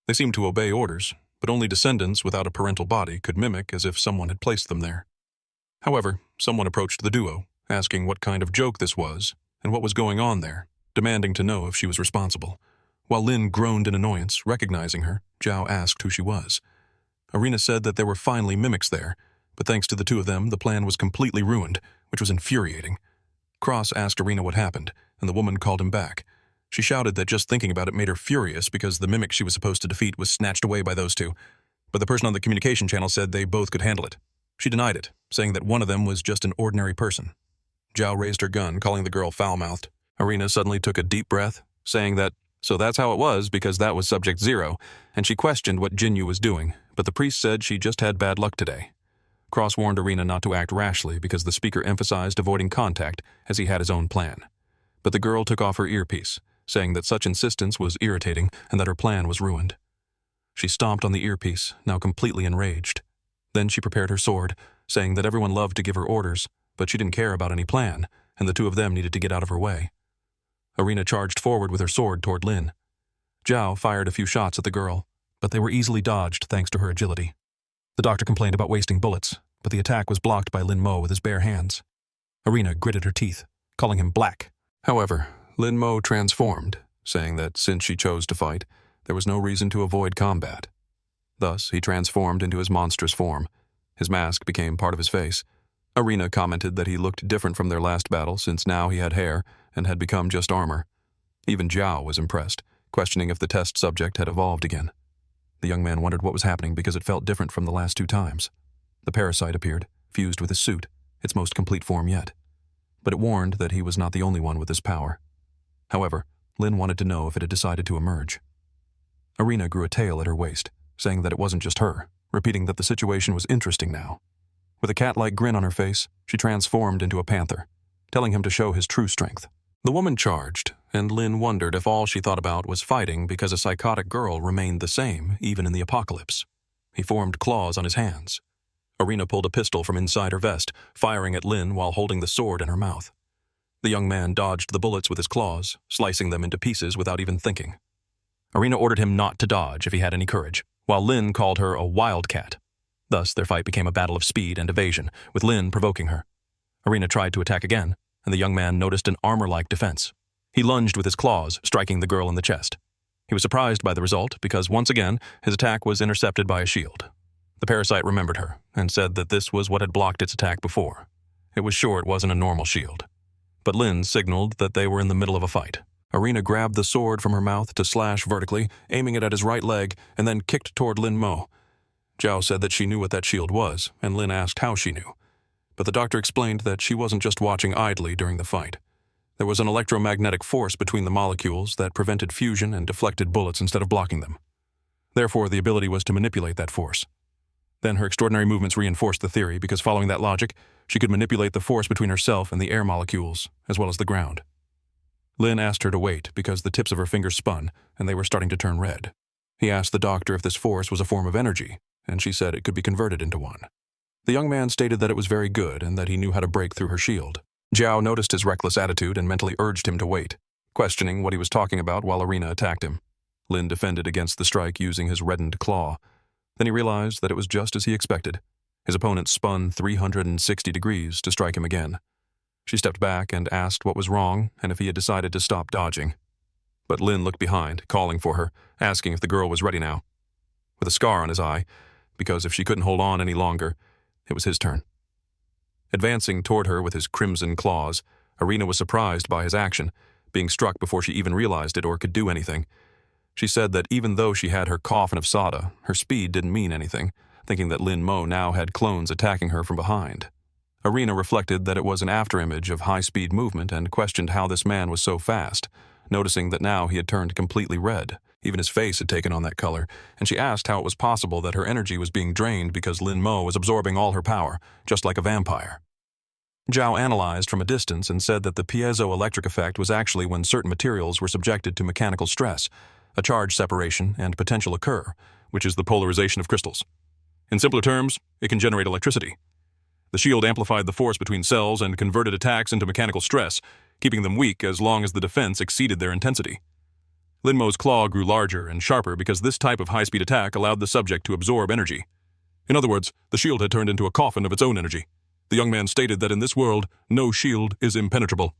They seemed to obey orders, but only descendants without a parental body could mimic as if someone had placed them there. However, someone approached the duo, asking what kind of joke this was and what was going on there, demanding to know if she was responsible. While Lin groaned in annoyance, recognizing her, Zhao asked who she was. Irina said that there were finally mimics there, but thanks to the two of them, the plan was completely ruined, which was infuriating. Cross asked Irina what happened, and the woman called him back. She shouted that just thinking about it made her furious because the mimic she was supposed to defeat was snatched away by those two, but the person on the communication channel said they both could handle it. She denied it, saying that one of them was just an ordinary person. Zhao raised her gun, calling the girl foul-mouthed. Irina suddenly took a deep breath, saying that, so that's how it was because that was Subject 0, and she questioned what Jinyu was doing, but the priest said she just had bad luck today. Cross warned Irina not to act rashly because the speaker emphasized avoiding contact as he had his own plan. But the girl took off her earpiece, saying that such insistence was irritating and that her plan was ruined. She stomped on the earpiece, now completely enraged. Then she prepared her sword, saying that everyone loved to give her orders, but she didn't care about any plan, and the two of them needed to get out of her way. Irina charged forward with her sword toward Lin. Zhao fired a few shots at the girl, but they were easily dodged thanks to her agility. The doctor complained about wasting bullets, but the attack was blocked by Lin Mo with his bare hands. Irina gritted her teeth, calling him black. However, Lin Mo transformed, saying that since she chose to fight, there was no reason to avoid combat. Thus, he transformed into his monstrous form. His mask became part of his face. Irina commented that he looked different from their last battle since now he had hair and had become just armor. Even Zhao was impressed, questioning if the test subject had evolved again. The young man wondered what was happening because it felt different from the last two times. The parasite appeared, fused with his suit, its most complete form yet. But it warned that he was not the only one with this power. However, Lin wanted to know if it had decided to emerge. Irina grew a tail at her waist, saying that it wasn't just her, repeating that the situation was interesting now. With a cat-like grin on her face, she transformed into a panther, telling him to show his true strength. The woman charged, and Lin wondered if all she thought about was fighting because a psychotic girl remained the same, even in the apocalypse. He formed claws on his hands. Irina pulled a pistol from inside her vest, firing at Lin while holding the sword in her mouth. The young man dodged the bullets with his claws, slicing them into pieces without even thinking. Irina ordered him not to dodge if he had any courage, while Lin called her a wildcat. Thus, their fight became a battle of speed and evasion, with Lin provoking her. Irina tried to attack again, and the young man noticed an armor-like defense. He lunged with his claws, striking the girl in the chest. He was surprised by the result because, once again, his attack was intercepted by a shield. The parasite remembered her and said that this was what had blocked its attack before. It was sure it wasn't a normal shield. But Lin signaled that they were in the middle of a fight. Irina grabbed the sword from her mouth to slash vertically, aiming it at his right leg, and then kicked toward Lin Mo. Zhao said that she knew what that shield was, and Lin asked how she knew. But the doctor explained that she wasn't just watching idly during the fight. There was an electromagnetic force between the molecules that prevented fusion and deflected bullets instead of blocking them. Therefore, the ability was to manipulate that force. Then her extraordinary movements reinforced the theory because following that logic, she could manipulate the force between herself and the air molecules, as well as the ground. Lin asked her to wait because the tips of her fingers spun, and they were starting to turn red. He asked the doctor if this force was a form of energy, and she said it could be converted into one. The young man stated that it was very good and that he knew how to break through her shield. Zhao noticed his reckless attitude and mentally urged him to wait, questioning what he was talking about while Irina attacked him. Lin defended against the strike using his reddened claw. Then he realized that it was just as he expected. His opponent spun 360 degrees to strike him again. She stepped back and asked what was wrong and if he had decided to stop dodging. But Lin looked behind, calling for her, asking if the girl was ready now. With a scar on his eye, because if she couldn't hold on any longer, it was his turn. Advancing toward her with his crimson claws, Irina was surprised by his action, being struck before she even realized it or could do anything. She said that even though she had her coffin of Sada, her speed didn't mean anything, thinking that Lin Mo now had clones attacking her from behind. Irina reflected that it was an afterimage of high-speed movement and questioned how this man was so fast, noticing that now he had turned completely red. Even his face had taken on that color, and she asked how it was possible that her energy was being drained because Lin Mo was absorbing all her power, just like a vampire. Zhao analyzed from a distance and said that the piezoelectric effect was actually when certain materials were subjected to mechanical stress, a charge separation and potential occur, which is the polarization of crystals. In simpler terms, it can generate electricity. The shield amplified the force between cells and converted attacks into mechanical stress, keeping them weak as long as the defense exceeded their intensity. Lin Mo's claw grew larger and sharper because this type of high-speed attack allowed the subject to absorb energy. In other words, the shield had turned into a coffin of its own energy. The young man stated that in this world, no shield is impenetrable.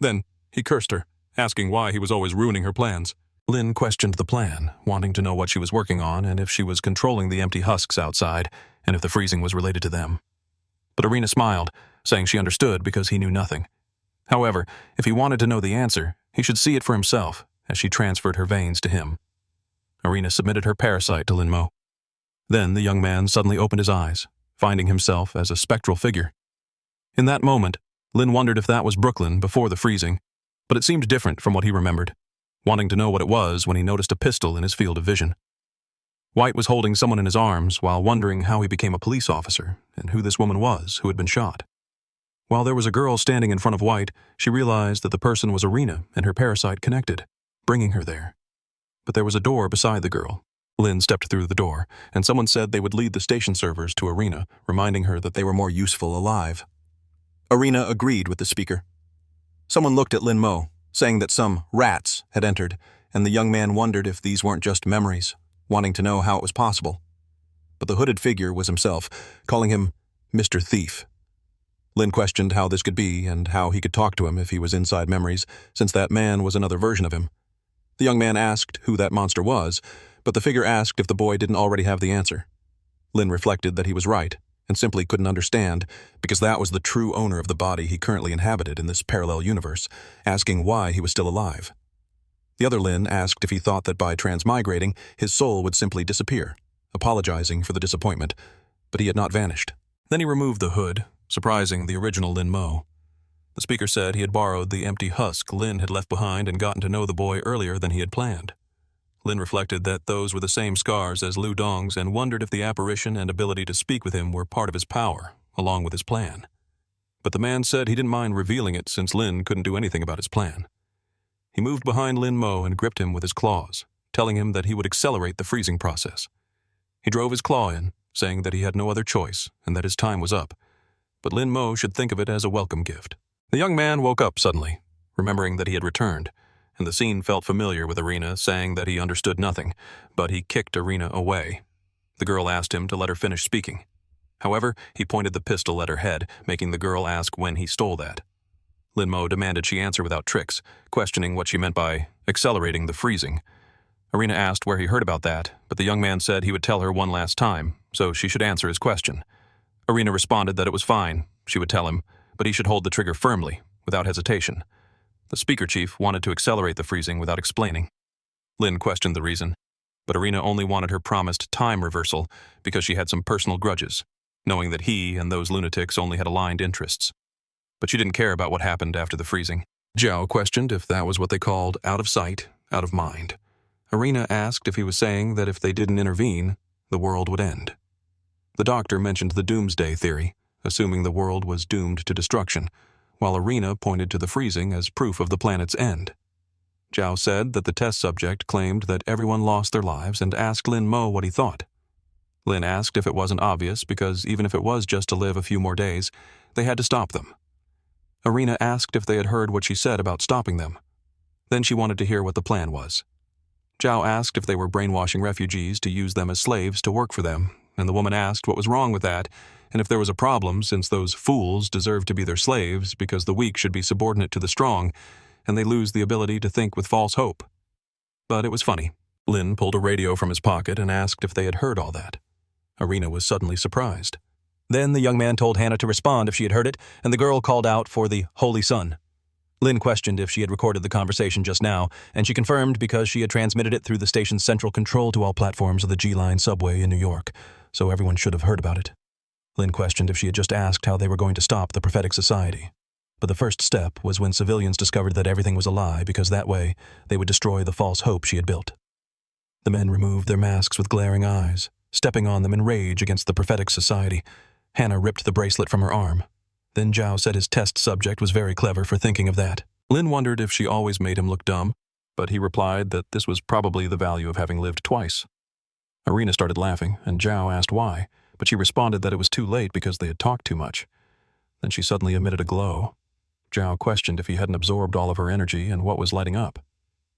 Then, he cursed her, asking why he was always ruining her plans. Lin questioned the plan, wanting to know what she was working on and if she was controlling the empty husks outside, and if the freezing was related to them. But Irina smiled, saying she understood because he knew nothing. However, if he wanted to know the answer, he should see it for himself, as she transferred her veins to him. Irina submitted her parasite to Lin Mo. Then the young man suddenly opened his eyes, finding himself as a spectral figure. In that moment, Lin wondered if that was Brooklyn before the freezing, but it seemed different from what he remembered, wanting to know what it was when he noticed a pistol in his field of vision. White was holding someone in his arms while wondering how he became a police officer and who this woman was who had been shot. While there was a girl standing in front of White, she realized that the person was Irina and her parasite connected, bringing her there. But there was a door beside the girl. Lin stepped through the door, and someone said they would lead the station servers to Irina, reminding her that they were more useful alive. Irina agreed with the speaker. Someone looked at Lin Mo, saying that some rats had entered, and the young man wondered if these weren't just memories, wanting to know how it was possible. But the hooded figure was himself, calling him Mr. Thief. Lin questioned how this could be and how he could talk to him if he was inside memories, since that man was another version of him. The young man asked who that monster was, but the figure asked if the boy didn't already have the answer. Lin reflected that he was right, and simply couldn't understand, because that was the true owner of the body he currently inhabited in this parallel universe, asking why he was still alive. The other Lin asked if he thought that by transmigrating, his soul would simply disappear, apologizing for the disappointment, but he had not vanished. Then he removed the hood, surprising the original Lin Mo. The speaker said he had borrowed the empty husk Lin had left behind and gotten to know the boy earlier than he had planned. Lin reflected that those were the same scars as Lu Dong's and wondered if the apparition and ability to speak with him were part of his power, along with his plan. But the man said he didn't mind revealing it since Lin couldn't do anything about his plan. He moved behind Lin Mo and gripped him with his claws, telling him that he would accelerate the freezing process. He drove his claw in, saying that he had no other choice and that his time was up, but Lin Mo should think of it as a welcome gift. The young man woke up suddenly, remembering that he had returned, and the scene felt familiar with Irina saying that he understood nothing, but he kicked Irina away. The girl asked him to let her finish speaking. However, he pointed the pistol at her head, making the girl ask when he stole that. Lin Mo demanded she answer without tricks, questioning what she meant by accelerating the freezing. Irina asked where he heard about that, but the young man said he would tell her one last time, so she should answer his question. Irina responded that it was fine, she would tell him, but he should hold the trigger firmly, without hesitation. The speaker chief wanted to accelerate the freezing without explaining. Lin questioned the reason, but Irina only wanted her promised time reversal because she had some personal grudges, knowing that he and those lunatics only had aligned interests. But she didn't care about what happened after the freezing. Zhao questioned if that was what they called out of sight, out of mind. Irina asked if he was saying that if they didn't intervene, the world would end. The doctor mentioned the doomsday theory, assuming the world was doomed to destruction, while Irina pointed to the freezing as proof of the planet's end. Zhao said that the test subject claimed that everyone lost their lives and asked Lin Mo what he thought. Lin asked if it wasn't obvious because even if it was just to live a few more days, they had to stop them. Irina asked if they had heard what she said about stopping them. Then she wanted to hear what the plan was. Zhao asked if they were brainwashing refugees to use them as slaves to work for them, and the woman asked what was wrong with that, and if there was a problem since those fools deserved to be their slaves because the weak should be subordinate to the strong, and they lose the ability to think with false hope. But it was funny. Lin pulled a radio from his pocket and asked if they had heard all that. Irina was suddenly surprised. Then the young man told Hannah to respond if she had heard it, and the girl called out for the Holy Sun. Lin questioned if she had recorded the conversation just now, and she confirmed because she had transmitted it through the station's central control to all platforms of the G-Line subway in New York, so everyone should have heard about it. Lin questioned if she had just asked how they were going to stop the prophetic society. But the first step was when civilians discovered that everything was a lie because that way they would destroy the false hope she had built. The men removed their masks with glaring eyes, stepping on them in rage against the prophetic society. Hannah ripped the bracelet from her arm. Then Zhao said his test subject was very clever for thinking of that. Lin wondered if she always made him look dumb, but he replied that this was probably the value of having lived twice. Irina started laughing, and Zhao asked why, but she responded that it was too late because they had talked too much. Then she suddenly emitted a glow. Zhao questioned if he hadn't absorbed all of her energy and what was lighting up.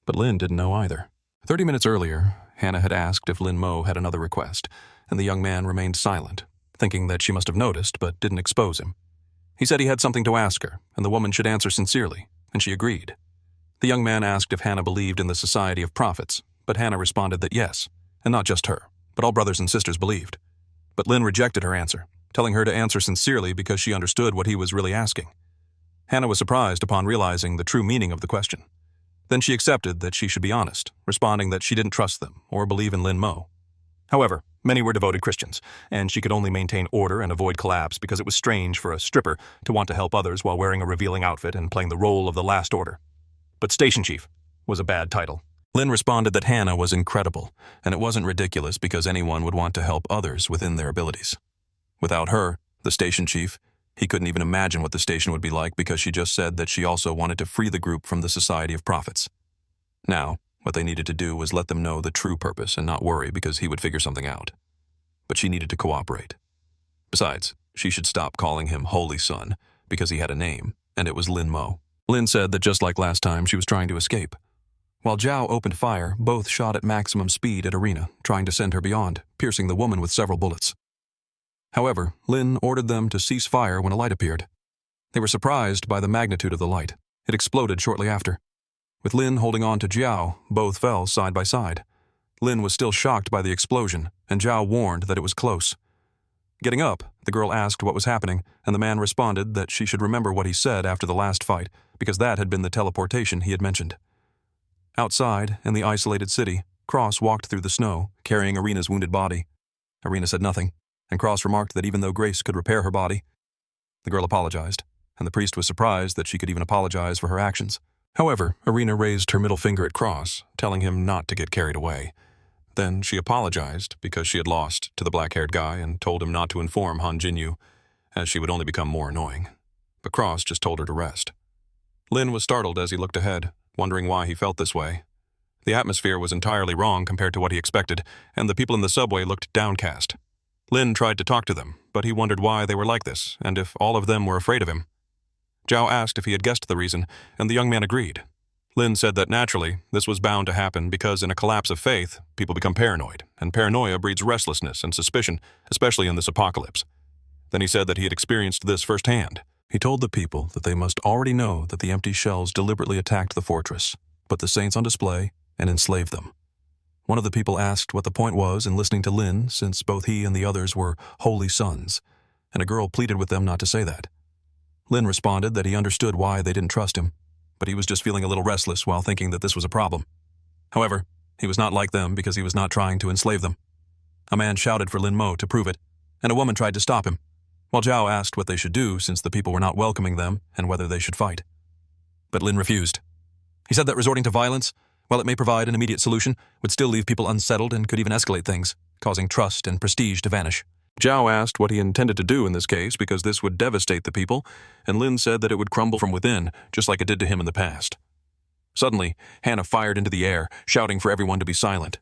But Lin didn't know either. 30 minutes earlier, Hannah had asked if Lin Mo had another request, and the young man remained silent, thinking that she must have noticed but didn't expose him. He said he had something to ask her, and the woman should answer sincerely, and she agreed. The young man asked if Hannah believed in the Society of Prophets, but Hannah responded that yes, and not just her, but all brothers and sisters believed. But Lin rejected her answer, telling her to answer sincerely because she understood what he was really asking. Hannah was surprised upon realizing the true meaning of the question. Then she accepted that she should be honest, responding that she didn't trust them or believe in Lin Mo. However, many were devoted Christians, and she could only maintain order and avoid collapse because it was strange for a stripper to want to help others while wearing a revealing outfit and playing the role of the last order. But Station Chief was a bad title. Lin responded that Hannah was incredible, and it wasn't ridiculous because anyone would want to help others within their abilities. Without her, the Station Chief, he couldn't even imagine what the station would be like because she just said that she also wanted to free the group from the Society of Prophets. Now, what they needed to do was let them know the true purpose and not worry because he would figure something out. But she needed to cooperate. Besides, she should stop calling him Holy Son because he had a name, and it was Lin Mo. Lin said that just like last time, she was trying to escape. While Zhao opened fire, both shot at maximum speed at Arena, trying to send her beyond, piercing the woman with several bullets. However, Lin ordered them to cease fire when a light appeared. They were surprised by the magnitude of the light. It exploded shortly after. With Lin holding on to Zhao, both fell side by side. Lin was still shocked by the explosion, and Zhao warned that it was close. Getting up, the girl asked what was happening, and the man responded that she should remember what he said after the last fight, because that had been the teleportation he had mentioned. Outside, in the isolated city, Cross walked through the snow, carrying Arena's wounded body. Arena said nothing, and Cross remarked that even though Grace could repair her body, the girl apologized, and the priest was surprised that she could even apologize for her actions. However, Arena raised her middle finger at Cross, telling him not to get carried away. Then she apologized because she had lost to the black-haired guy and told him not to inform Han Jinyu, as she would only become more annoying. But Cross just told her to rest. Lin was startled as he looked ahead, wondering why he felt this way. The atmosphere was entirely wrong compared to what he expected, and the people in the subway looked downcast. Lin tried to talk to them, but he wondered why they were like this, and if all of them were afraid of him. Zhao asked if he had guessed the reason, and the young man agreed. Lin said that naturally, this was bound to happen because in a collapse of faith, people become paranoid, and paranoia breeds restlessness and suspicion, especially in this apocalypse. Then he said that he had experienced this firsthand. He told the people that they must already know that the empty shells deliberately attacked the fortress, put the saints on display, and enslaved them. One of the people asked what the point was in listening to Lin, since both he and the others were holy sons, and a girl pleaded with them not to say that. Lin responded that he understood why they didn't trust him, but he was just feeling a little restless while thinking that this was a problem. However, he was not like them because he was not trying to enslave them. A man shouted for Lin Mo to prove it, and a woman tried to stop him, while Zhao asked what they should do since the people were not welcoming them and whether they should fight. But Lin refused. He said that resorting to violence, while it may provide an immediate solution, would still leave people unsettled and could even escalate things, causing trust and prestige to vanish. Zhao asked what he intended to do in this case because this would devastate the people, and Lin said that it would crumble from within, just like it did to him in the past. Suddenly, Hannah fired into the air, shouting for everyone to be silent.